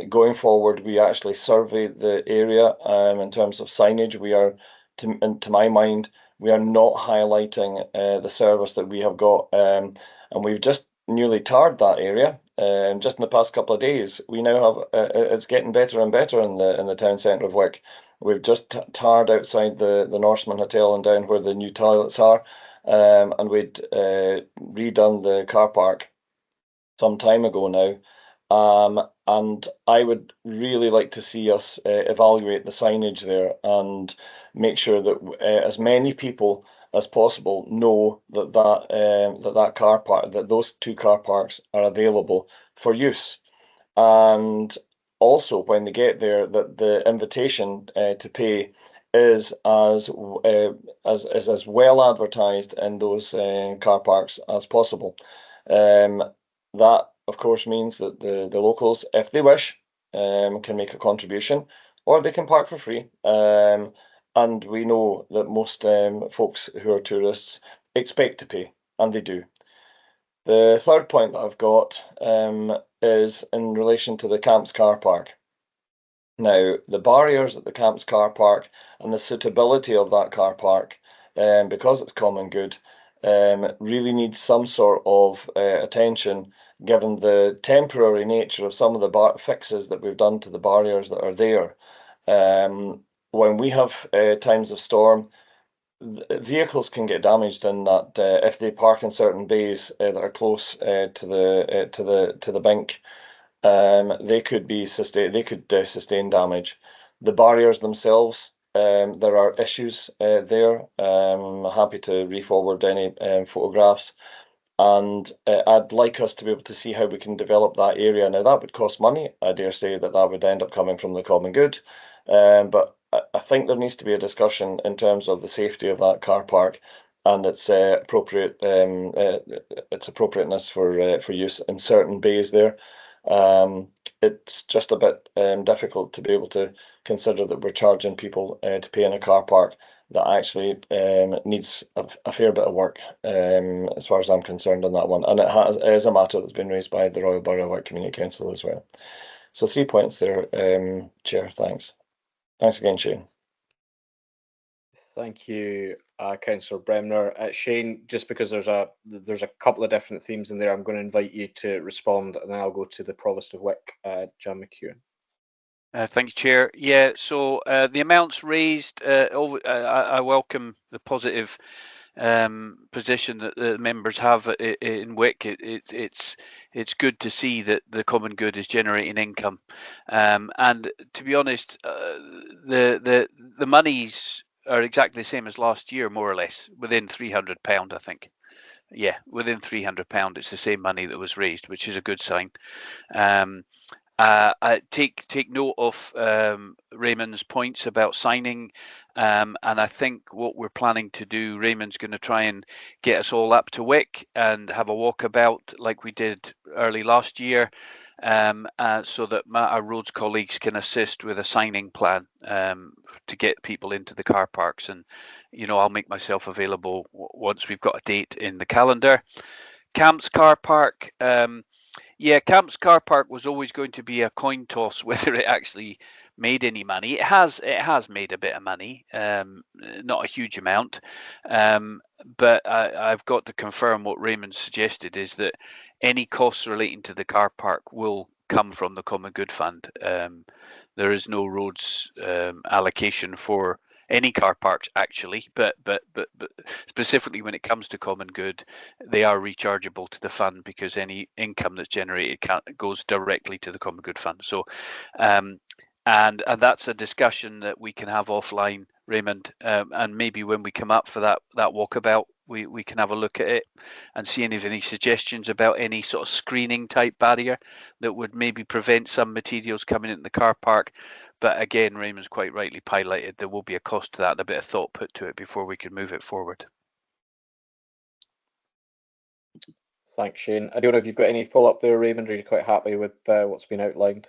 going forward we actually survey the area in terms of signage. We are, to my mind, we are not highlighting the service that we have got, and we've just newly tarred that area. Just in the past couple of days, we now have it's getting better and better in the town centre of Wick. We've just tarred outside the Norseman Hotel and down where the new toilets are, and we'd redone the car park some time ago now. And I would really like to see us evaluate the signage there and make sure that as many people as possible know that that car park, that those two car parks are available for use, and also when they get there, that the invitation to pay is as well advertised in those car parks as possible. That of course means that the locals, if they wish, can make a contribution, or they can park for free. And we know that most folks who are tourists expect to pay, and they do. The third point that I've got is in relation to the Camps car park. Now, the barriers at the Camps car park and the suitability of that car park, because it's common good, really needs some sort of attention, given the temporary nature of some of the fixes that we've done to the barriers that are there. When we have times of storm, vehicles can get damaged in that if they park in certain bays that are close to the bank, they could sustain damage. The barriers themselves, there are issues there. I'm happy to re-forward any photographs, and I'd like us to be able to see how we can develop that area. Now, that would cost money. I dare say that would end up coming from the common good, but I think there needs to be a discussion in terms of the safety of that car park and its appropriateness for use in certain bays there. It's just a bit difficult to be able to consider that we're charging people to pay in a car park that actually needs a fair bit of work, as far as I'm concerned on that one. And it is a matter that's been raised by the Royal Borough of Wick Community Council as well. So 3 points there, Chair. Thanks. Thanks again, Shane. Thank you, Councillor Bremner. Shane, just because there's a couple of different themes in there, I'm going to invite you to respond, and then I'll go to the Provost of Wick, Jan McEwen. Thank you, Chair. Yeah, so the amounts raised, I welcome the positive position that the members have in Wick. It's good to see that the common good is generating income, and to be honest, the monies are exactly the same as last year, more or less, within £300, I think. Yeah, within £300, it's the same money that was raised, which is a good sign. I take note of Raymond's points about signing, and I think what we're planning to do, Raymond's going to try and get us all up to Wick and have a walkabout like we did early last year, so that our roads colleagues can assist with a signing plan to get people into the car parks. And I'll make myself available once we've got a date in the calendar. Camps car park. Yeah, Camps car park was always going to be a coin toss whether it actually made any money. It has made a bit of money, not a huge amount, but I've got to confirm what Raymond suggested, is that any costs relating to the car park will come from the Common Good Fund. There is no roads allocation for any car parks actually, but specifically when it comes to common good, they are rechargeable to the fund, because any income that's generated goes directly to the common good fund. So and that's a discussion that we can have offline, Raymond, and maybe when we come up for that walkabout, we can have a look at it and see if any suggestions about any sort of screening type barrier that would maybe prevent some materials coming into the car park. But again, Raymond's quite rightly highlighted there will be a cost to that and a bit of thought put to it before we can move it forward. Thanks, Shane. I don't know if you've got any follow-up there, Raymond, or are you quite happy with what's been outlined?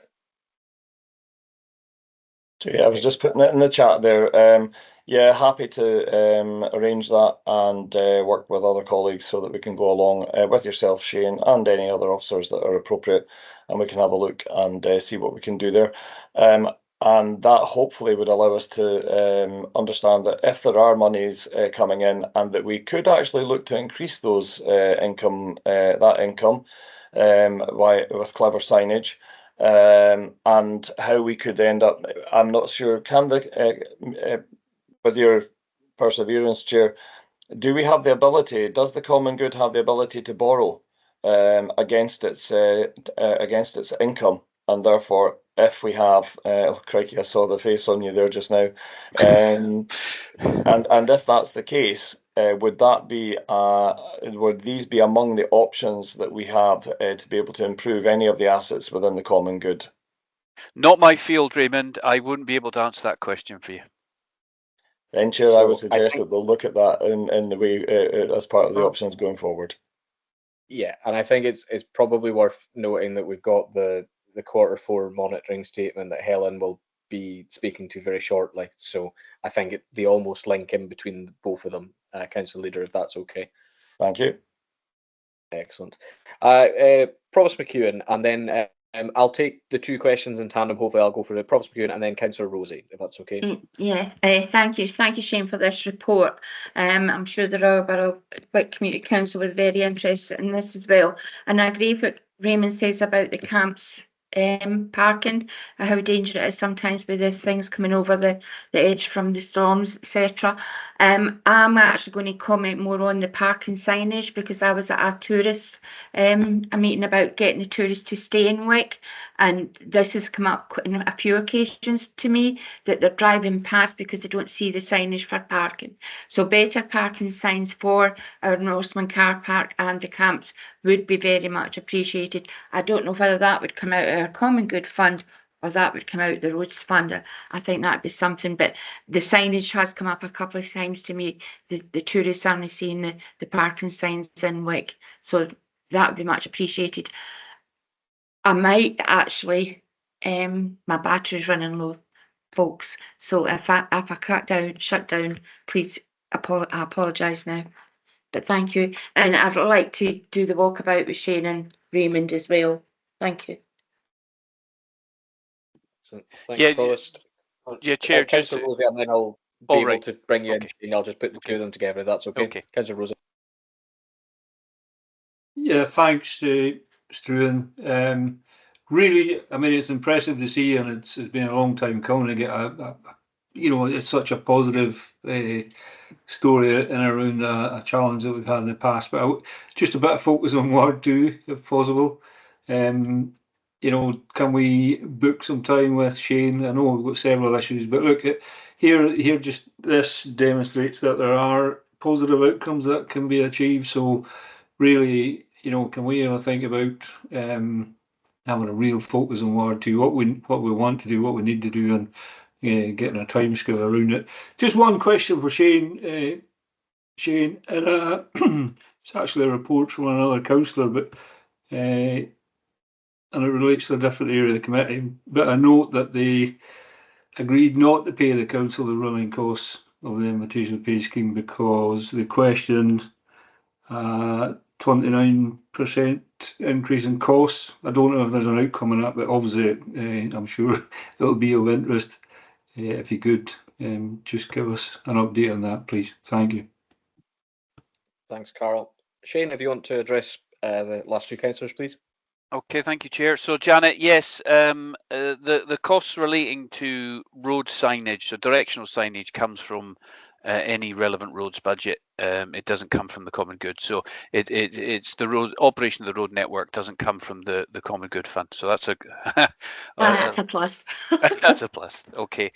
So yeah, I was just putting it in the chat there. Yeah, happy to arrange that and work with other colleagues so that we can go along with yourself, Shane, and any other officers that are appropriate, and we can have a look and see what we can do there. And that hopefully would allow us to understand that if there are monies coming in, and that we could actually look to increase those income with clever signage. And how we could end up, I'm not sure, with your perseverance, Chair, do we have the ability, does the common good have the ability to borrow against its income? And therefore, if we have, oh crikey, I saw the face on you there just now, and if that's the case, would these be among the options that we have to be able to improve any of the assets within the common good? Not my field, Raymond. I wouldn't be able to answer that question for you. Then, Chair, so I would suggest that we'll look at that in the way as part of the options going forward. Yeah, and I think it's probably worth noting that we've got the Q4 monitoring statement that Helen will be speaking to very shortly. So I think they almost link in between both of them, Council Leader, if that's okay. Thank you. Excellent. Provost McEwen, and then I'll take the two questions in tandem. Hopefully I'll go for the Provost McEwen and then Councillor Rosie, if that's okay. Yeah, thank you, Shane, for this report. I'm sure the Royal Borough Wick Community Council were very interested in this as well. And I agree with what Raymond says about the camps parking, how dangerous it is sometimes with the things coming over the edge from the storms, etc. I'm actually going to comment more on the parking signage, because I was at a tourist a meeting about getting the tourists to stay in Wick, and this has come up in a few occasions to me, that they're driving past because they don't see the signage for parking. So better parking signs for our Norseman car park and the camps would be very much appreciated. I don't know whether that would come out of our Common Good Fund or that would come out of the Roads Fund. I think that'd be something, but the signage has come up a couple of times to me. The tourists only seeing the parking signs in Wick, so that would be much appreciated. I might actually, my battery's running low, folks, so if I shut down, please, I apologise now. But thank you, and I'd like to do the walkabout with Shane and Raymond as well. Thank you. So, thanks, Provost. Yeah, Chair. Councillor Rosie, and then I'll be able right. to bring you Okay. in, Shane. I'll just put the two of them together. If that's okay. Okay. Councillor Rosa. Yeah, thanks, Struan. Really, I mean, it's impressive to see, and it's been a long time coming to get it's such a positive story in and around a challenge that we've had in the past. But just a bit of focus on Ward 2, if possible. Can we book some time with Shane? I know we've got several issues, but look, here just this demonstrates that there are positive outcomes that can be achieved. So really, can we think about having a real focus on Ward 2, what we want to do, what we need to do, and getting a timescale around it. Just one question for Shane. Shane, and it's actually a report from another councillor, but and it relates to a different area of the committee. But I note that they agreed not to pay the council the running costs of the invitation pay scheme because they questioned 29% increase in costs. I don't know if there's an outcome on that, but obviously I'm sure it'll be of interest. If you could just give us an update on that, please. Thank you. Thanks, Carl. Shane, if you want to address the last two councillors, please. Okay, thank you, Chair. So, Janet, yes, the costs relating to road signage, so directional signage, comes from any relevant roads budget. It doesn't come from the common good. So it's the road operation of the road network doesn't come from the common good fund. So that's a that's a plus. That's a plus. Okay.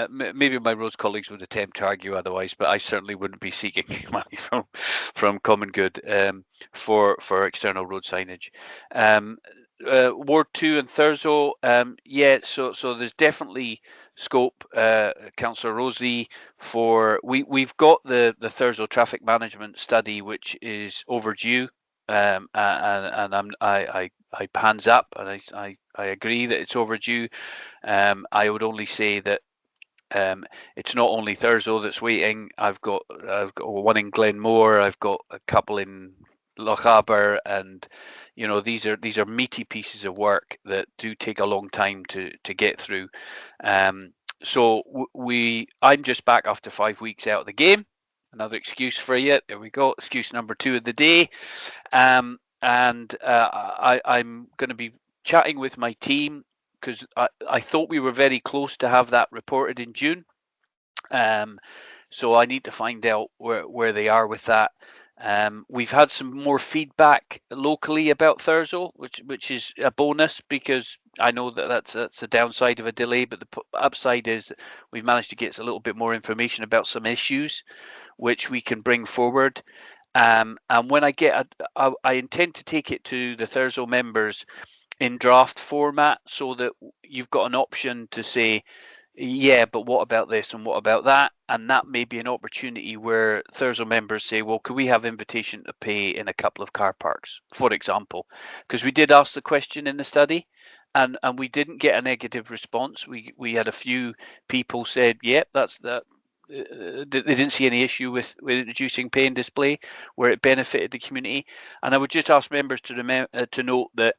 Maybe my roads colleagues would attempt to argue otherwise, but I certainly wouldn't be seeking money from common good for external road signage. Ward 2 and Thurso, yeah, so there's definitely scope, Councillor Rosie, for we've got the Thurso traffic management study, which is overdue, and I hands up, and I agree that it's overdue. I would only say that it's not only Thurso that's waiting. I've got one in Glenmore. I've got a couple in Lochaber, and these are meaty pieces of work that do take a long time to get through. So I'm just back after 5 weeks out of the game. Another excuse for you. There we go. Excuse number 2 of the day. And I'm going to be chatting with my team because I thought we were very close to have that reported in June. So I need to find out where they are with that. We've had some more feedback locally about Thurso, which is a bonus because I know that's the downside of a delay, but the upside is we've managed to get a little bit more information about some issues which we can bring forward. And when I intend to take it to the Thurso members in draft format so that you've got an option to say, yeah, but what about this and what about that? And that may be an opportunity where Thurso members say, well, could we have invitation to pay in a couple of car parks, for example? Because we did ask the question in the study and we didn't get a negative response. We had a few people said, yep, that's that. They didn't see any issue with introducing pay and display where it benefited the community. And I would just ask members to note that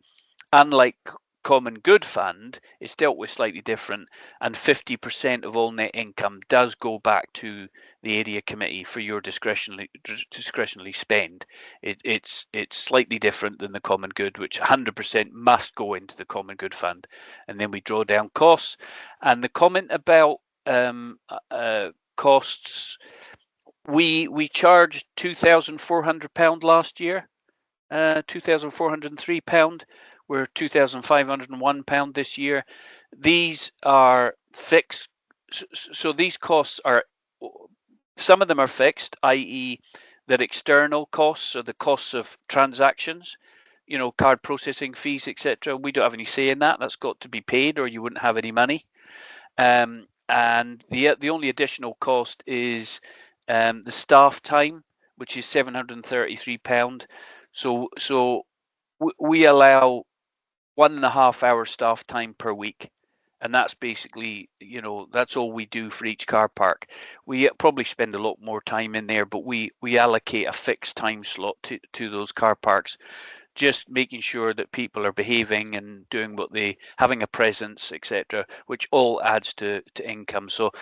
unlike Common Good Fund, it's dealt with slightly different, and 50% of all net income does go back to the area committee for your discretionary spend. It's slightly different than the Common Good, which 100% must go into the Common Good Fund, and then we draw down costs. And the comment about costs, we charged £2,400 last year, £2,403. We're £2,501 this year. These are fixed, so these costs are, some of them are fixed, i.e. that external costs are the costs of transactions, card processing fees, etc. We don't have any say in that. That's got to be paid or you wouldn't have any money. And the only additional cost is the staff time, which is £733. So we allow 1.5 hour staff time per week, and that's basically, that's all we do for each car park. We probably spend a lot more time in there, but we allocate a fixed time slot to those car parks, just making sure that people are behaving and doing having a presence, etc., which all adds to income. So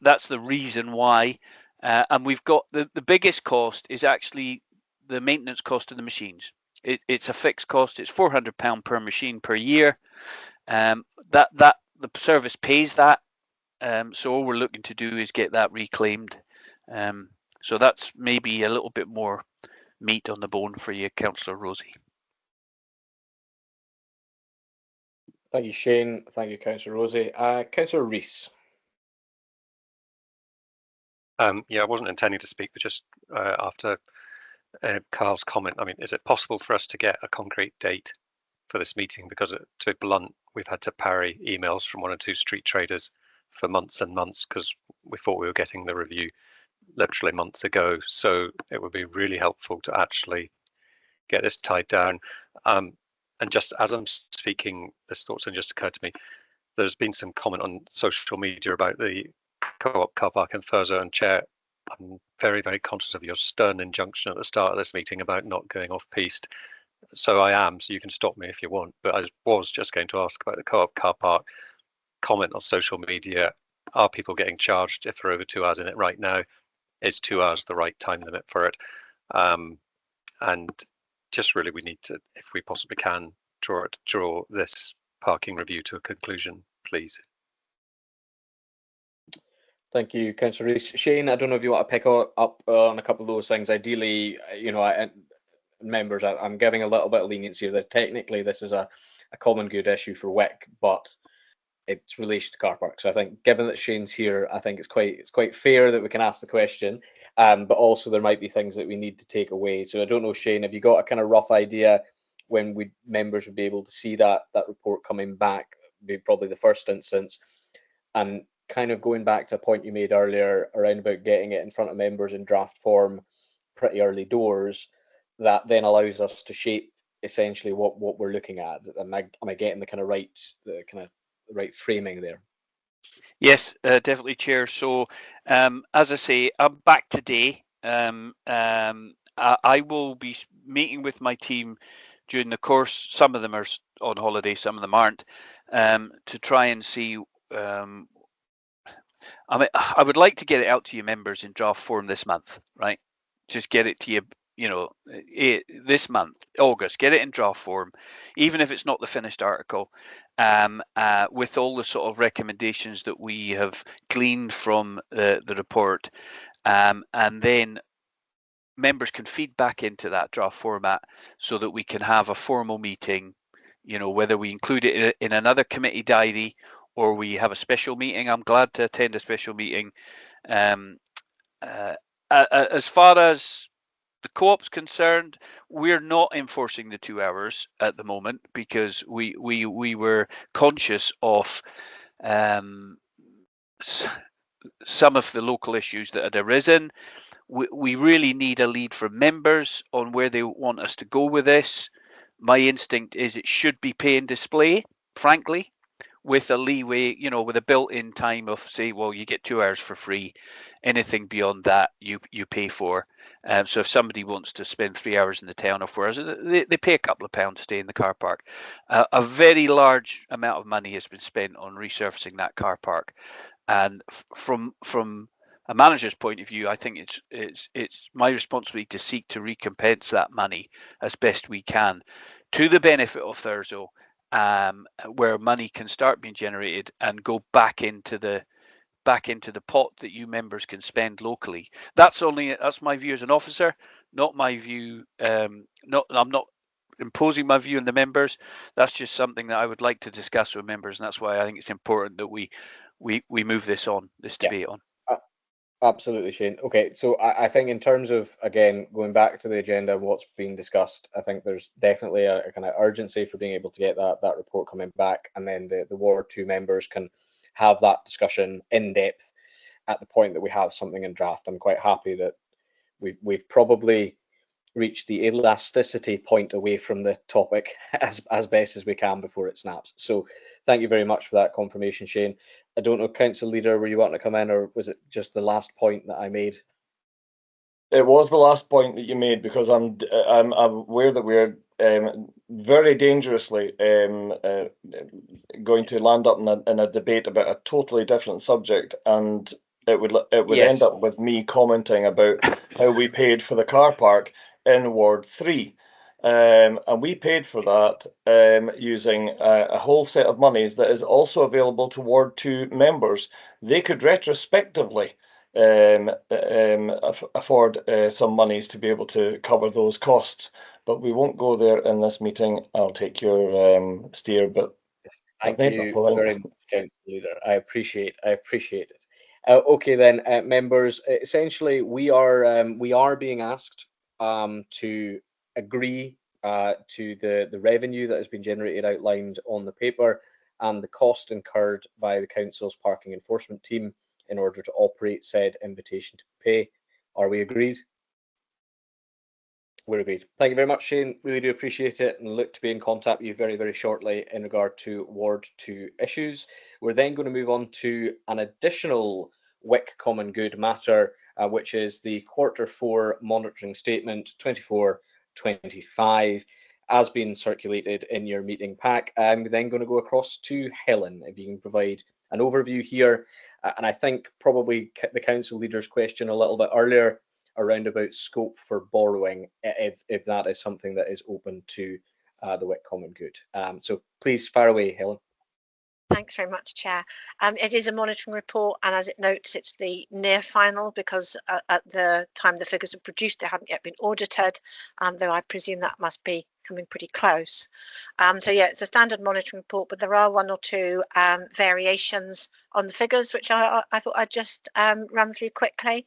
That's the reason why. And we've got the biggest cost is actually the maintenance cost of the machines. It's a fixed cost. It's £400 per machine per year. That the service pays that. So all we're looking to do is get that reclaimed. So that's maybe a little bit more meat on the bone for you, Councillor Rosie. Thank you, Shane. Thank you, Councillor Rosie. Councillor Rees. Yeah, I wasn't intending to speak, but just after Carl's comment, I mean, is it possible for us to get a concrete date for this meeting? Because to be blunt, we've had to parry emails from 1 or 2 street traders for months and months because we thought we were getting the review literally months ago. So it would be really helpful to actually get this tied down. And just as I'm speaking, this thought's just occurred to me. There's been some comment on social media about the co-op car park in Thurso, and Chair, I'm very, very conscious of your stern injunction at the start of this meeting about not going off-piste. So I am, so you can stop me if you want, but I was just going to ask about the co-op car park. Comment on social media, are people getting charged if they're over 2 hours in it right now? Is 2 hours the right time limit for it? And just really we need to, if we possibly can, draw this parking review to a conclusion, please. Thank you, Councillor Rees. Shane, I don't know if you want to pick up on a couple of those things. Ideally, you know, members, I'm giving a little bit of leniency that technically this is a common good issue for Wick, but it's relation to car parks. So I think, given that Shane's here, I think it's quite fair that we can ask the question. But also there might be things that we need to take away. So I don't know, Shane, have you got a kind of rough idea when members would be able to see that report coming back? Be probably the first instance. And kind of going back to a point you made earlier around about getting it in front of members in draft form pretty early doors, that then allows us to shape essentially what we're looking at. Am I getting the kind of right framing there? Yes, definitely, Chair. So as I say, I'm back today. I will be meeting with my team during the course. Some of them are on holiday, some of them aren't, to try and see. I mean, I would like to get it out to you members in draft form this month, right? Just get it to you, you know, this month, August, get it in draft form, even if it's not the finished article, with all the sort of recommendations that we have gleaned from the report. And then members can feed back into that draft format so that we can have a formal meeting, you know, whether we include it in another committee diary or we have a special meeting. I'm glad to attend a special meeting. As far as the co-op's concerned, we're not enforcing the 2 hours at the moment because we were conscious of some of the local issues that had arisen. We really need a lead from members on where they want us to go with this. My instinct is it should be pay and display, frankly, with a leeway, you know, with a built-in time of, say, well, you get 2 hours for free. Anything beyond that, you pay for. So if somebody wants to spend 3 hours in the town or 4 hours, they pay a couple of pounds to stay in the car park. A very large amount of money has been spent on resurfacing that car park, and from a manager's point of view, I think it's my responsibility to seek to recompense that money as best we can, to the benefit of Thurso, where money can start being generated and go back into the pot that you members can spend locally. That's my view as an officer, not my view. I'm not imposing my view on the members. That's just something that I would like to discuss with members, and that's why I think it's important that we move this debate on. Absolutely, Shane. Okay, so I think in terms of, again, going back to the agenda and what's being discussed, I think there's definitely a kind of urgency for being able to get that report coming back, and then the Ward 2 members can have that discussion in depth at the point that we have something in draft. I'm quite happy that we've probably reached the elasticity point away from the topic as best as we can before it snaps. So thank you very much for that confirmation, Shane. I don't know, Council Leader, were you wanting to come in, or was it just the last point that I made? It was the last point that you made, because I'm aware that we're very dangerously going to land up in a debate about a totally different subject, and it would Yes. end up with me commenting about how we paid for the car park in Ward 3. And we paid for that using a whole set of monies that is also available to Ward 2 members. They could retrospectively afford some monies to be able to cover those costs, but we won't go there in this meeting. I'll take your steer, but thank you very much, Council Leader. I appreciate it. Okay then, members. Essentially, we are being asked to agree to the revenue that has been generated, outlined on the paper, and the cost incurred by the council's parking enforcement team in order to operate said invitation to pay. Are we agreed? We're agreed. Thank you very much, Shane. Really do appreciate it, and look to be in contact with you very, very shortly in regard to Ward 2 issues. We're then going to move on to an additional Wick Common Good matter, which is the Q4 monitoring statement 24/25, as been circulated in your meeting pack. I'm then going to go across to Helen, if you can provide an overview here. And I think probably the council leader's question a little bit earlier around about scope for borrowing, if that is something that is open to the Wick Common Good. So please fire away, Helen. Thanks very much, Chair. It is a monitoring report, and as it notes, it's the near final, because at the time the figures are produced, they haven't yet been audited, though I presume that must be coming pretty close. So yeah, it's a standard monitoring report, but there are one or two variations on the figures, which I thought I'd just run through quickly.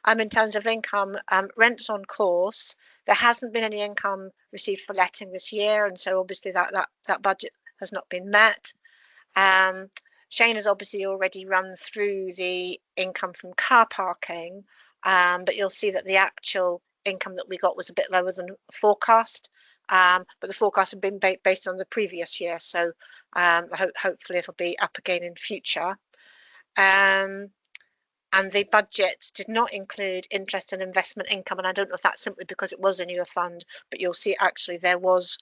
In terms of income, rents on course, there hasn't been any income received for letting this year, and so obviously that budget has not been met. Shane has obviously already run through the income from car parking, but you'll see that the actual income that we got was a bit lower than forecast, but the forecast had been based on the previous year, so hopefully it'll be up again in future. And the budget did not include interest and investment income, and I don't know if that's simply because it was a newer fund, but you'll see actually there was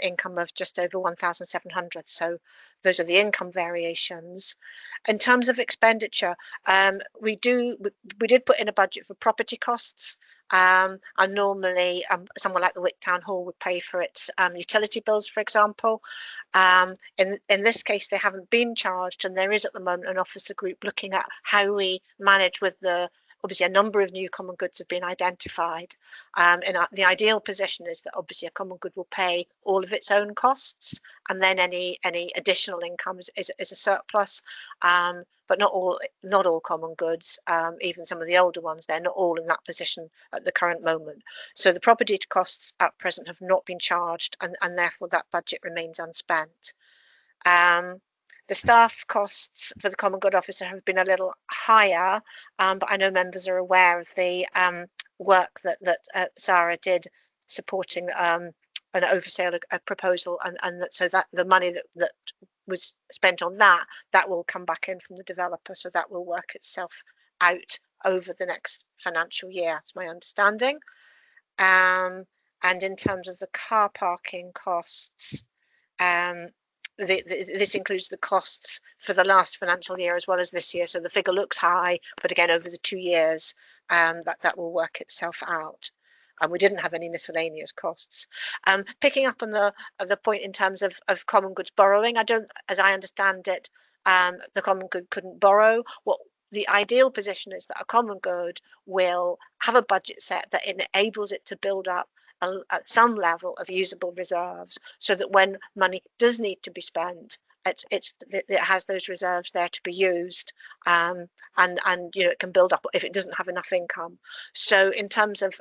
income of just over 1,700. So those are the income variations. In terms of expenditure, we did put in a budget for property costs, and normally someone like the Wick Town Hall would pay for its utility bills, for example. In this case, they haven't been charged, and there is at the moment an officer group looking at how we manage with obviously a number of new common goods have been identified. And the ideal position is that obviously a common good will pay all of its own costs, and then any additional income is a surplus. But not all common goods, even some of the older ones, they're not all in that position at the current moment. So the property costs at present have not been charged, and therefore that budget remains unspent. The staff costs for the Common Good Officer have been a little higher, but I know members are aware of the work that Sarah did supporting an oversale proposal, and so that the money that was spent on that will come back in from the developer, so that will work itself out over the next financial year, that's my understanding. And in terms of the car parking costs, this includes the costs for the last financial year as well as this year, so the figure looks high, but again over the 2 years that will work itself out. And we didn't have any miscellaneous costs. Picking up on the point in terms of common goods borrowing, as I understand it, the common good couldn't borrow. What the ideal position is that a common good will have a budget set that enables it to build up at some level of usable reserves, so that when money does need to be spent, it has those reserves there to be used, and it can build up if it doesn't have enough income. So in terms of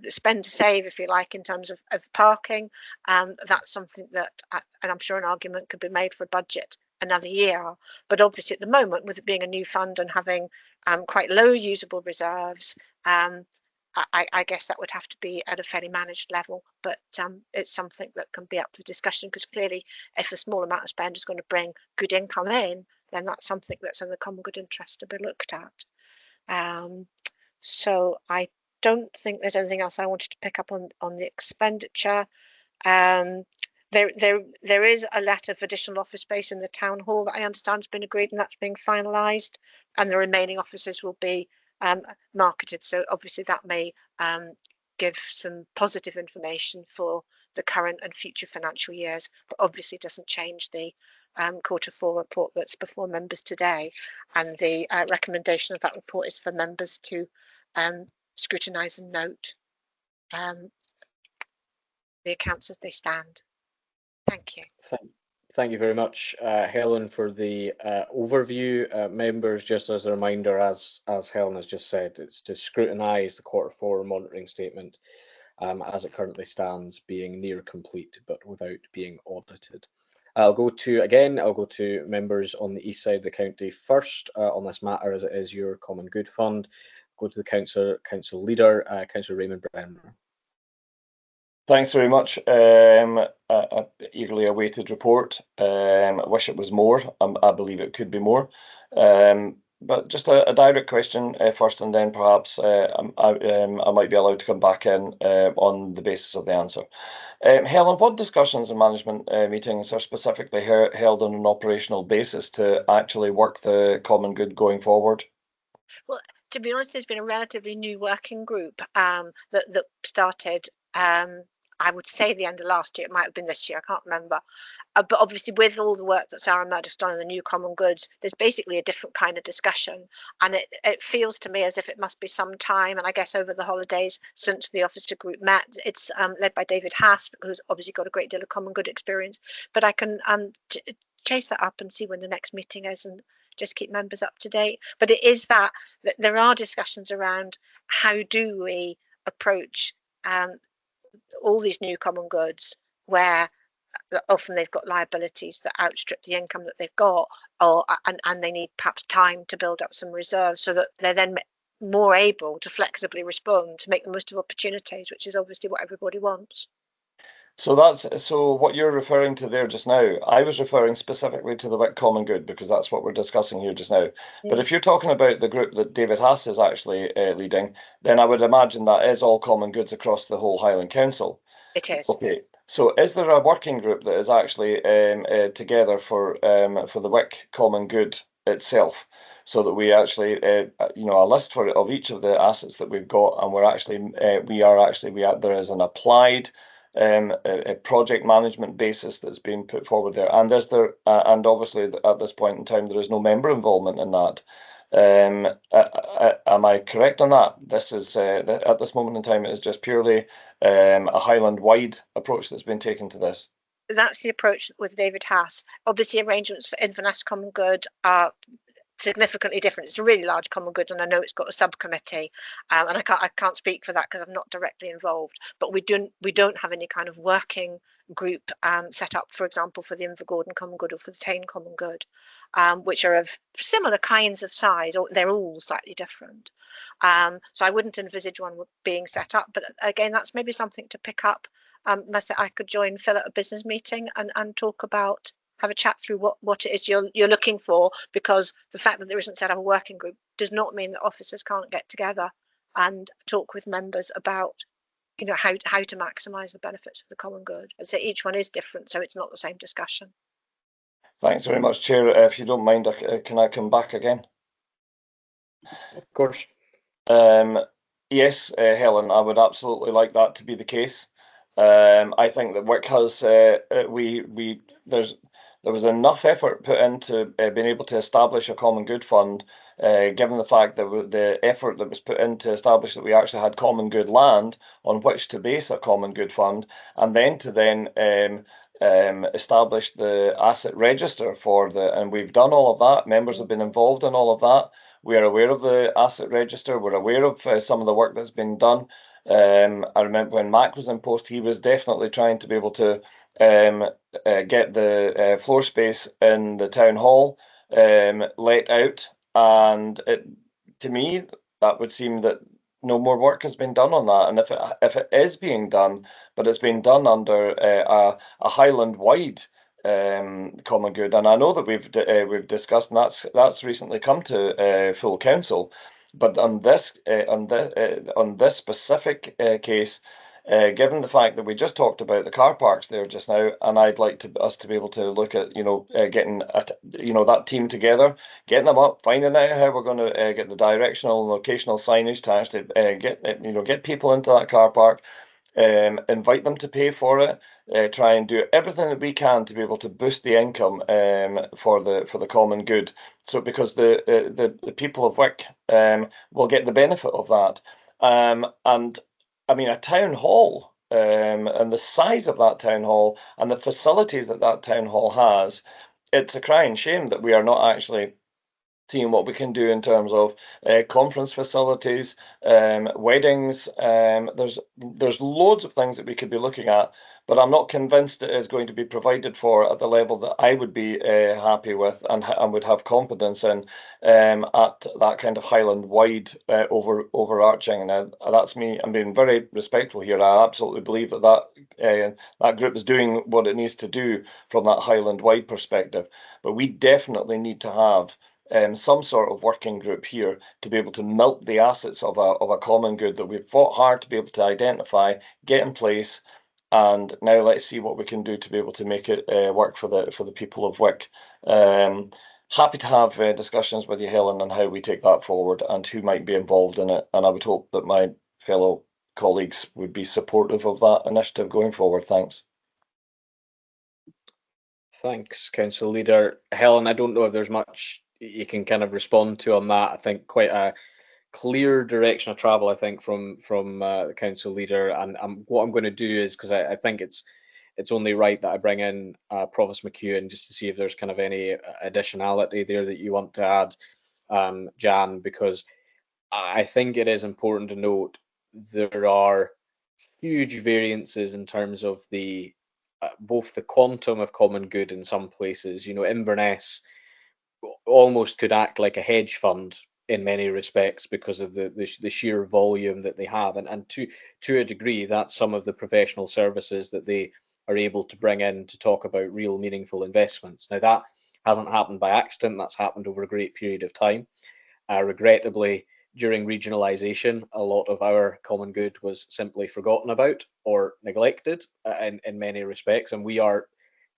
spend to save, if you like, in terms of parking, that's something that, and I'm sure an argument could be made for a budget another year, but obviously at the moment, with it being a new fund and having quite low usable reserves, I guess that would have to be at a fairly managed level, but it's something that can be up for discussion, because clearly if a small amount of spend is going to bring good income in, then that's something that's in the common good interest to be looked at. So I don't think there's anything else I wanted to pick up on the expenditure. There is a let of additional office space in the town hall that I understand has been agreed, and that's being finalised, and the remaining offices will be marketed. So obviously that may give some positive information for the current and future financial years, but obviously doesn't change the Q4 report that's before members today. And the recommendation of that report is for members to scrutinise and note the accounts as they stand. Thank you. Thank you very much, Helen, for the overview. Members, just as a reminder, as Helen has just said, it's to scrutinise the Q4 monitoring statement as it currently stands, being near complete but without being audited. I'll go to members on the east side of the county first on this matter, as it is your common good fund. Go to the council leader, Councillor Raymond Brenner. Thanks very much. Eagerly awaited report. I wish it was more. I believe it could be more. But just a direct question first, and then perhaps I might be allowed to come back in on the basis of the answer. Helen, what discussions and management meetings are specifically held on an operational basis to actually work the common good going forward? Well, to be honest, there's been a relatively new working group that started. I would say the end of last year. It might have been this year. I can't remember. But obviously, with all the work that Sarah Murdoch's done on the new common goods, there's basically a different kind of discussion. And it feels to me as if it must be some time, and I guess over the holidays, since the officer group met. It's led by David Haas, who's obviously got a great deal of common good experience. But I can chase that up and see when the next meeting is, and just keep members up to date. But it is that there are discussions around how do we approach all these new common goods, where often they've got liabilities that outstrip the income that they've got, and they need perhaps time to build up some reserves so that they're then more able to flexibly respond to make the most of opportunities, which is obviously what everybody wants. So what you're referring to there just now. I was referring specifically to the Wick Common Good, because that's what we're discussing here just now. But if you're talking about the group that David Haas is actually leading, then I would imagine that is all common goods across the whole Highland Council. It is. Okay. So is there a working group that is actually together for the Wick Common Good itself, so that we actually a list of each of the assets that we've got, and there is an applied a project management basis that's being put forward there, and and obviously at this point in time there is no member involvement in that. Am I correct on that? This is at this moment in time it is just purely a Highland-wide approach that's been taken to this. That's the approach with David Haas. Obviously, arrangements for Inverness Common Good are significantly different. It's a really large common good, and I know it's got a subcommittee, and I can't speak for that because I'm not directly involved. But we don't have any kind of working group set up, for example, for the Invergordon Common Good or for the Tain Common Good, which are of similar kinds of size, or they're all slightly different. So I wouldn't envisage one being set up. But again, that's maybe something to pick up. I could join Phil at a business meeting and talk about. Have a chat through what it is you're looking for, because the fact that there isn't set up a working group does not mean that officers can't get together and talk with members about how to maximise the benefits of the common good. I'd say each one is different, so it's not the same discussion. Thanks very much, Chair. If you don't mind, can I come back again? Of course. Yes, Helen, I would absolutely like that to be the case. I think that Wick has there was enough effort put into being able to establish a common good fund, given the fact that the effort that was put in to establish that we actually had common good land on which to base a common good fund, and then to establish the asset register and we've done all of that. Members have been involved in all of that. We are aware of the asset register. We're aware of some of the work that's been done. I remember when Mac was in post, he was definitely trying to be able to get the floor space in the town hall let out, and to me that would seem that no more work has been done on that. And if it is being done, but it's being done under a Highland-wide common good, and I know that we've discussed, and that's recently come to full council, But on this specific case, given the fact that we just talked about the car parks there just now, and I'd like us to be able to look at getting that team together, getting them up, finding out how we're going to get the directional and locational signage to actually get people into that car park, invite them to pay for it, try and do everything that we can to be able to boost the income for the common good. So because the people of Wick will get the benefit of that, and I mean a town hall and the size of that town hall and the facilities that town hall has, it's a crying shame that we are not actually seeing what we can do in terms of conference facilities, weddings. There's loads of things that we could be looking at, but I'm not convinced it is going to be provided for at the level that I would be happy with and would have confidence in at that kind of Highland wide overarching. Now that's me. I'm being very respectful here. I absolutely believe that group is doing what it needs to do from that Highland wide perspective, but we definitely need to have some sort of working group here to be able to milk the assets of a common good that we've fought hard to be able to identify, get in place, and now let's see what we can do to be able to make it work for the people of Wick. Happy to have discussions with you, Helen, on how we take that forward and who might be involved in it, and I would hope that my fellow colleagues would be supportive of that initiative going forward. Thanks. Thanks, Council Leader. Helen, I don't know if there's much you can kind of respond to on that. I think quite a clear direction of travel, I think, from the Council Leader. And what I'm going to do is, because I think it's only right that I bring in Provost McEwen just to see if there's kind of any additionality there that you want to add, Jan, because I think it is important to note there are huge variances in terms of the both the quantum of common good in some places. Inverness almost could act like a hedge fund in many respects because of the sheer volume that they have, and to a degree that's some of the professional services that they are able to bring in to talk about real meaningful investments. Now that hasn't happened by accident, that's happened over a great period of time. Regrettably, during regionalisation, a lot of our common good was simply forgotten about or neglected in many respects, and we are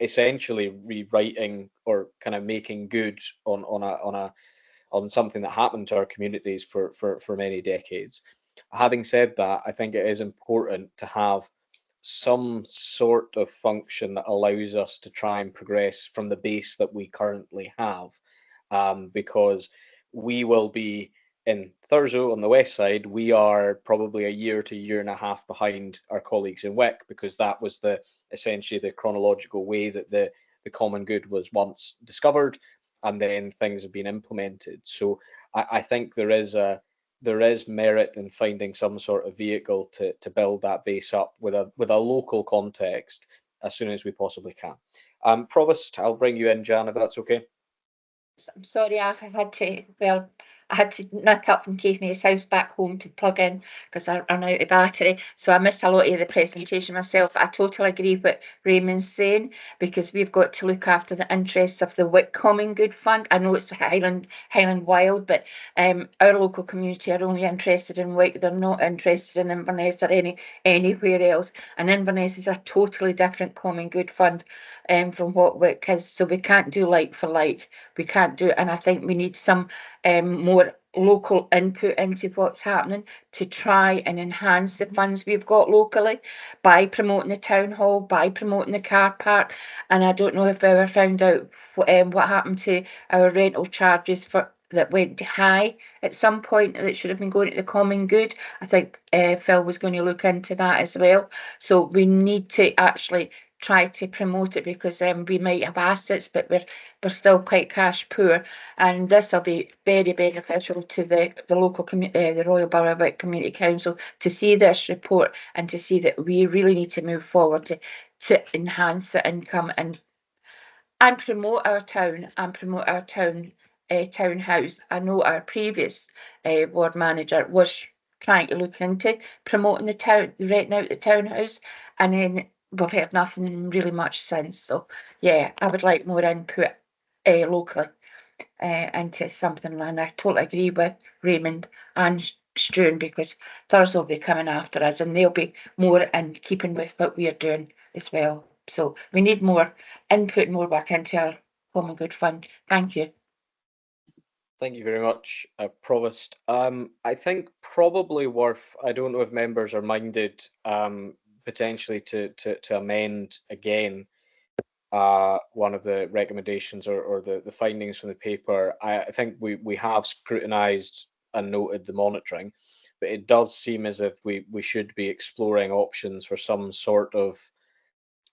essentially rewriting or kind of making good on something that happened to our communities for many decades. Having said that, I think it is important to have some sort of function that allows us to try and progress from the base that we currently have, because we will be in Thurso on the west side, we are probably a year to year and a half behind our colleagues in Wick, because that was essentially the chronological way that the common good was once discovered, and then things have been implemented. So I think there is merit in finding some sort of vehicle to build that base up with a local context as soon as we possibly can. Provost, I'll bring you in, Jan, if that's okay. I'm sorry, I had to nip up from Caithness house back home to plug in because I ran out of battery, so I missed a lot of the presentation myself. I totally agree with what Raymond's saying, because we've got to look after the interests of the Wick Common Good Fund. I know it's Highland Wild, but our local community are only interested in Wick. They're not interested in Inverness or anywhere else, and Inverness is a totally different Common Good Fund from what Wick is, so we can't do like for like. We can't do it, and I think we need some more local input into what's happening to try and enhance the funds we've got locally by promoting the town hall, by promoting the car park. And I don't know if we ever found out what happened to our rental charges that went high at some point that should have been going to the common good. I think Phil was going to look into that as well. So we need to actually try to promote it, because we might have assets, but we're still quite cash poor, and this will be very beneficial to the local community, the Royal Borough of Wick Community Council, to see this report and to see that we really need to move forward to enhance the income and promote our town and promote our townhouse. I know our previous ward manager was trying to look into promoting renting out the townhouse, and then we've heard nothing really much since. So yeah, I would like more input locally. into something. And I totally agree with Raymond and Struan, because Thurles will be coming after us and they'll be more in keeping with what we are doing as well. So we need more input, more work into our common good fund. Thank you. Thank you very much, Provost. I think probably worth, I don't know if members are minded potentially to amend again one of the recommendations or the findings from the paper. I think we have scrutinised and noted the monitoring, but it does seem as if we should be exploring options for some sort of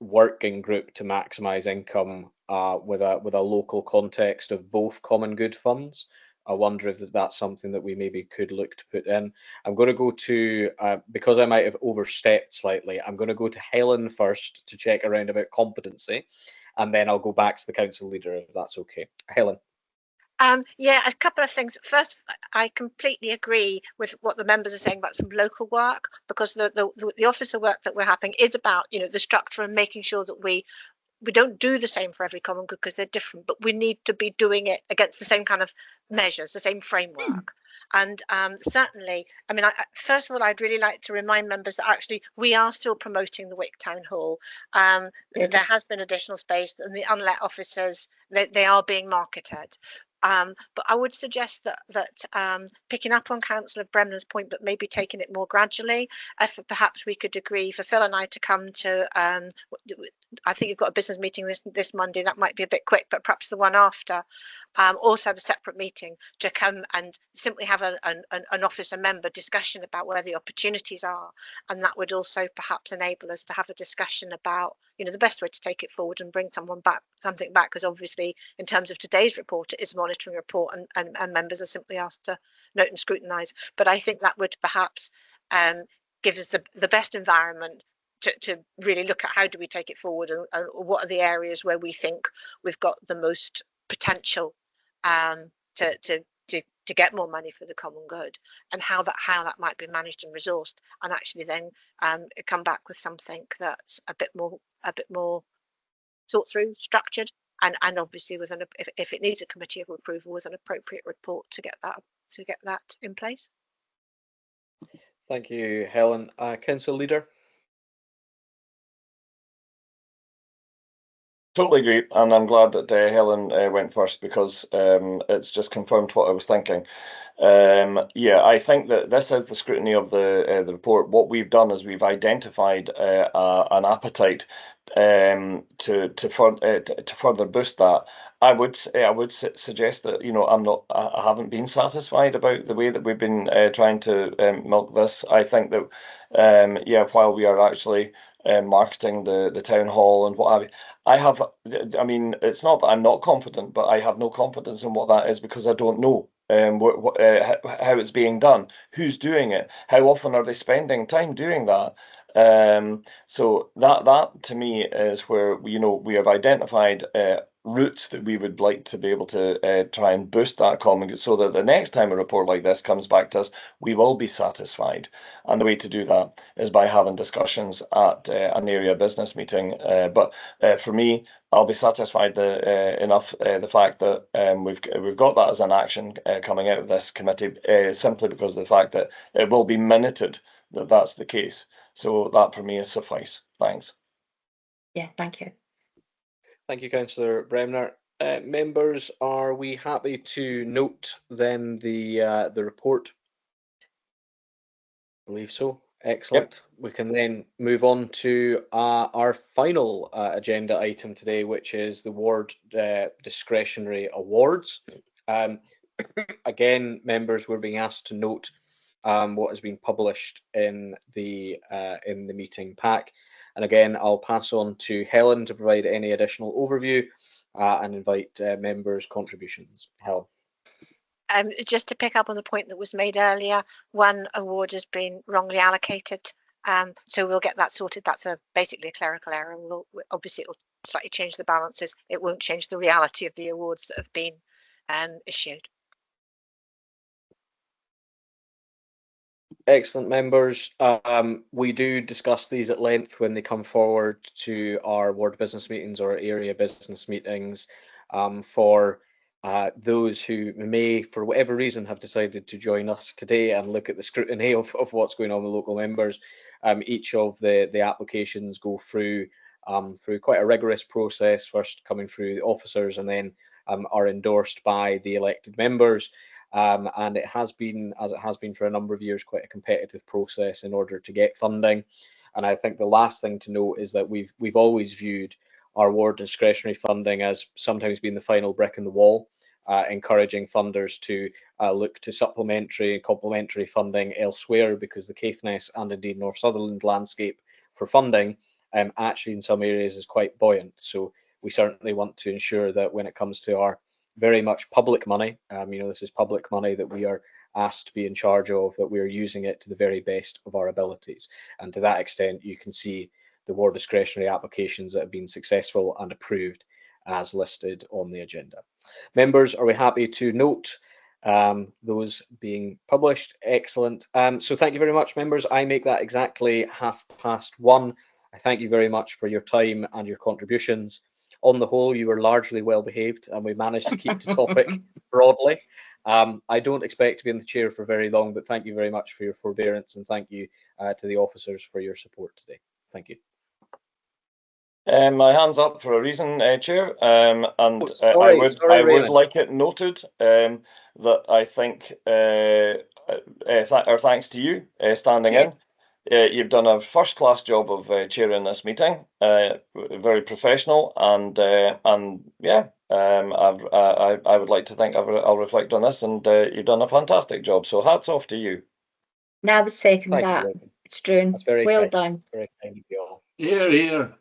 working group to maximise income with a local context of both common good funds. I wonder if that's something that we maybe could look to put in. I'm going to go to, because I might have overstepped slightly, I'm going to go to Helen first to check around about competency, and then I'll go back to the council leader if that's okay. Helen. Yeah, a couple of things. First, I completely agree with what the members are saying about some local work, because the officer work that we're having is about, you know, the structure and making sure that we don't do the same for every common good, because they're different, but we need to be doing it against the same kind of measures, the same framework. And certainly, I mean, first of all, I'd really like to remind members that actually we are still promoting the Wick Town Hall. There has been additional space, and the unlet offices, they are being marketed. But I would suggest that picking up on Councillor Bremner's point, but maybe taking it more gradually, if perhaps we could agree for Phil and I to come to, I think you've got a business meeting this Monday, that might be a bit quick, but perhaps the one after, also had a separate meeting to come and simply have an officer member discussion about where the opportunities are. And that would also perhaps enable us to have a discussion about, you know, the best way to take it forward and bring something back, because obviously in terms of today's report, it is a monitoring report, and members are simply asked to note and scrutinise. But I think that would perhaps give us the best environment to really look at how do we take it forward, and what are the areas where we think we've got the most potential to get more money for the common good, and how that might be managed and resourced, and actually then come back with something that's a bit more thought through, structured, and obviously with if it needs a committee of approval, with an appropriate report to get that in place. Thank you, Helen. Council leader. Totally agree, and I'm glad that Helen went first, because it's just confirmed what I was thinking. Yeah, I think that this is the scrutiny of the report. What we've done is we've identified an appetite to further boost that. I would suggest that, you know, I haven't been satisfied about the way that we've been trying to milk this. I think that yeah, while we are actually marketing the town hall and what have you, I mean, it's not that I'm not confident, but I have no confidence in what that is, because I don't know how it's being done, who's doing it, how often are they spending time doing that. So that to me is where we have identified routes that we would like to be able to try and boost that common good, so that the next time a report like this comes back to us, we will be satisfied. And the way to do that is by having discussions at an area business meeting. But for me, I'll be satisfied enough the fact that we've got that as an action coming out of this committee, simply because of the fact that it will be minuted that that's the case. So that for me is suffice. Thanks. Yeah, thank you. Thank you, Councillor Bremner. Members, are we happy to note then the report? I believe so. Excellent. Yep. We can then move on to our final agenda item today, which is the ward discretionary awards. Again, members were being asked to note what has been published in the meeting pack. And again, I'll pass on to Helen to provide any additional overview and invite members' contributions. Helen. Just to pick up on the point that was made earlier, one award has been wrongly allocated, so we'll get that sorted. That's basically a clerical error. Obviously, it will slightly change the balances. It won't change the reality of the awards that have been issued. Excellent, members. We do discuss these at length when they come forward to our ward business meetings or area business meetings for those who may, for whatever reason, have decided to join us today and look at the scrutiny of what's going on with local members. Each of the applications go through quite a rigorous process, first coming through the officers and then are endorsed by the elected members. And it has been, as it has been for a number of years, quite a competitive process in order to get funding. And I think the last thing to note is that we've always viewed our ward discretionary funding as sometimes being the final brick in the wall, encouraging funders to look to supplementary and complementary funding elsewhere, because the Caithness and indeed North Sutherland landscape for funding actually in some areas is quite buoyant. So we certainly want to ensure that when it comes to our very much public money, this is public money that we are asked to be in charge of, that we are using it to the very best of our abilities. And to that extent, you can see the ward discretionary applications that have been successful and approved as listed on the agenda. Members, are we happy to note those being published? Excellent. So thank you very much, members. I make that exactly 1:30. I thank you very much for your time and your contributions. On the whole, you were largely well behaved and we managed to keep the topic broadly. I don't expect to be in the chair for very long, but thank you very much for your forbearance, and thank you to the officers for your support today. Thank you. My hand's up for a reason, Chair, and I would like it noted that I think our thanks to you standing in. You've done a first-class job of chairing this meeting, very professional, and yeah, I would like to think I'll reflect on this, and you've done a fantastic job. So hats off to you. Now I would second that. Struan, well done. Very kind of you all. Here, here.